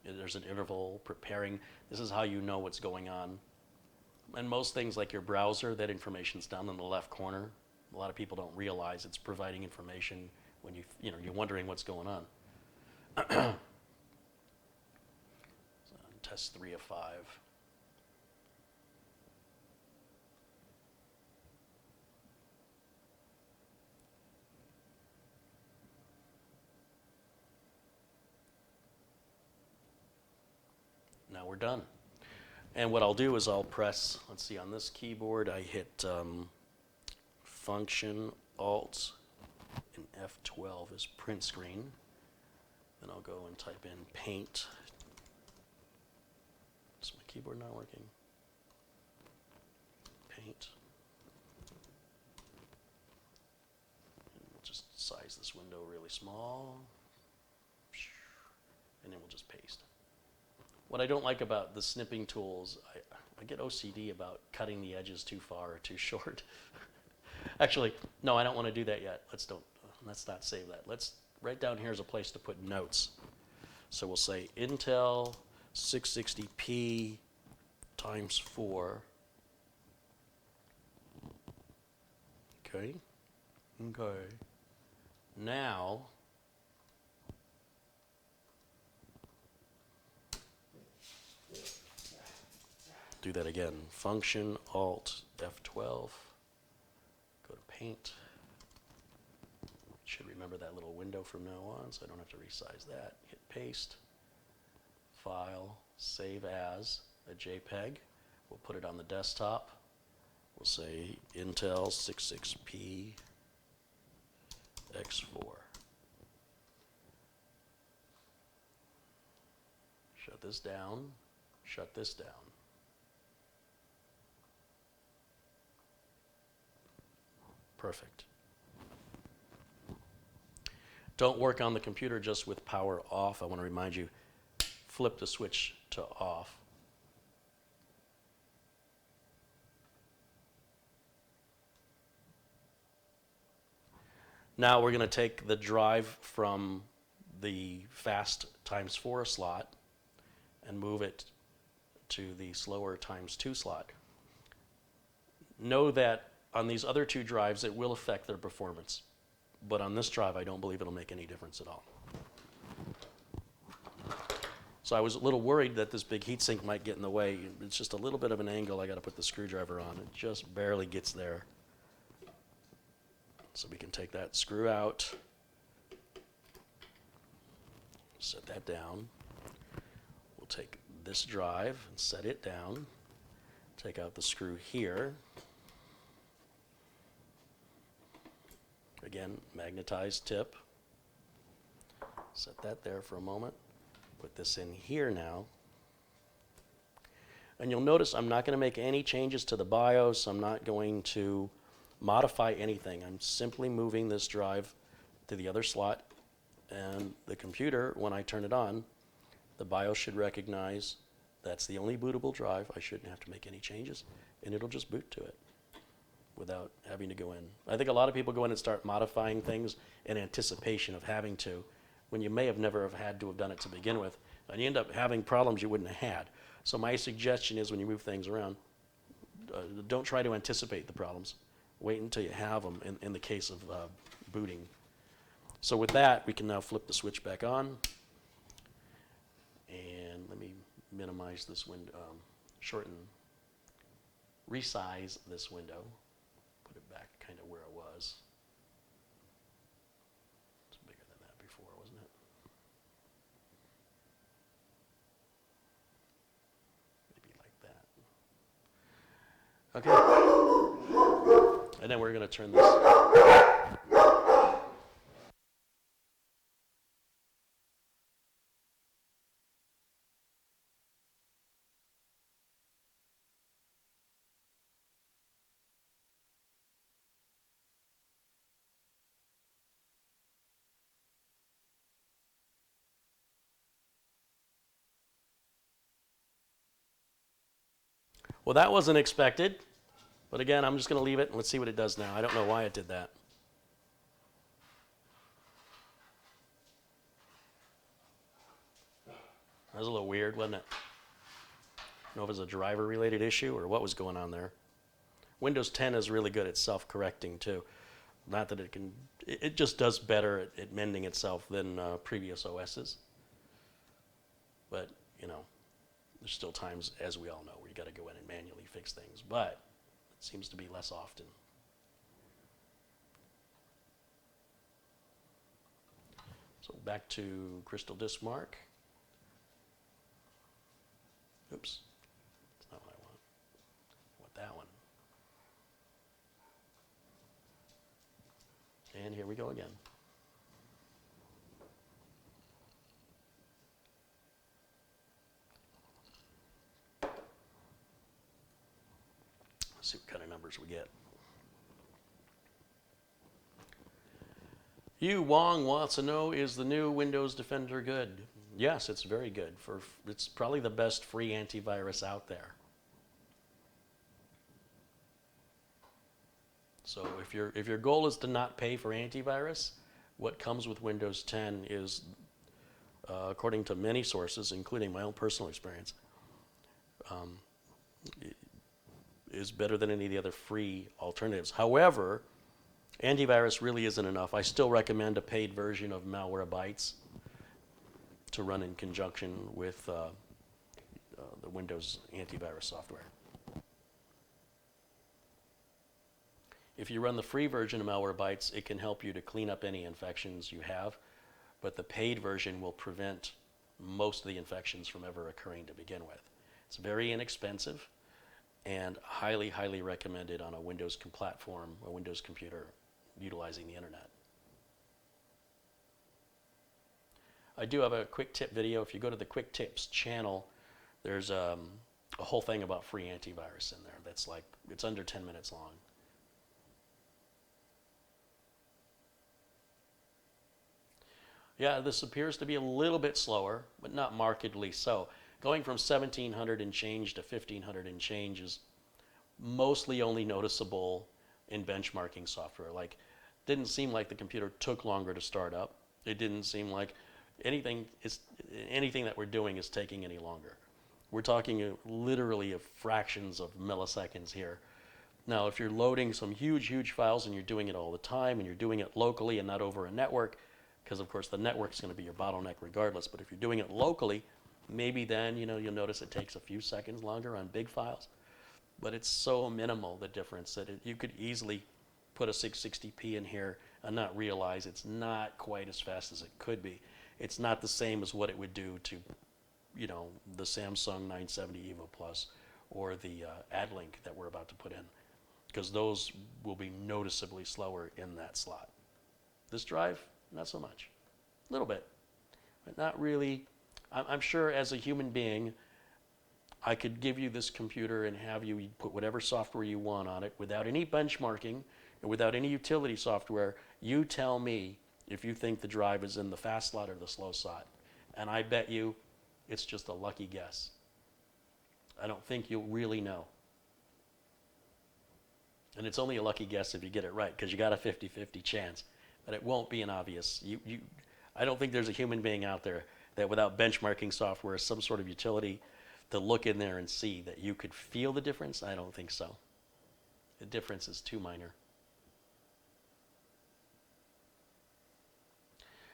there's an interval preparing. This is how you know what's going on. And most things like your browser, that information's down in the left corner. A lot of people don't realize it's providing information when you're wondering what's going on. So, test 3 of 5. Now we're done. And what I'll do is I'll press, let's see, on this keyboard I hit Function, Alt, and F12 is print screen. Then I'll go and type in Paint. Is my keyboard not working? Paint. And we'll just size this window really small. And then we'll just paste. What I don't like about the snipping tools, I get OCD about cutting the edges too far or too short. Actually, no, I don't want to do that yet. Let's not save that. Right down here is a place to put notes. So we'll say Intel 660p ×4. Okay. Now, do that again. Function, Alt, F12. Go to Paint. Should remember that little window from now on, so I don't have to resize that. Hit Paste. File, Save As a JPEG. We'll put it on the desktop. We'll say Intel 66p X4. Shut this down. Shut this down. Perfect. Don't work on the computer just with power off. I want to remind you, flip the switch to off. Now we're going to take the drive from the fast ×4 slot and move it to the slower ×2 slot. Know that on these other two drives, it will affect their performance. But on this drive, I don't believe it'll make any difference at all. So I was a little worried that this big heatsink might get in the way. It's just a little bit of an angle I got to put the screwdriver on. It just barely gets there. So we can take that screw out, set that down. We'll take this drive and set it down. Take out the screw here. Again, magnetized tip. Set that there for a moment. Put this in here now. And you'll notice I'm not going to make any changes to the BIOS. I'm not going to modify anything. I'm simply moving this drive to the other slot. And the computer, when I turn it on, the BIOS should recognize that's the only bootable drive. I shouldn't have to make any changes. And it'll just boot to it without having to go in. I think a lot of people go in and start modifying things in anticipation of having to, when you may have never have had to have done it to begin with, and you end up having problems you wouldn't have had. So my suggestion is when you move things around, don't try to anticipate the problems. Wait until you have them in the case of booting. So with that, we can now flip the switch back on. And let me minimize this window, resize this window. Put it back kind of where it was. It's bigger than that before, wasn't it? Maybe like that. Okay. And then we're going to turn this. Well, that wasn't expected. But again, I'm just going to leave it and let's see what it does now. I don't know why it did that. That was a little weird, wasn't it? I don't know if it was a driver-related issue or what was going on there. Windows 10 is really good at self-correcting too. Not that it just does better at mending itself than previous OSs. But, you know, there's still times, as we all know, where you got to go in and manually fix things. But it seems to be less often. So back to Crystal Disk Mark. Oops, that's not what I want. I want that one. And here we go again. Let's see what kind of numbers we get. Yu Wong wants to know, is the new Windows Defender good? Yes, it's very good. It's probably the best free antivirus out there. So if your goal is to not pay for antivirus, what comes with Windows 10 is, according to many sources, including my own personal experience, is better than any of the other free alternatives. However, antivirus really isn't enough. I still recommend a paid version of Malwarebytes to run in conjunction with the Windows antivirus software. If you run the free version of Malwarebytes, it can help you to clean up any infections you have, but the paid version will prevent most of the infections from ever occurring to begin with. It's very inexpensive and highly, highly recommended on a Windows platform, a Windows computer utilizing the internet. I do have a quick tip video. If you go to the Quick Tips channel, there's a whole thing about free antivirus in there. That's like, it's under 10 minutes long. Yeah, this appears to be a little bit slower, but not markedly so. Going from 1700 and change to 1500 and change is mostly only noticeable in benchmarking software. Like, didn't seem like the computer took longer to start up. It didn't seem like anything that we're doing is taking any longer. We're talking literally of fractions of milliseconds here. Now, if you're loading some huge, huge files and you're doing it all the time and you're doing it locally and not over a network, because of course the network's going to be your bottleneck regardless, but if you're doing it locally, Maybe then, you'll notice it takes a few seconds longer on big files, but it's so minimal, the difference, that you could easily put a 660p in here and not realize it's not quite as fast as it could be. It's not the same as what it would do to, the Samsung 970 EVO Plus or the AdLink that we're about to put in, because those will be noticeably slower in that slot. This drive, not so much. A little bit, but not really. I'm sure as a human being, I could give you this computer and have you put whatever software you want on it without any benchmarking and without any utility software. You tell me if you think the drive is in the fast slot or the slow slot. And I bet you it's just a lucky guess. I don't think you'll really know. And it's only a lucky guess if you get it right, because you got a 50-50 chance. But it won't be an obvious. I don't think there's a human being out there that without benchmarking software, some sort of utility, to look in there and see that you could feel the difference. I don't think so. The difference is too minor.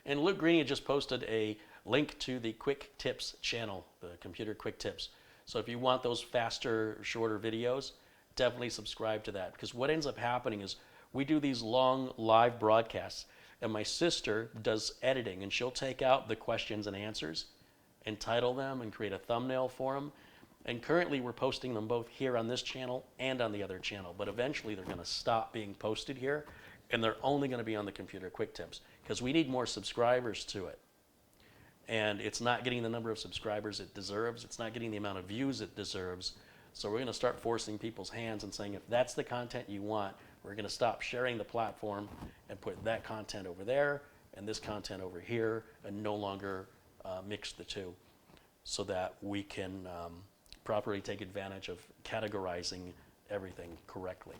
And Luke Greeny just posted a link to the Quick Tips channel, the Computer Quick Tips. So if you want those faster, shorter videos, definitely subscribe to that. Because what ends up happening is we do these long live broadcasts, and my sister does editing, and she'll take out the questions and answers and title them and create a thumbnail for them. And currently we're posting them both here on this channel and on the other channel, but eventually they're going to stop being posted here, and they're only going to be on the Computer Quick Tips, because we need more subscribers to it. And it's not getting the number of subscribers it deserves. It's not getting the amount of views it deserves. So we're going to start forcing people's hands and saying, if that's the content you want, we're going to stop sharing the platform and put that content over there and this content over here, and no longer mix the two, so that we can properly take advantage of categorizing everything correctly.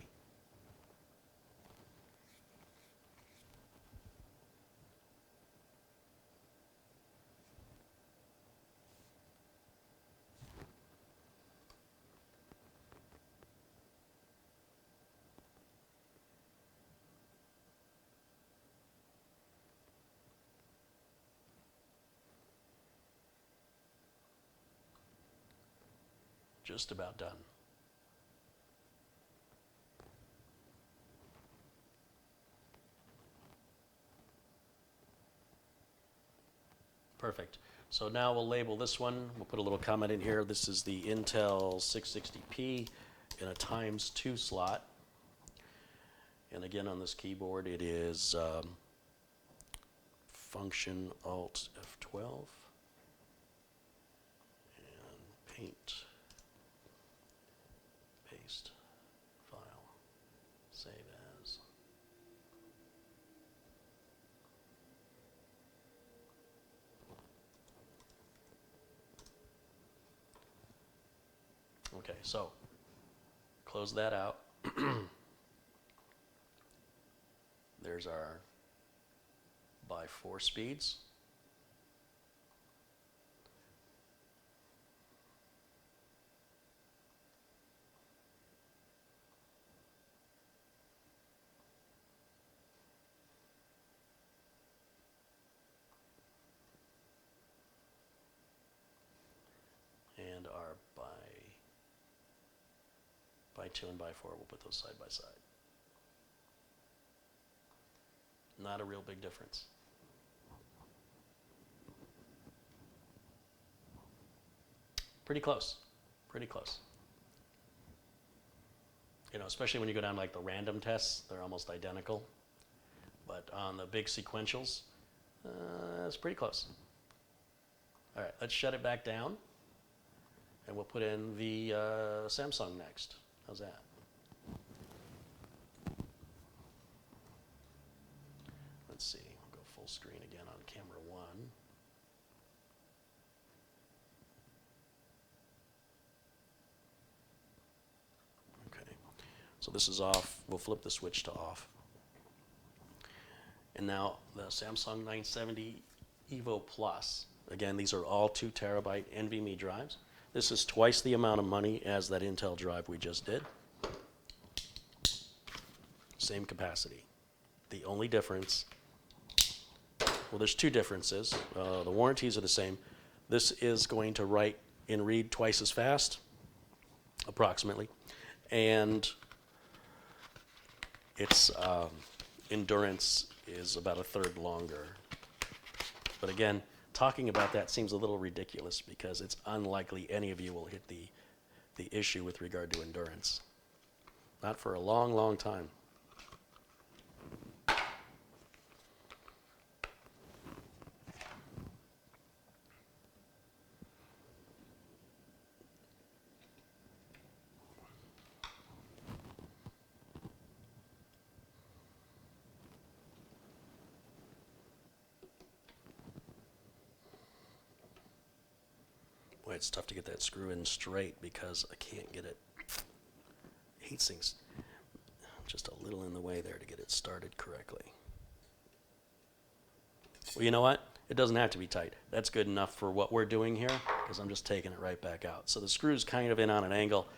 Just about done. Perfect. So now we'll label this one. We'll put a little comment in here. This is the Intel 660p in a ×2 slot. And again, on this keyboard, it is Function Alt F12 and Paint. Paste file, save as. Okay, so close that out. There's our by 4 speeds. And our by 2 and by 4, we'll put those side by side. Not a real big difference. Pretty close, pretty close. Especially when you go down like the random tests, they're almost identical. But on the big sequentials, it's pretty close. All right, let's shut it back down. And we'll put in the Samsung next. How's that? Let's see, we'll go full screen again on camera 1. Okay, so this is off. We'll flip the switch to off. And now the Samsung 970 EVO Plus. Again, these are all 2 terabyte NVMe drives. This is twice the amount of money as that Intel drive we just did. Same capacity. The only difference, well, there's 2 differences. The warranties are the same. This is going to write and read twice as fast, approximately, and its endurance is about a third longer. But again, talking about that seems a little ridiculous because it's unlikely any of you will hit the issue with regard to endurance. Not for a long, long time. Boy, it's tough to get that screw in straight because I can't get it. Heat sinks just a little in the way there to get it started correctly. Well, you know what? It doesn't have to be tight. That's good enough for what we're doing here because I'm just taking it right back out. So the screw's kind of in on an angle,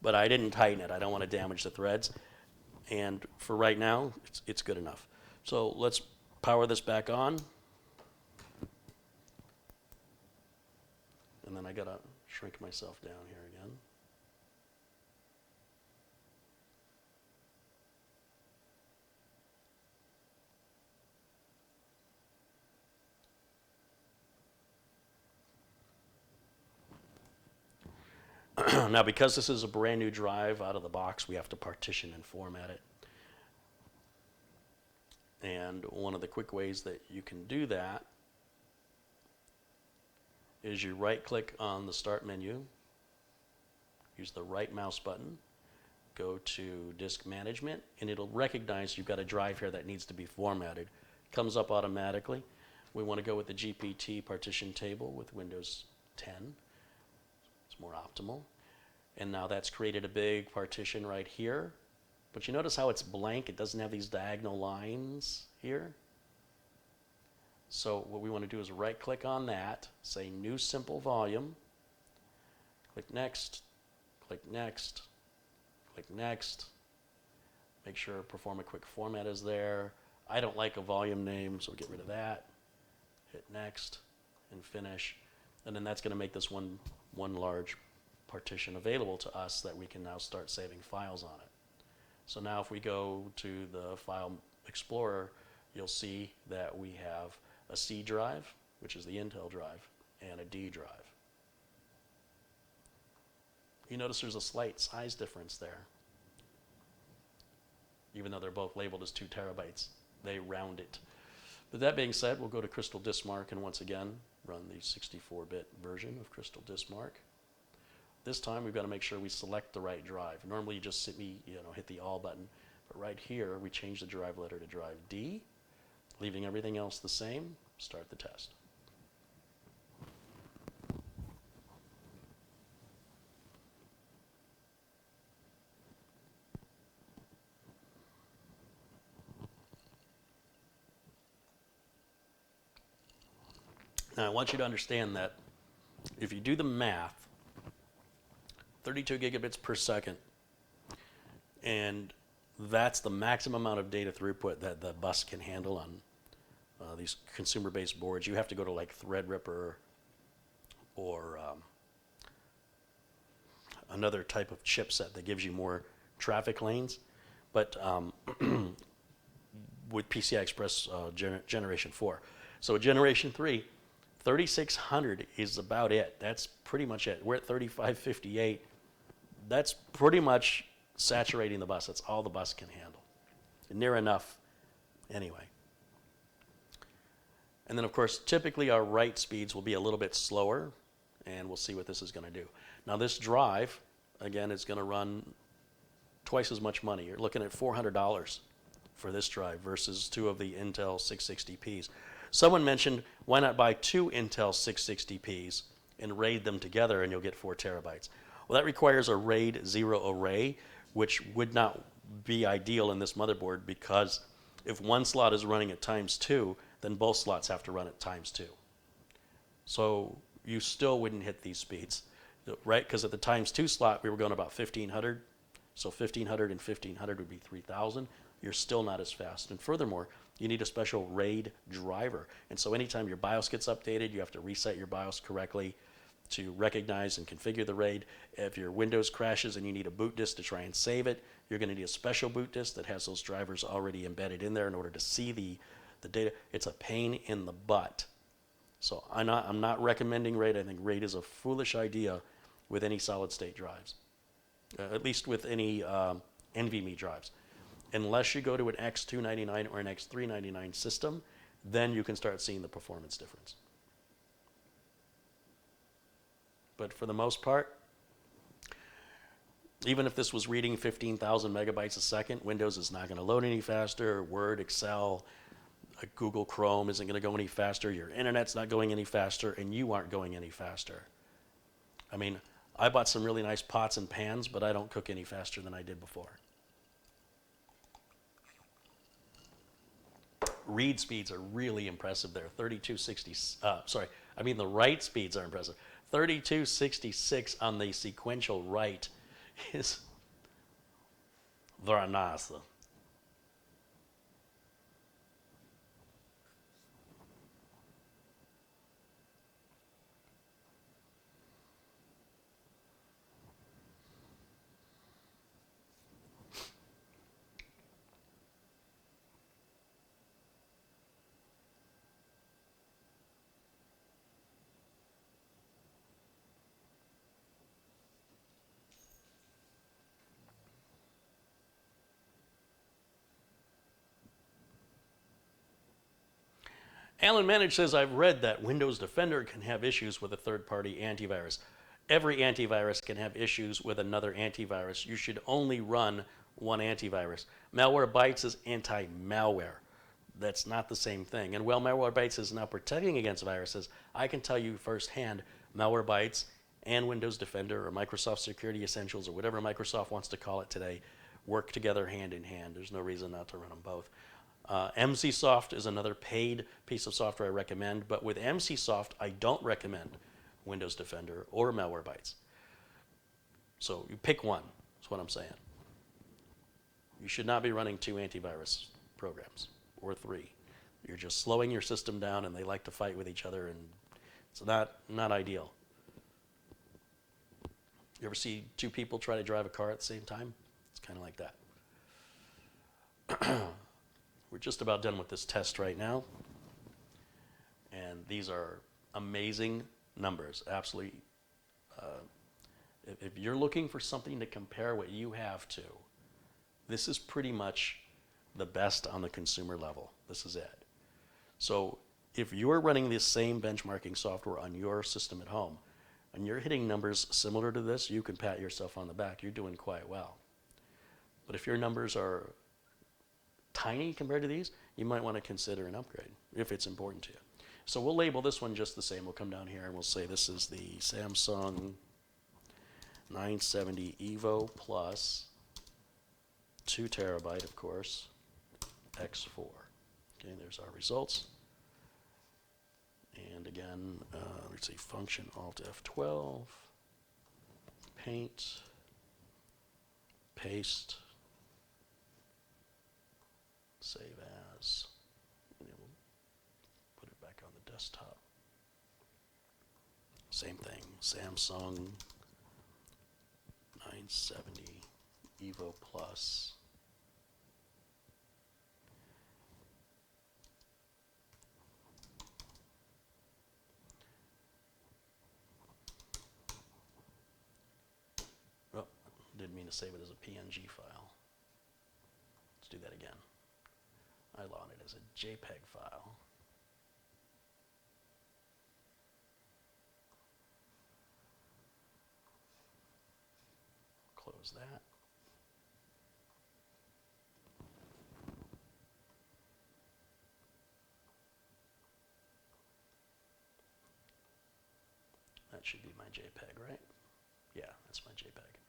but I didn't tighten it. I don't want to damage the threads. And for right now, it's good enough. So let's power this back on. And then I gotta shrink myself down here again. Now, because this is a brand new drive out of the box, we have to partition and format it. And one of the quick ways that you can do that is you right-click on the Start menu, use the right mouse button, go to Disk Management, and it'll recognize you've got a drive here that needs to be formatted. It comes up automatically. We want to go with the GPT partition table with Windows 10. It's more optimal. And now that's created a big partition right here. But you notice how it's blank? It doesn't have these diagonal lines here. So what we want to do is right-click on that, say New Simple Volume, click Next, click Next, click Next. Make sure Perform a Quick Format is there. I don't like a volume name, so get rid of that. Hit Next and Finish. And then that's going to make this one large partition available to us that we can now start saving files on it. So now if we go to the File Explorer, you'll see that we have a C drive, which is the Intel drive, and a D drive. You notice there's a slight size difference there. Even though they're both labeled as 2 terabytes, they round it. With that being said, we'll go to Crystal Disk Mark and once again run the 64-bit version of Crystal Disk Mark. This time we've got to make sure we select the right drive. Normally you just hit the All button, but right here we change the drive letter to drive D, leaving everything else the same. Start the test. Now I want you to understand that if you do the math, 32 gigabits per second, and that's the maximum amount of data throughput that the bus can handle on these consumer-based boards. You have to go to like Threadripper or another type of chipset that gives you more traffic lanes. But with PCI Express Generation 4. So Generation 3, 3600 is about it. That's pretty much it. We're at 3558. That's pretty much saturating the bus. That's all the bus can handle. Near enough anyway. And then of course, typically our write speeds will be a little bit slower, and we'll see what this is going to do. Now this drive, again, is going to run twice as much money. You're looking at $400 for this drive versus 2 of the Intel 660Ps. Someone mentioned, why not buy 2 Intel 660Ps and RAID them together and you'll get 4 terabytes. Well, that requires a RAID 0 array, which would not be ideal in this motherboard because if one slot is running at ×2, then both slots have to run at ×2. So you still wouldn't hit these speeds, right? Because at the ×2 slot, we were going about 1500. So 1500 and 1500 would be 3000. You're still not as fast. And furthermore, you need a special RAID driver. And so anytime your BIOS gets updated, you have to reset your BIOS correctly to recognize and configure the RAID. If your Windows crashes and you need a boot disk to try and save it, you're going to need a special boot disk that has those drivers already embedded in there in order to see the data. It's a pain in the butt. So I'm not recommending RAID. I think RAID is a foolish idea with any solid state drives, at least with any NVMe drives. Unless you go to an X299 or an X399 system, then you can start seeing the performance difference. But for the most part, even if this was reading 15,000 megabytes a second, Windows is not going to load any faster. Word, Excel, Google Chrome isn't going to go any faster. Your internet's not going any faster, and you aren't going any faster. I mean, I bought some really nice pots and pans, but I don't cook any faster than I did before. Read speeds are really impressive there. 3260, the write speeds are impressive. 3266 on the sequential write is very nice. Alan Manage says, I've read that Windows Defender can have issues with a third-party antivirus. Every antivirus can have issues with another antivirus. You should only run one antivirus. Malwarebytes is anti-malware. That's not the same thing. And while Malwarebytes is now protecting against viruses, I can tell you firsthand, Malwarebytes and Windows Defender or Microsoft Security Essentials or whatever Microsoft wants to call it today work together hand in hand. There's no reason not to run them both. MCSoft is another paid piece of software I recommend, but with MCSoft, I don't recommend Windows Defender or Malwarebytes. So you pick one, is what I'm saying. You should not be running 2 antivirus programs, or 3. You're just slowing your system down, and they like to fight with each other, and it's not ideal. You ever see 2 people try to drive a car at the same time? It's kind of like that. We're just about done with this test right now. And these are amazing numbers, absolutely. If you're looking for something to compare what you have to, this is pretty much the best on the consumer level. This is it. So if you're running this same benchmarking software on your system at home, and you're hitting numbers similar to this, you can pat yourself on the back. You're doing quite well. But if your numbers are tiny compared to these, you might want to consider an upgrade if it's important to you. So we'll label this one just the same. We'll come down here and we'll say this is the Samsung 970 Evo Plus, 2 terabyte, of course, X4. Okay, there's our results. And again, let's see, function Alt F12, paint, paste, save as, and it will put it back on the desktop. Same thing, Samsung 970 Evo Plus. Oh, didn't mean to save it as a PNG file. Let's do that again. I want it as a JPEG file. Close that. That should be my JPEG, right? Yeah, that's my JPEG.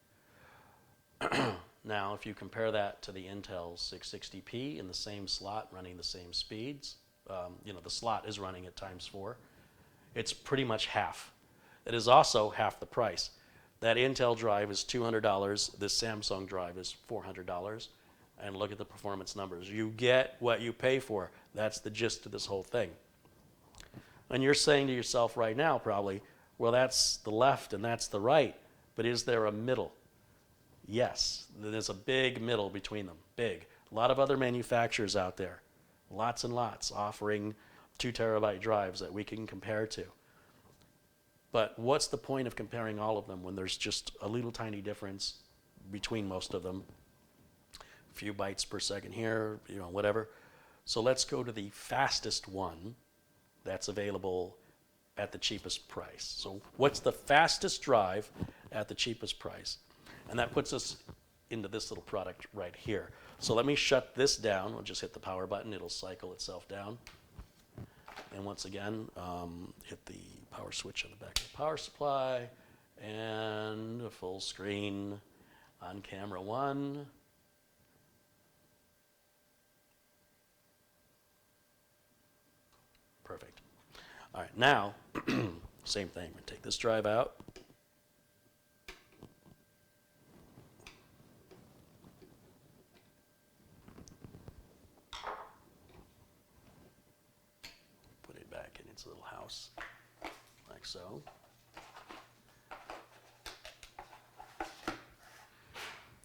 Now, if you compare that to the Intel 660p in the same slot, running the same speeds, the slot is running at ×4. It's pretty much half. It is also half the price. That Intel drive is $200. This Samsung drive is $400. and look at the performance numbers. You get what you pay for. That's the gist of this whole thing. And you're saying to yourself right now probably, well, that's the left and that's the right, but is there a middle? Yes, there's a big middle between them, big. A lot of other manufacturers out there, lots and lots, offering 2 terabyte drives that we can compare to. But what's the point of comparing all of them when there's just a little tiny difference between most of them? A few bytes per second here, whatever. So let's go to the fastest one that's available at the cheapest price. So what's the fastest drive at the cheapest price? And that puts us into this little product right here. So let me shut this down. I'll just hit the power button. It'll cycle itself down. And once again, hit the power switch on the back of the power supply, and a full screen on camera 1. Perfect. All right, now, same thing. We're going to take this drive out. Put it back in its little house, like so.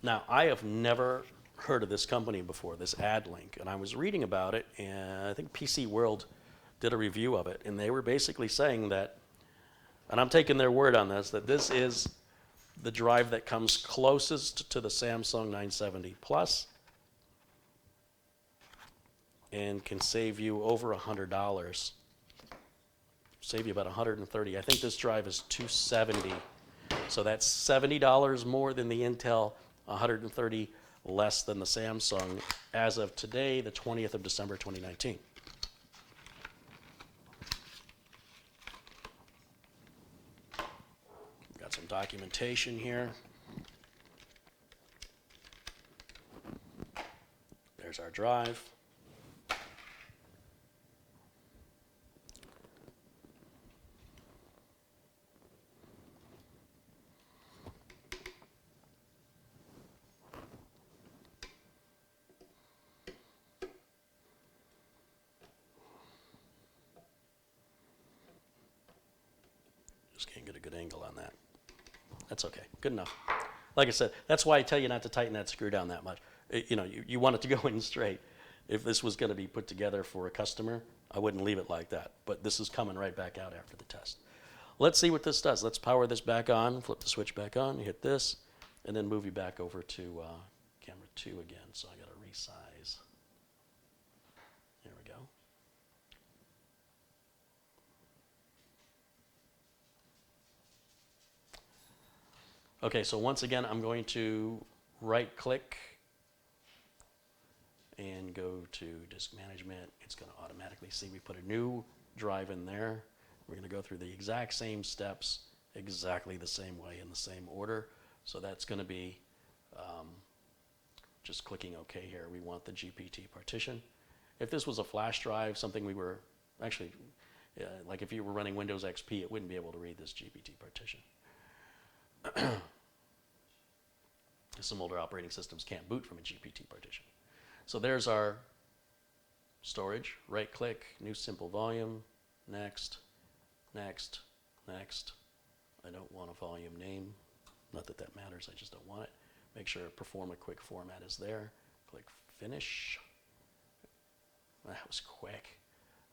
Now, I have never heard of this company before, this AdLink, and I was reading about it, and I think PC World did a review of it, and they were basically saying that, and I'm taking their word on this, that this is the drive that comes closest to the Samsung 970 Plus and can save you over $100. Save you about $130. I think this drive is $270. So that's $70 more than the Intel, $130 less than the Samsung as of today, the 20th of December 2019. Got some documentation here. There's our drive. Just can't get a good angle on that. That's okay. Good enough. Like I said, that's why I tell you not to tighten that screw down that much. You want it to go in straight. If this was going to be put together for a customer, I wouldn't leave it like that. But this is coming right back out after the test. Let's see what this does. Let's power this back on, flip the switch back on, hit this, and then move you back over to camera 2 again. So I got to resize. There we go. Okay, so once again, I'm going to right-click and go to disk management. It's going to automatically see we put a new drive in there. We're going to go through the exact same steps, exactly the same way in the same order. So that's going to be just clicking OK here. We want the GPT partition. If this was a flash drive, something we were actually, like if you were running Windows XP, it wouldn't be able to read this GPT partition. Some older operating systems can't boot from a GPT partition. So there's our storage. Right click, new simple volume, next, next, next. I don't want a volume name. Not that that matters, I just don't want it. Make sure perform a quick format is there. Click finish. That was quick.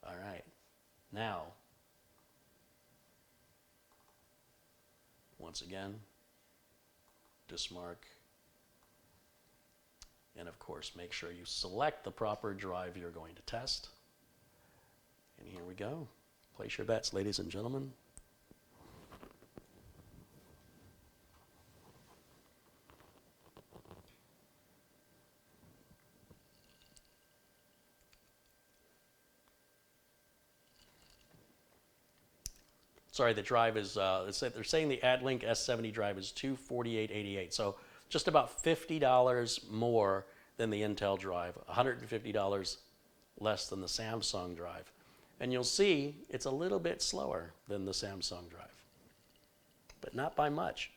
All right. Now, once again, dismark. And of course, make sure you select the proper drive you're going to test. And here we go. Place your bets, ladies and gentlemen. Sorry, the drive is, they're saying the AdLink S70 drive is $248.88. So just about $50 more than the Intel drive, $150 less than the Samsung drive. And you'll see it's a little bit slower than the Samsung drive, but not by much.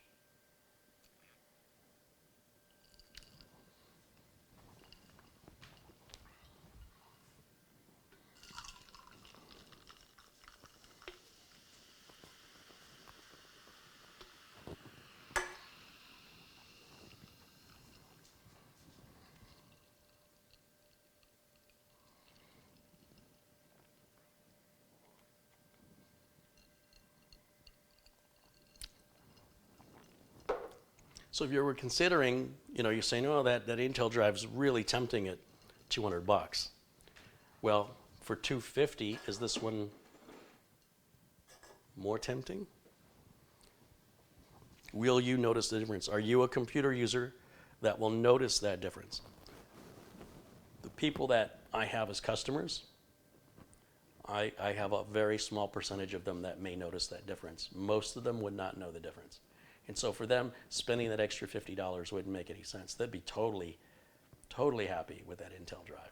So if you were considering, you're saying, oh, that Intel drive is really tempting at 200 bucks. Well, for 250, is this one more tempting? Will you notice the difference? Are you a computer user that will notice that difference? The people that I have as customers, I have a very small percentage of them that may notice that difference. Most of them would not know the difference. And so for them, spending that extra $50 wouldn't make any sense. They'd be totally happy with that Intel drive.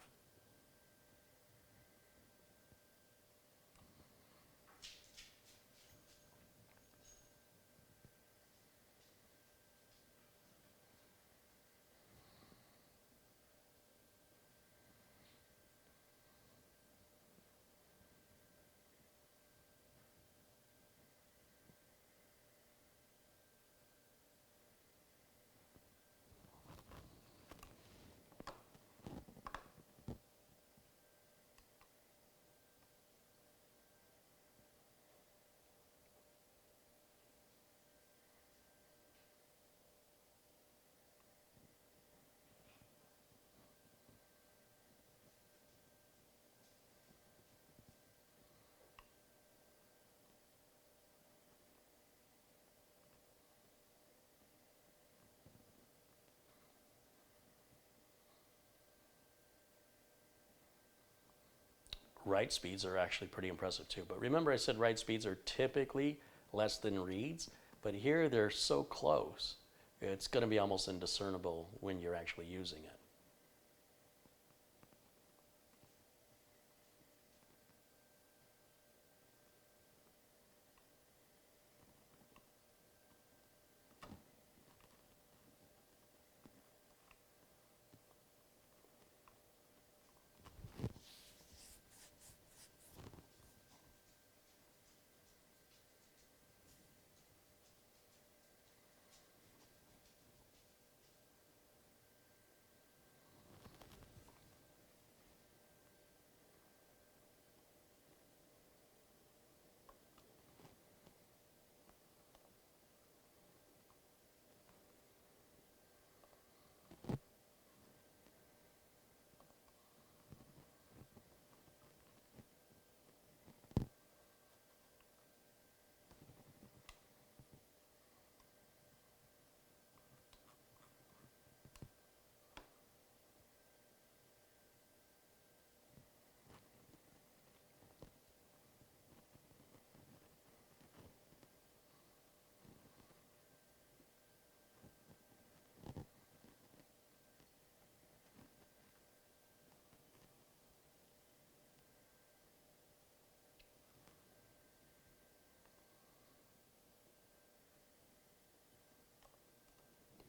Write speeds are actually pretty impressive too. But remember I said write speeds are typically less than reads, but here they're so close, it's going to be almost indiscernible when you're actually using it.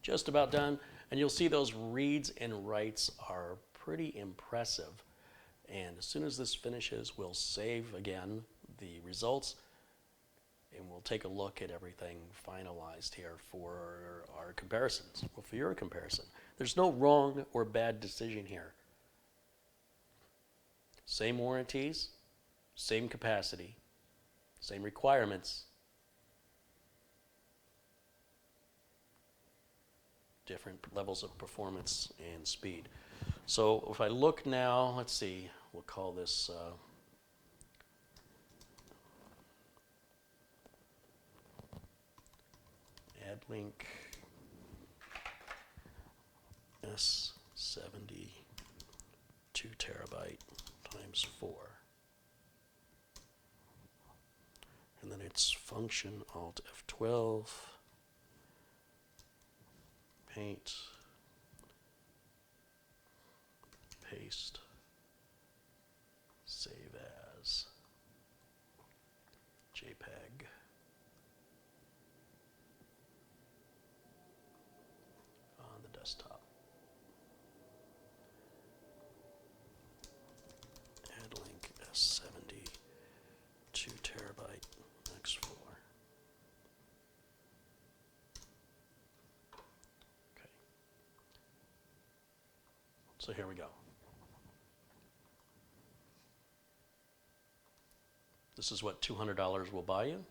Just about done, and you'll see those reads and writes are pretty impressive. And as soon as this finishes, we'll save again the results and we'll take a look at everything finalized here for our comparisons. Well, for your comparison, there's no wrong or bad decision here. Same warranties, same capacity, same requirements, different levels of performance and speed. So if I look now, let's see, we'll call this AddLink S70 2 terabyte times 4. And then it's function Alt F12, paint, paste, save as, JPEG. On the desktop. AddLink S70 2 terabyte X4. Okay. So here we go. This is what $200 will buy you.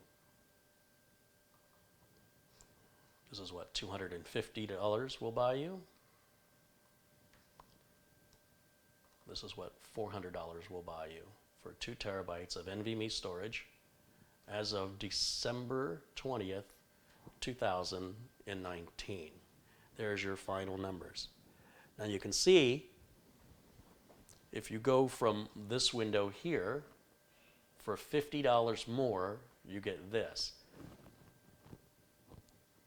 This is what, $250 will buy you. This is what $400 will buy you for 2 terabytes of NVMe storage as of December 20th, 2019. There's your final numbers. Now you can see, if you go from this window here, for $50 more, you get this.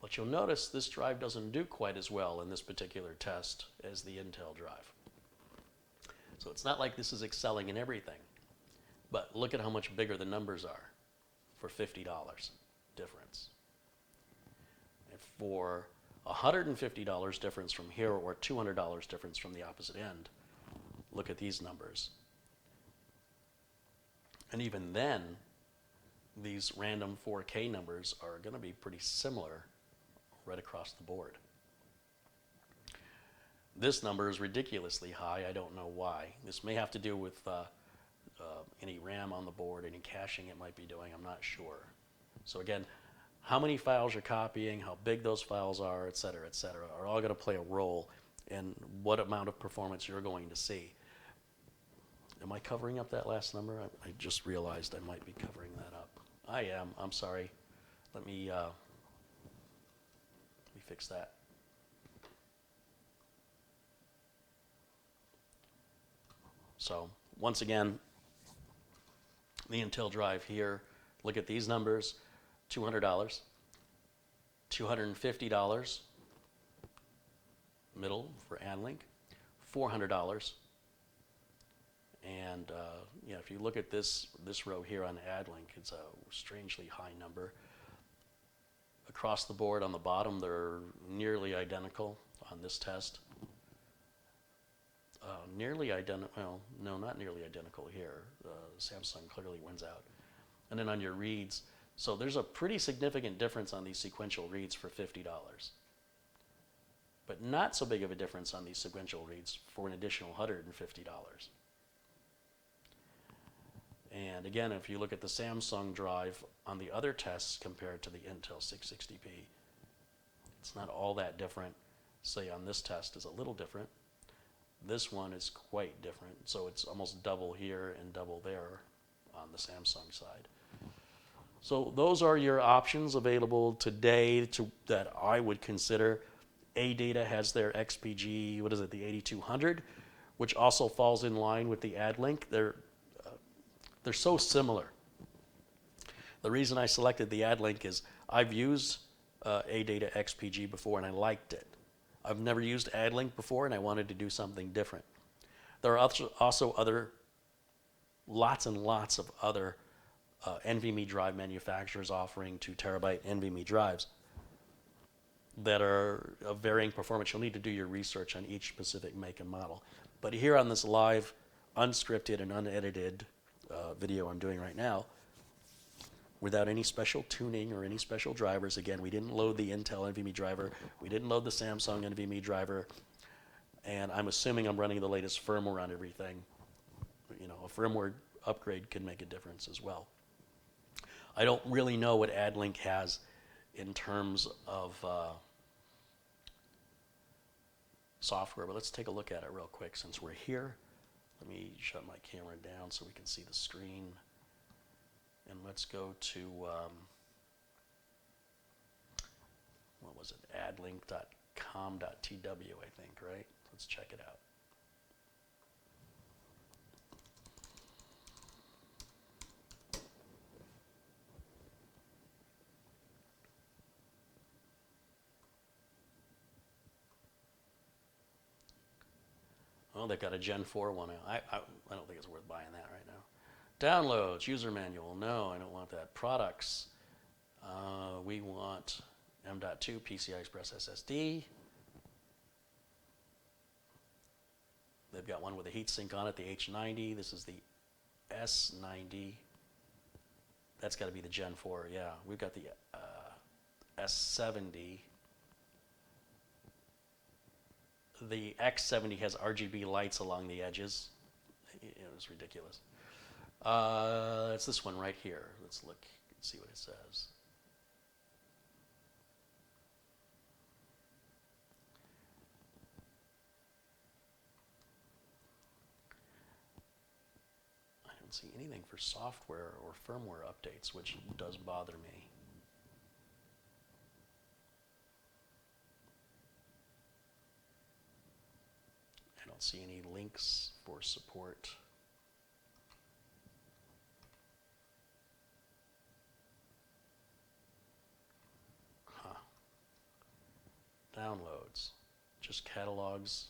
But you'll notice this drive doesn't do quite as well in this particular test as the Intel drive. So it's not like this is excelling in everything. But look at how much bigger the numbers are for $50 difference. And for $150 difference from here, or $200 difference from the opposite end, look at these numbers. And even then, these random 4K numbers are going to be pretty similar right across the board. This number is ridiculously high. I don't know why. This may have to do with any RAM on the board, any caching it might be doing. I'm not sure. So again, how many files you're copying, how big those files are, et cetera, are all going to play a role in what amount of performance you're going to see. Am I covering up that last number? I just realized I might be covering that up. I am. I'm sorry. Let me fix that. So once again, the Intel drive here, look at these numbers, $200, $250 middle for AdLink, $400. And yeah, if you look at this row here on AdLink, it's a strangely high number. Across the board on the bottom, they're nearly identical on this test. Nearly identical, well, no, not nearly identical here. Samsung clearly wins out. And then on your reads, so there's a pretty significant difference on these sequential reads for $50. But not so big of a difference on these sequential reads for an additional $150. And again, if you look at the Samsung drive on the other tests compared to the Intel 660p, it's not all that different. Say on this test is a little different. This one is quite different, so it's almost double here and double there on the Samsung side. So those are your options available today that I would consider. ADATA has their XPG, what is it, the 8200, which also falls in line with the AdLink. They're so similar. The reason I selected the AdLink is I've used ADATA XPG before and I liked it. I've never used AdLink before and I wanted to do something different. There are also lots and lots of other NVMe drive manufacturers offering 2 terabyte NVMe drives that are of varying performance. You'll need to do your research on each specific make and model. But here on this live, unscripted and unedited video I'm doing right now, without any special tuning or any special drivers. Again, we didn't load the Intel NVMe driver. We didn't load the Samsung NVMe driver. And I'm assuming I'm running the latest firmware on everything. You know, a firmware upgrade can make a difference as well. I don't really know what AdLink has in terms of software, but let's take a look at it real quick since we're here. Let me shut my camera down so we can see the screen. And let's go to, what was it, adlink.com.tw, I think, right? Let's check it out. Oh, they've got a Gen 4 one. I don't think it's worth buying that right now. Downloads, user manual. No, I don't want that. Products. We want M.2 PCI Express SSD. They've got one with a heatsink on it, the H90. This is the S90. That's got to be the Gen 4, yeah. We've got the S70. The X70 has RGB lights along the edges. It was ridiculous. It's this one right here. Let's look and see what it says. don't see anything for software or firmware updates, which does bother me. I don't see any links for support. Downloads, just catalogs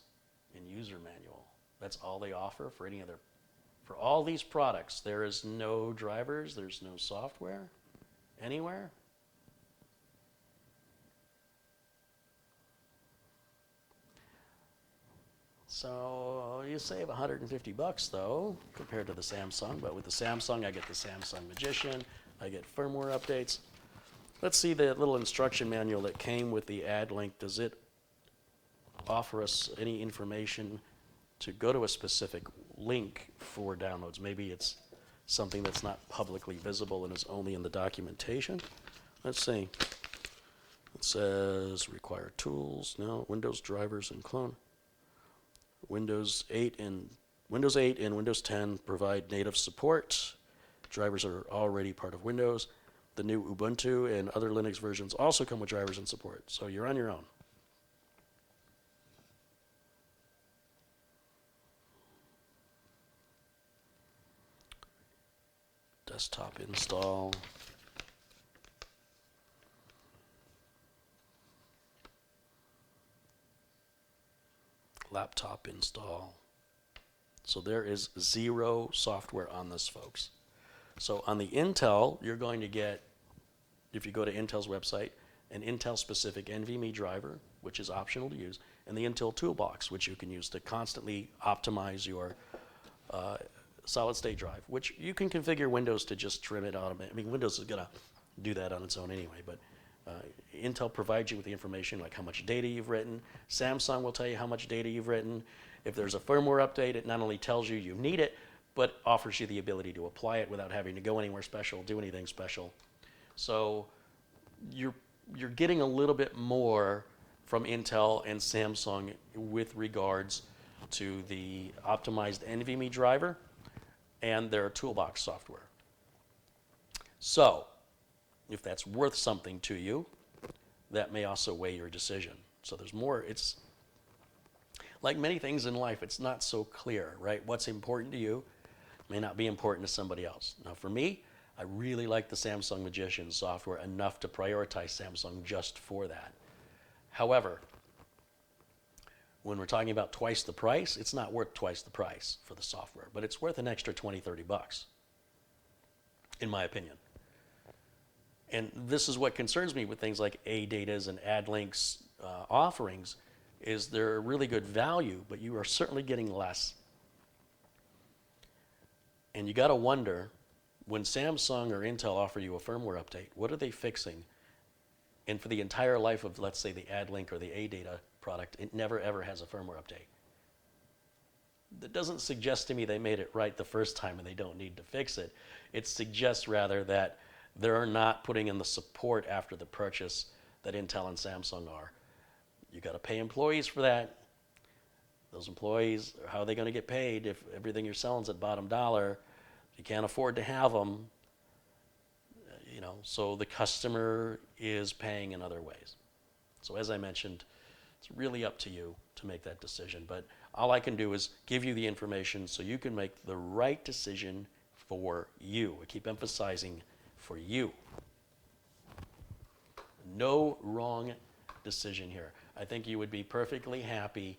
and user manual. That's all they offer for any other. For all these products, there is no drivers, there's no software anywhere. So you save $150 though, compared to the Samsung. But with the Samsung, I get the Samsung Magician, I get firmware updates. Let's see the little instruction manual that came with the ad link. Does it offer us any information to go to a specific link for downloads? Maybe it's something that's not publicly visible and is only in the documentation. Let's see. It says require tools. No, Windows drivers and clone. Windows 8 and Windows 10 provide native support. Drivers are already part of Windows. The new Ubuntu and other Linux versions also come with drivers and support, so you're on your own. Desktop install. Laptop install. So there is zero software on this, folks. So on the Intel, you're going to get, if you go to Intel's website, an Intel-specific NVMe driver, which is optional to use, and the Intel Toolbox, which you can use to constantly optimize your solid-state drive, which you can configure Windows to just trim it automatically. I mean, Windows is going to do that on its own anyway, but Intel provides you with the information like how much data you've written. Samsung will tell you how much data you've written. If there's a firmware update, it not only tells you you need it, but offers you the ability to apply it without having to go anywhere special, do anything special. So you're getting a little bit more from Intel and Samsung with regards to the optimized NVMe driver and their toolbox software. So if that's worth something to you, that may also weigh your decision. So there's more. It's like many things in life, it's not so clear, right? What's important to you may not be important to somebody else. Now for me, I really like the Samsung Magician software enough to prioritize Samsung just for that. However, when we're talking about twice the price, it's not worth twice the price for the software, but it's worth an extra 20, 30 bucks, in my opinion. And this is what concerns me with things like ADATA's and AdLink's offerings, is they're really good value, but you are certainly getting less. And you got to wonder, when Samsung or Intel offer you a firmware update, what are they fixing? And for the entire life of, let's say, the AdLink or the ADATA product, it never ever has a firmware update. That doesn't suggest to me they made it right the first time and they don't need to fix it. It suggests rather that they're not putting in the support after the purchase that Intel and Samsung are. You got to pay employees for that. Those employees, how are they going to get paid if everything you're selling is at bottom dollar? You can't afford to have them. You know, so the customer is paying in other ways. So as I mentioned, it's really up to you to make that decision. But all I can do is give you the information so you can make the right decision for you. I keep emphasizing for you. No wrong decision here. I think you would be perfectly happy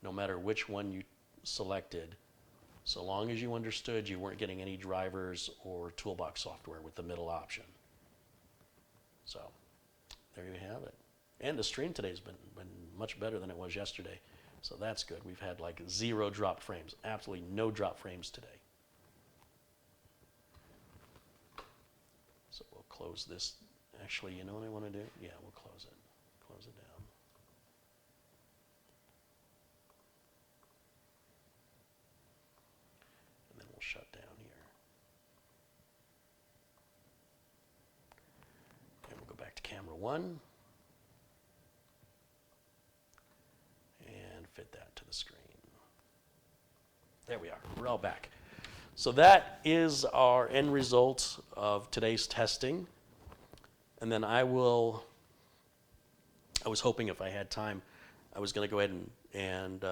no matter which one you selected, so long as you understood you weren't getting any drivers or toolbox software with the middle option. So there you have it. And the stream today's been much better than it was yesterday. So that's good. We've had like 0 drop frames, absolutely no drop frames today. So we'll close this. Actually, you know what I want to do? Yeah, we'll close it. Close it down. And then we'll shut down here. And we'll go back to camera 1. And fit that to the screen. There we are. We're all back. So that is our end result of today's testing. And then I was hoping if I had time, I was going to go ahead and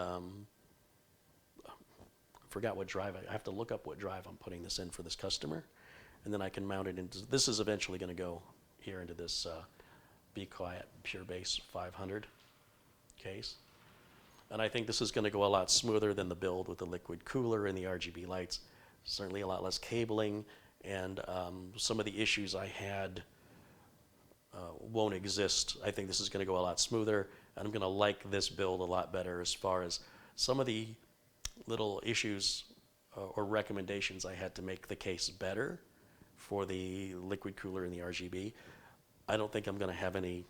forgot what drive, I have to look up what drive I'm putting this in for this customer. And then I can mount it into, this is eventually going to go here into this Be Quiet Pure Base 500 case. And I think this is going to go a lot smoother than the build with the liquid cooler and the RGB lights. Certainly a lot less cabling, and some of the issues I had won't exist. I think this is going to go a lot smoother, and I'm going to like this build a lot better as far as some of the little issues or recommendations I had to make the case better for the liquid cooler and the RGB. I don't think I'm going to have any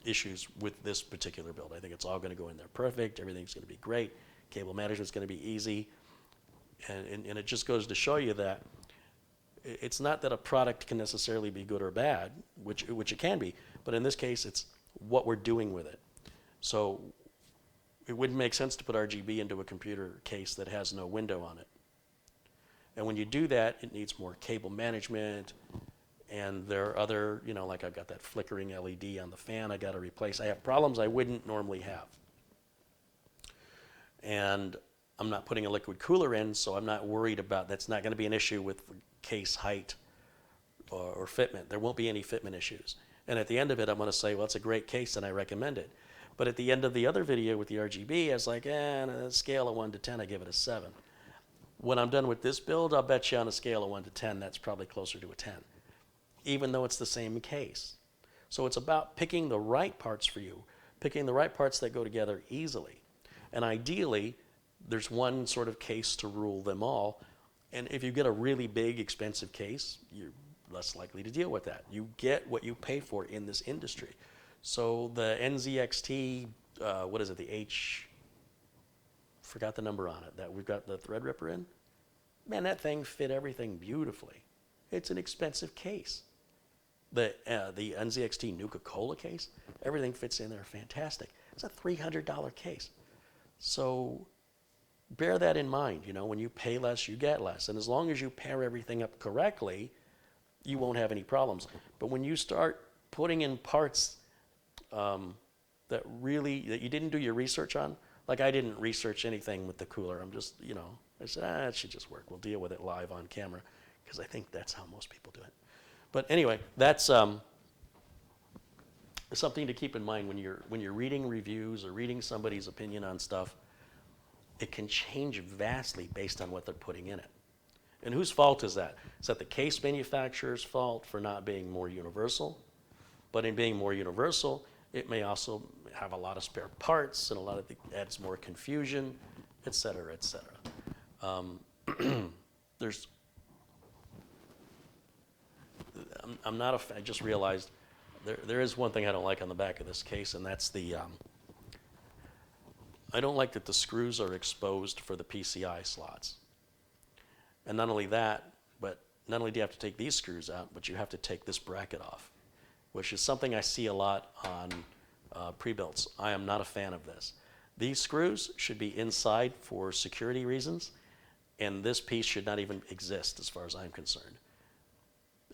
issues with this particular build. I think it's all going to go in there perfect. Everything's going to be great. Cable management's going to be easy. And it just goes to show you that it's not that a product can necessarily be good or bad, which it can be, but in this case, it's what we're doing with it. So it wouldn't make sense to put RGB into a computer case that has no window on it. And when you do that, it needs more cable management, and there are other, like I've got that flickering LED on the fan I got to replace. I have problems I wouldn't normally have. And I'm not putting a liquid cooler in, so I'm not worried about, that's not going to be an issue with case height or fitment. There won't be any fitment issues. And at the end of it, I'm going to say, well, it's a great case and I recommend it. But at the end of the other video with the RGB, I was like, on a scale of 1 to 10, I give it a 7. When I'm done with this build, I'll bet you on a scale of 1 to 10, that's probably closer to a 10, even though it's the same case. So it's about picking the right parts for you, picking the right parts that go together easily. And ideally, there's one sort of case to rule them all. And if you get a really big, expensive case, you're less likely to deal with that. You get what you pay for in this industry. So the NZXT, what is it, the H, forgot the number on it, that we've got the Threadripper in. Man, that thing fit everything beautifully. It's an expensive case. The NZXT Nuka-Cola case, everything fits in there fantastic. It's a $300 case. So bear that in mind. When you pay less, you get less. And as long as you pair everything up correctly, you won't have any problems. But when you start putting in parts that you didn't do your research on, like I didn't research anything with the cooler. I'm just, I said, it should just work. We'll deal with it live on camera, because I think that's how most people do it. But anyway, that's something to keep in mind when you're reading reviews or reading somebody's opinion on stuff. It can change vastly based on what they're putting in it. And whose fault is that? Is that the case manufacturer's fault for not being more universal? But in being more universal, it may also have a lot of spare parts and adds more confusion, et cetera, et cetera. I just realized there is one thing I don't like on the back of this case, and that's I don't like that the screws are exposed for the PCI slots. And not only that, but not only do you have to take these screws out, but you have to take this bracket off, which is something I see a lot on pre-builts. I am not a fan of this. These screws should be inside for security reasons, and this piece should not even exist as far as I'm concerned.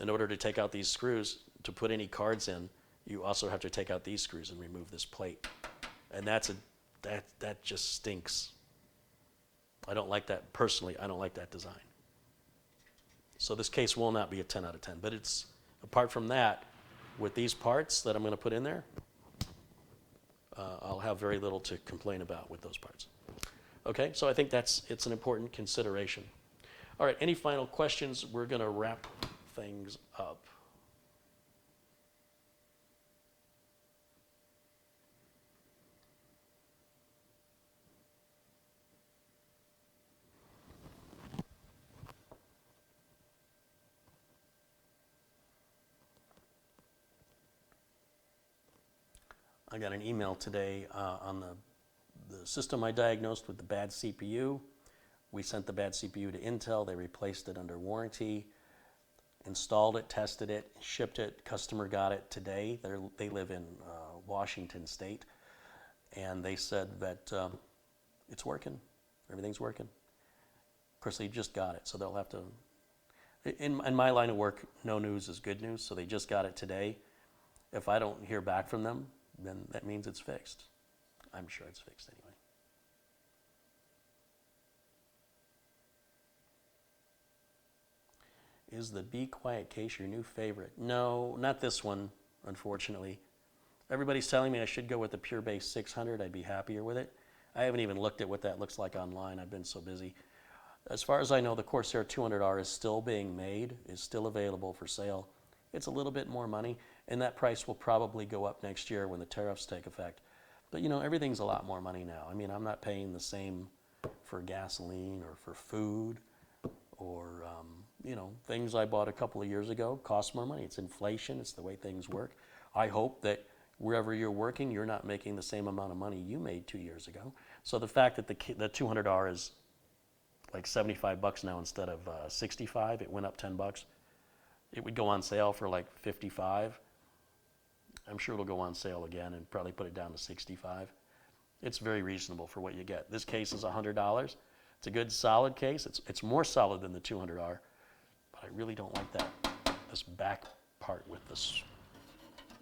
In order to take out these screws, to put any cards in, you also have to take out these screws and remove this plate. And that just stinks. I don't like that personally. I don't like that design. So this case will not be a 10 out of 10. But it's, apart from that, with these parts that I'm going to put in there, I'll have very little to complain about with those parts. Okay, so I think it's an important consideration. All right, any final questions? We're going to wrap things up. I got an email today on the system I diagnosed with the bad CPU. We sent the bad CPU to Intel. They replaced it under warranty, installed it, tested it, shipped it. Customer got it today. They live in Washington State. And they said that it's working. Everything's working. Of course, they just got it, so they'll have to. In my line of work, no news is good news, so they just got it today. If I don't hear back from them, then that means it's fixed. I'm sure it's fixed anyway. Is the Be Quiet case your new favorite? No, not this one, unfortunately. Everybody's telling me I should go with the Pure Base 600. I'd be happier with it. I haven't even looked at what that looks like online. I've been so busy. As far as I know, the Corsair 200R is still being made, is still available for sale. It's a little bit more money, and that price will probably go up next year when the tariffs take effect. But you know, everything's a lot more money now. I mean, I'm not paying the same for gasoline or for food or, you know, things I bought a couple of years ago cost more money. It's inflation. It's the way things work. I hope that wherever you're working, you're not making the same amount of money you made 2 years ago. So the fact that the 200R is like $75 now instead of 65, it went up $10. It would go on sale for like 55. I'm sure it'll go on sale again and probably put it down to 65. It's very reasonable for what you get. This case is $100. It's a good solid case. It's more solid than the 200R, but I really don't like this back part with the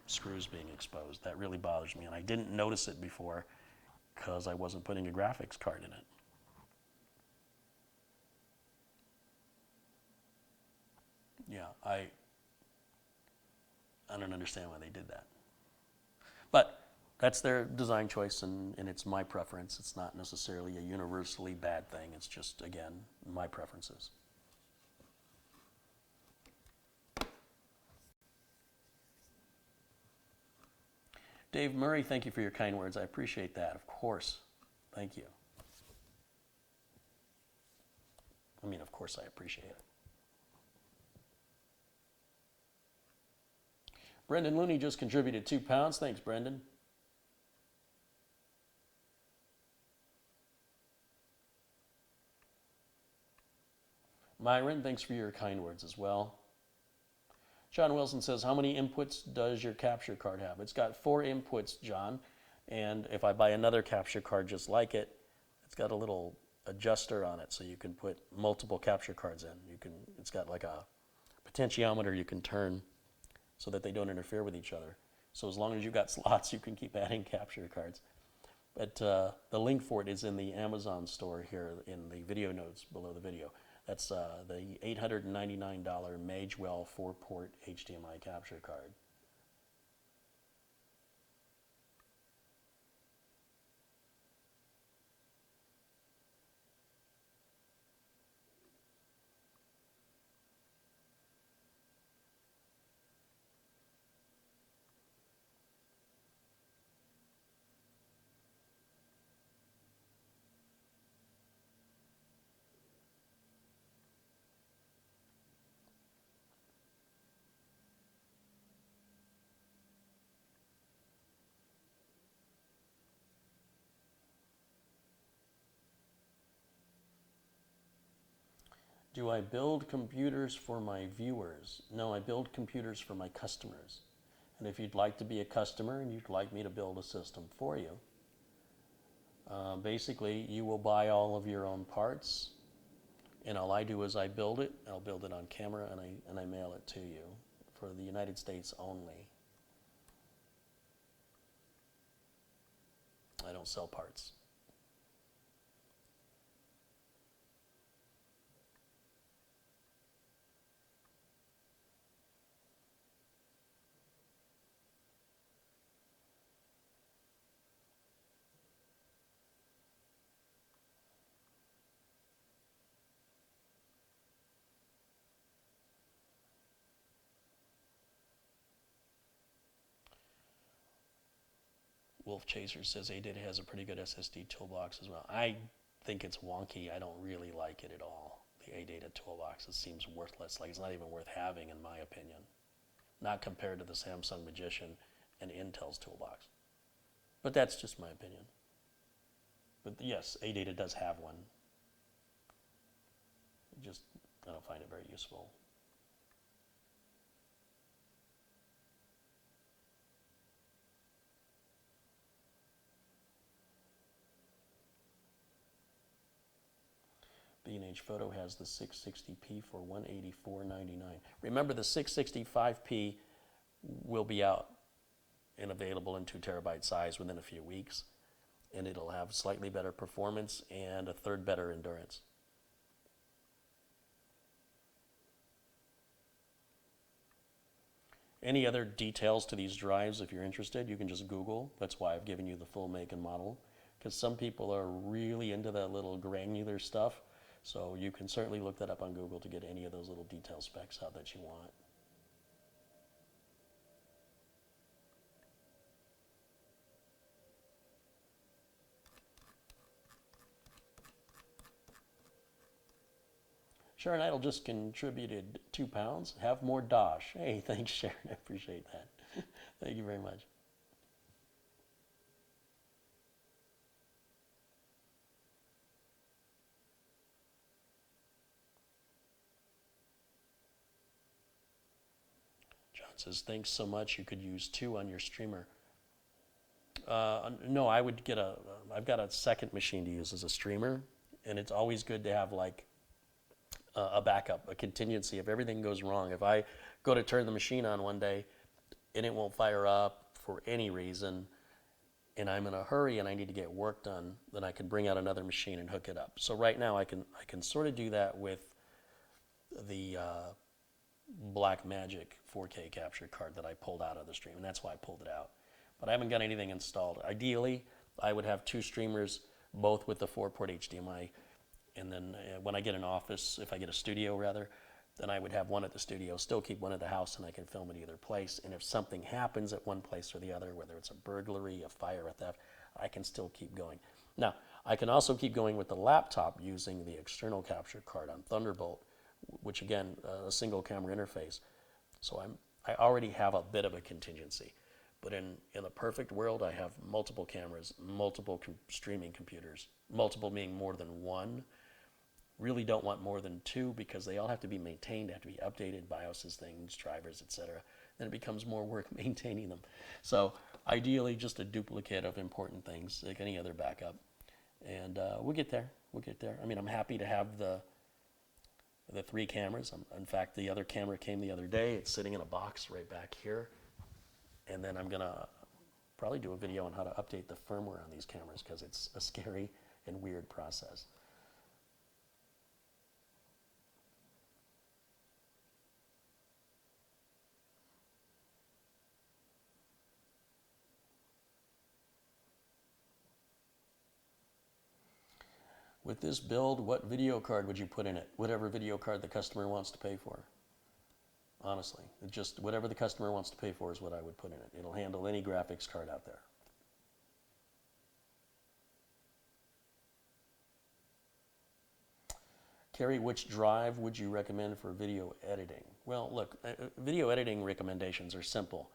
screws being exposed. That really bothers me, and I didn't notice it before because I wasn't putting a graphics card in it. Yeah, I don't understand why they did that. But that's their design choice, and it's my preference. It's not necessarily a universally bad thing. It's just, again, my preferences. Dave Murray, thank you for your kind words. I appreciate that, of course. Thank you. I mean, of course I appreciate it. Brendan Looney just contributed £2. Thanks, Brendan. Myron, thanks for your kind words as well. John Wilson says, how many inputs does your capture card have? It's got 4 inputs, John. And if I buy another capture card just like it, it's got a little adjuster on it so you can put multiple capture cards in. It's got like a potentiometer you can turn so that they don't interfere with each other. So as long as you've got slots, you can keep adding capture cards. But the link for it is in the Amazon store here in the video notes below the video. That's the $899 Magewell 4-port HDMI capture card. Do I build computers for my viewers? No, I build computers for my customers. And if you'd like to be a customer and you'd like me to build a system for you, basically you will buy all of your own parts, and all I do is I build it. I'll build it on camera and I mail it to you for the United States only. I don't sell parts. Wolf Chaser says ADATA has a pretty good SSD toolbox as well. I think it's wonky. I don't really like it at all. The ADATA toolbox, it seems worthless. Like it's not even worth having in my opinion. Not compared to the Samsung Magician and Intel's toolbox. But that's just my opinion. But yes, ADATA does have one. Just, I don't find it very useful. B&H Strange Photo has the 660p for $184.99. Remember, the 665p will be out and available in 2 terabyte size within a few weeks, and it'll have slightly better performance and a third better endurance. Any other details to these drives, if you're interested, you can just Google. That's why I've given you the full make and model, because some people are really into that little granular stuff. So you can certainly look that up on Google to get any of those little detail specs out that you want. Sharon Idle just contributed £2. Have more Dosh. Hey, thanks, Sharon. I appreciate that. Thank you very much. John says, thanks so much. You could use 2 on your streamer. No, I would get I've got a second machine to use as a streamer, and it's always good to have like a backup, a contingency if everything goes wrong. If I go to turn the machine on one day and it won't fire up for any reason, and I'm in a hurry and I need to get work done, then I can bring out another machine and hook it up. So right now I can sort of do that with the Blackmagic 4K capture card that I pulled out of the stream, and that's why I pulled it out. But I haven't got anything installed. Ideally, I would have 2 streamers, both with the 4-port HDMI, and then when I get an office, if I get a studio rather, then I would have one at the studio, still keep one at the house, and I can film at either place. And if something happens at one place or the other, whether it's a burglary, a fire, a theft, I can still keep going. Now, I can also keep going with the laptop using the external capture card on Thunderbolt, which again, a single camera interface. So I already have a bit of a contingency. But in a perfect world, I have multiple cameras, multiple streaming computers, multiple meaning more than one. Really don't want more than 2 because they all have to be maintained, have to be updated, BIOSes, things, drivers, etc. Then it becomes more work maintaining them. So ideally, just a duplicate of important things, like any other backup. And we'll get there. We'll get there. I mean, I'm happy to have the 3 cameras. In fact, the other camera came the other day. It's sitting in a box right back here. And then I'm going to probably do a video on how to update the firmware on these cameras because it's a scary and weird process. With this build, what video card would you put in it? Whatever video card the customer wants to pay for. Honestly, just whatever the customer wants to pay for is what I would put in it. It'll handle any graphics card out there. Carey, which drive would you recommend for video editing? Well, look, video editing recommendations are simple.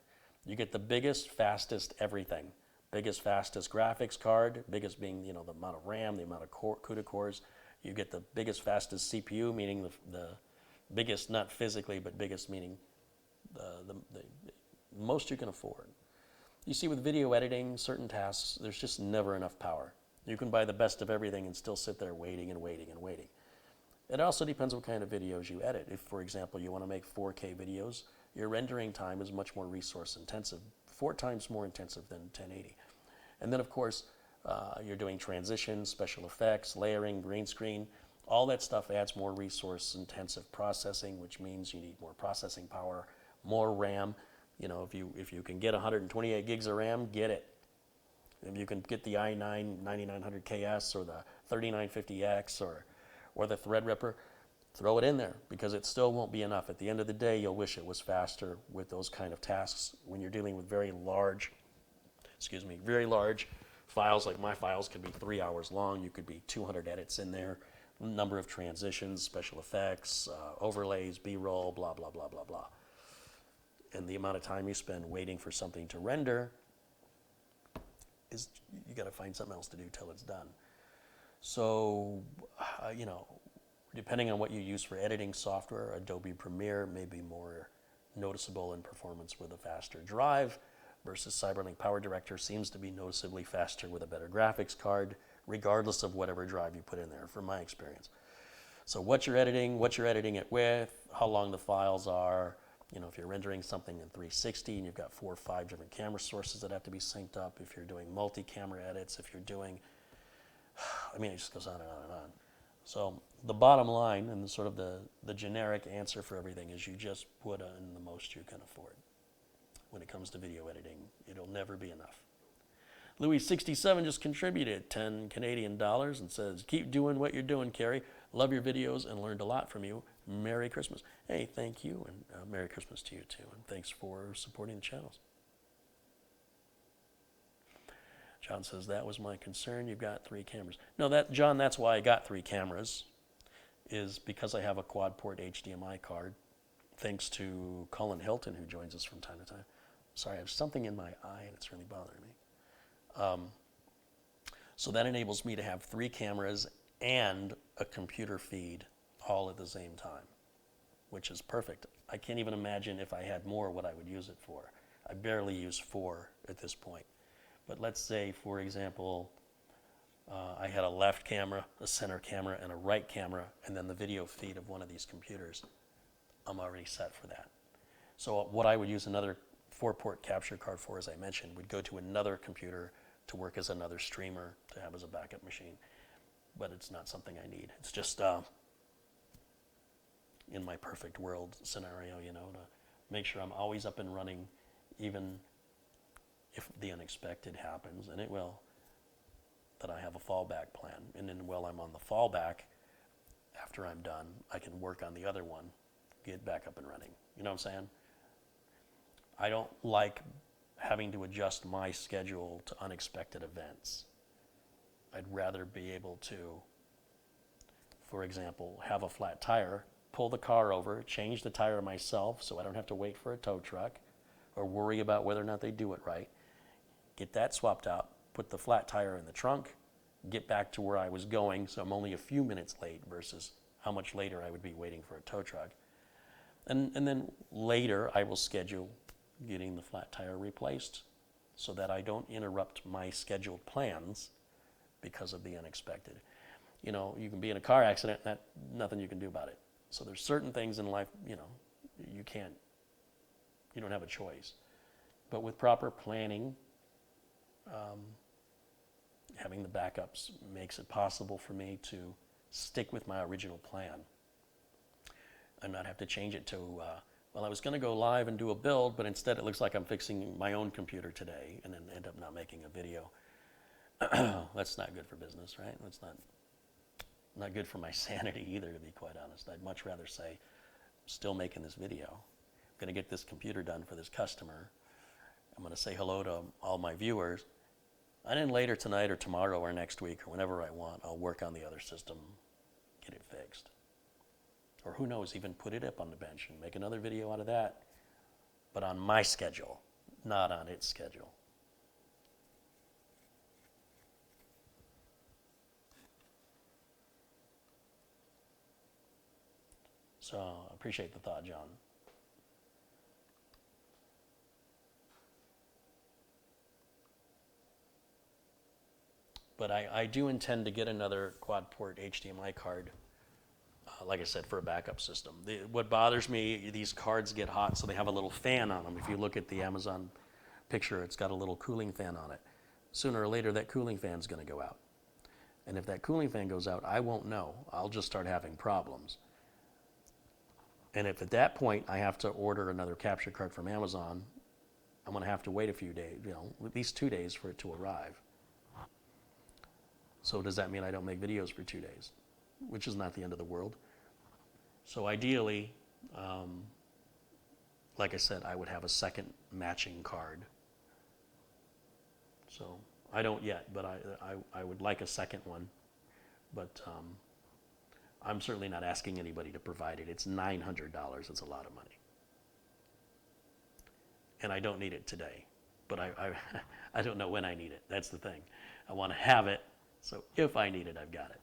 You get the biggest, fastest everything. Biggest, fastest graphics card, biggest being, the amount of RAM, the amount of CUDA cores. You get the biggest, fastest CPU, meaning the biggest, not physically, but biggest meaning the most you can afford. You see, with video editing, certain tasks, there's just never enough power. You can buy the best of everything and still sit there waiting and waiting and waiting. It also depends what kind of videos you edit. If, for example, you want to make 4K videos, your rendering time is much more resource intensive, 4 times more intensive than 1080. And then, of course, you're doing transitions, special effects, layering, green screen. All that stuff adds more resource intensive processing, which means you need more processing power, more RAM. If you can get 128 gigs of RAM, get it. If you can get the i9 9900KS or the 3950X or the Threadripper, throw it in there because it still won't be enough. At the end of the day, you'll wish it was faster with those kind of tasks. When you're dealing with very large files, like my files could be 3 hours long. You could be 200 edits in there, number of transitions, special effects, overlays, B-roll, blah, blah, blah, blah, blah. And the amount of time you spend waiting for something to render is, you got to find something else to do till it's done. So, depending on what you use for editing software, Adobe Premiere may be more noticeable in performance with a faster drive versus Cyberlink Power Director seems to be noticeably faster with a better graphics card, regardless of whatever drive you put in there, from my experience. So what you're editing it with, how long the files are, you know, if you're rendering something in 360 and you've got 4 or 5 different camera sources that have to be synced up, if you're doing multi-camera edits, if you're doing, I mean, it just goes on and on and on. So the bottom line and sort of the generic answer for everything is you just put in the most you can afford. When it comes to video editing, it'll never be enough. Louis67 just contributed 10 Canadian dollars and says, keep doing what you're doing, Carey. Love your videos and learned a lot from you. Merry Christmas. Hey, thank you, and Merry Christmas to you too. And thanks for supporting the channels. John says, that was my concern. You've got 3 cameras. No, John, that's why I got 3 cameras, is because I have a quad port HDMI card, thanks to Colin Hilton, who joins us from time to time. Sorry, I have something in my eye and it's really bothering me. So that enables me to have 3 cameras and a computer feed all at the same time, which is perfect. I can't even imagine if I had more what I would use it for. I barely use 4 at this point. But let's say, for example, I had a left camera, a center camera, and a right camera, and then the video feed of one of these computers. I'm already set for that. So what I would use another 4-port capture card for, as I mentioned, would go to another computer to work as another streamer to have as a backup machine. But it's not something I need. It's just in my perfect world scenario, you know, to make sure I'm always up and running, even if the unexpected happens, and it will, that I have a fallback plan. And then while I'm on the fallback, after I'm done, I can work on the other one, get back up and running. You know what I'm saying? I don't like having to adjust my schedule to unexpected events. I'd rather be able to, for example, have a flat tire, pull the car over, change the tire myself so I don't have to wait for a tow truck or worry about whether or not they do it right. Get that swapped out, put the flat tire in the trunk, get back to where I was going, so I'm only a few minutes late versus how much later I would be waiting for a tow truck. And then later I will schedule getting the flat tire replaced so that I don't interrupt my scheduled plans because of the unexpected. You know, you can be in a car accident and nothing you can do about it. So there's certain things in life, you know, you don't have a choice. But with proper planning, having the backups makes it possible for me to stick with my original plan and not have to change it to, well, I was going to go live and do a build, but instead it looks like I'm fixing my own computer today and then end up not making a video. That's not good for business, right? That's not good for my sanity either, to be quite honest. I'd much rather say, still making this video. I'm going to get this computer done for this customer. I'm going to say hello to all my viewers. And then later tonight or tomorrow or next week or whenever I want, I'll work on the other system, get it fixed. Or who knows, even put it up on the bench and make another video out of that, but on my schedule, not on its schedule. So I appreciate the thought, John. But I do intend to get another quad port HDMI card, like I said, for a backup system. What bothers me, these cards get hot, so they have a little fan on them. If you look at the Amazon picture, it's got a little cooling fan on it. Sooner or later, that cooling fan's going to go out. And if that cooling fan goes out, I won't know. I'll just start having problems. And if at that point I have to order another capture card from Amazon, I'm going to have to wait a few days, you know, at least 2 days for it to arrive. So does that mean I don't make videos for 2 days? Which is not the end of the world. So ideally, like I said, I would have a second matching card. So I don't yet, but I would like a second one. But I'm certainly not asking anybody to provide it. It's $900. It's a lot of money. And I don't need it today. But I don't know when I need it. That's the thing. I want to have it, so if I need it, I've got it.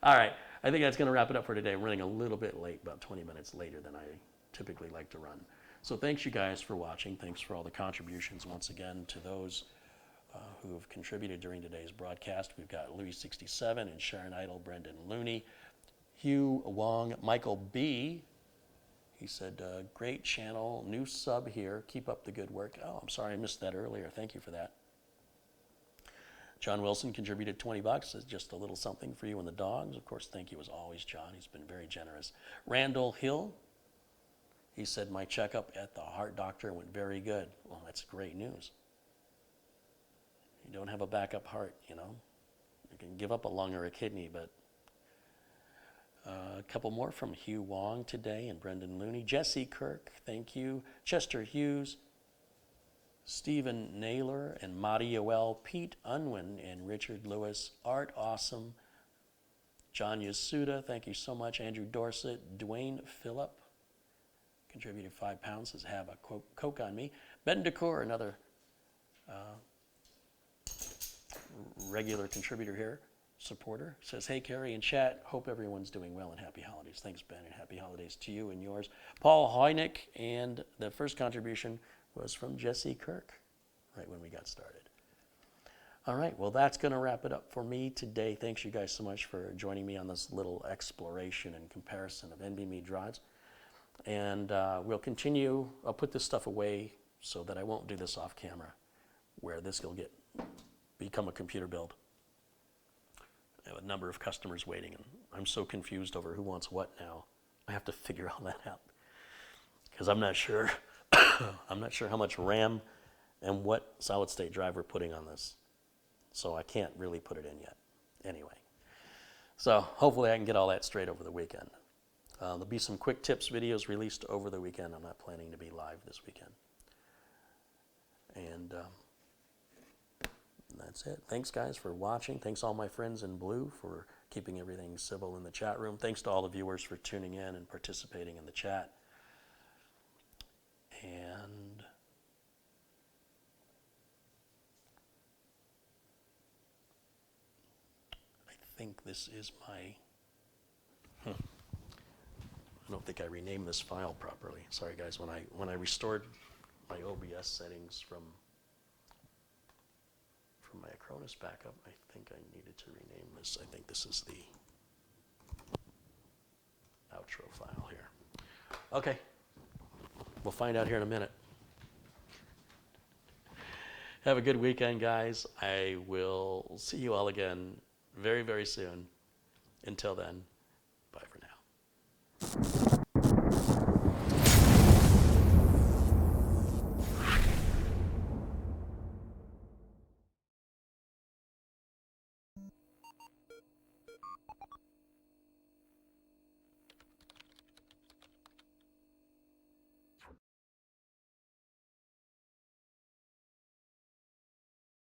All right, I think that's going to wrap it up for today. I'm running a little bit late, about 20 minutes later than I typically like to run. So thanks you guys for watching. Thanks for all the contributions once again to those who have contributed during today's broadcast. We've got Louis67 and Sharon Idle, Brendan Looney, Hugh Wong. Michael B. He said, great channel, new sub here. Keep up the good work. Oh, I'm sorry I missed that earlier. Thank you for that. John Wilson contributed 20 bucks. It's just a little something for you and the dogs. Of course, thank you as always, John. He's been very generous. Randall Hill, he said, my checkup at the heart doctor went very good. Well, that's great news. You don't have a backup heart, you know. You can give up a lung or a kidney, but a couple more from Hugh Wong today and Brendan Looney. Jesse Kirk, thank you. Chester Hughes, Stephen Naylor and Madi Yoel, Pete Unwin and Richard Lewis, Art Awesome, John Yasuda, thank you so much. Andrew Dorset, Dwayne Phillip, contributed £5, says have a Coke on me. Ben Decor, another regular contributor here, supporter, says, hey, Carey and chat, hope everyone's doing well and happy holidays. Thanks, Ben, and happy holidays to you and yours. Paul Hoynick, and the first contribution was from Jesse Kirk, right when we got started. All right, well, that's going to wrap it up for me today. Thanks, you guys, so much for joining me on this little exploration and comparison of NVMe drives. And we'll continue. I'll put this stuff away so that I won't do this off camera, where this will become a computer build. I have a number of customers waiting, and I'm so confused over who wants what now. I have to figure all that out because I'm not sure. I'm not sure how much RAM and what solid-state drive we're putting on this. So I can't really put it in yet. Anyway, so hopefully I can get all that straight over the weekend. There'll be some quick tips videos released over the weekend. I'm not planning to be live this weekend. And that's it. Thanks, guys, for watching. Thanks all my friends in blue for keeping everything civil in the chat room. Thanks to all the viewers for tuning in and participating in the chat. And I think this is my, I don't think I renamed this file properly. Sorry guys, when I restored my OBS settings from my Acronis backup, I think I needed to rename this. I think this is the outro file here. Okay. We'll find out here in a minute. Have a good weekend, guys. I will see you all again very, very soon. Until then,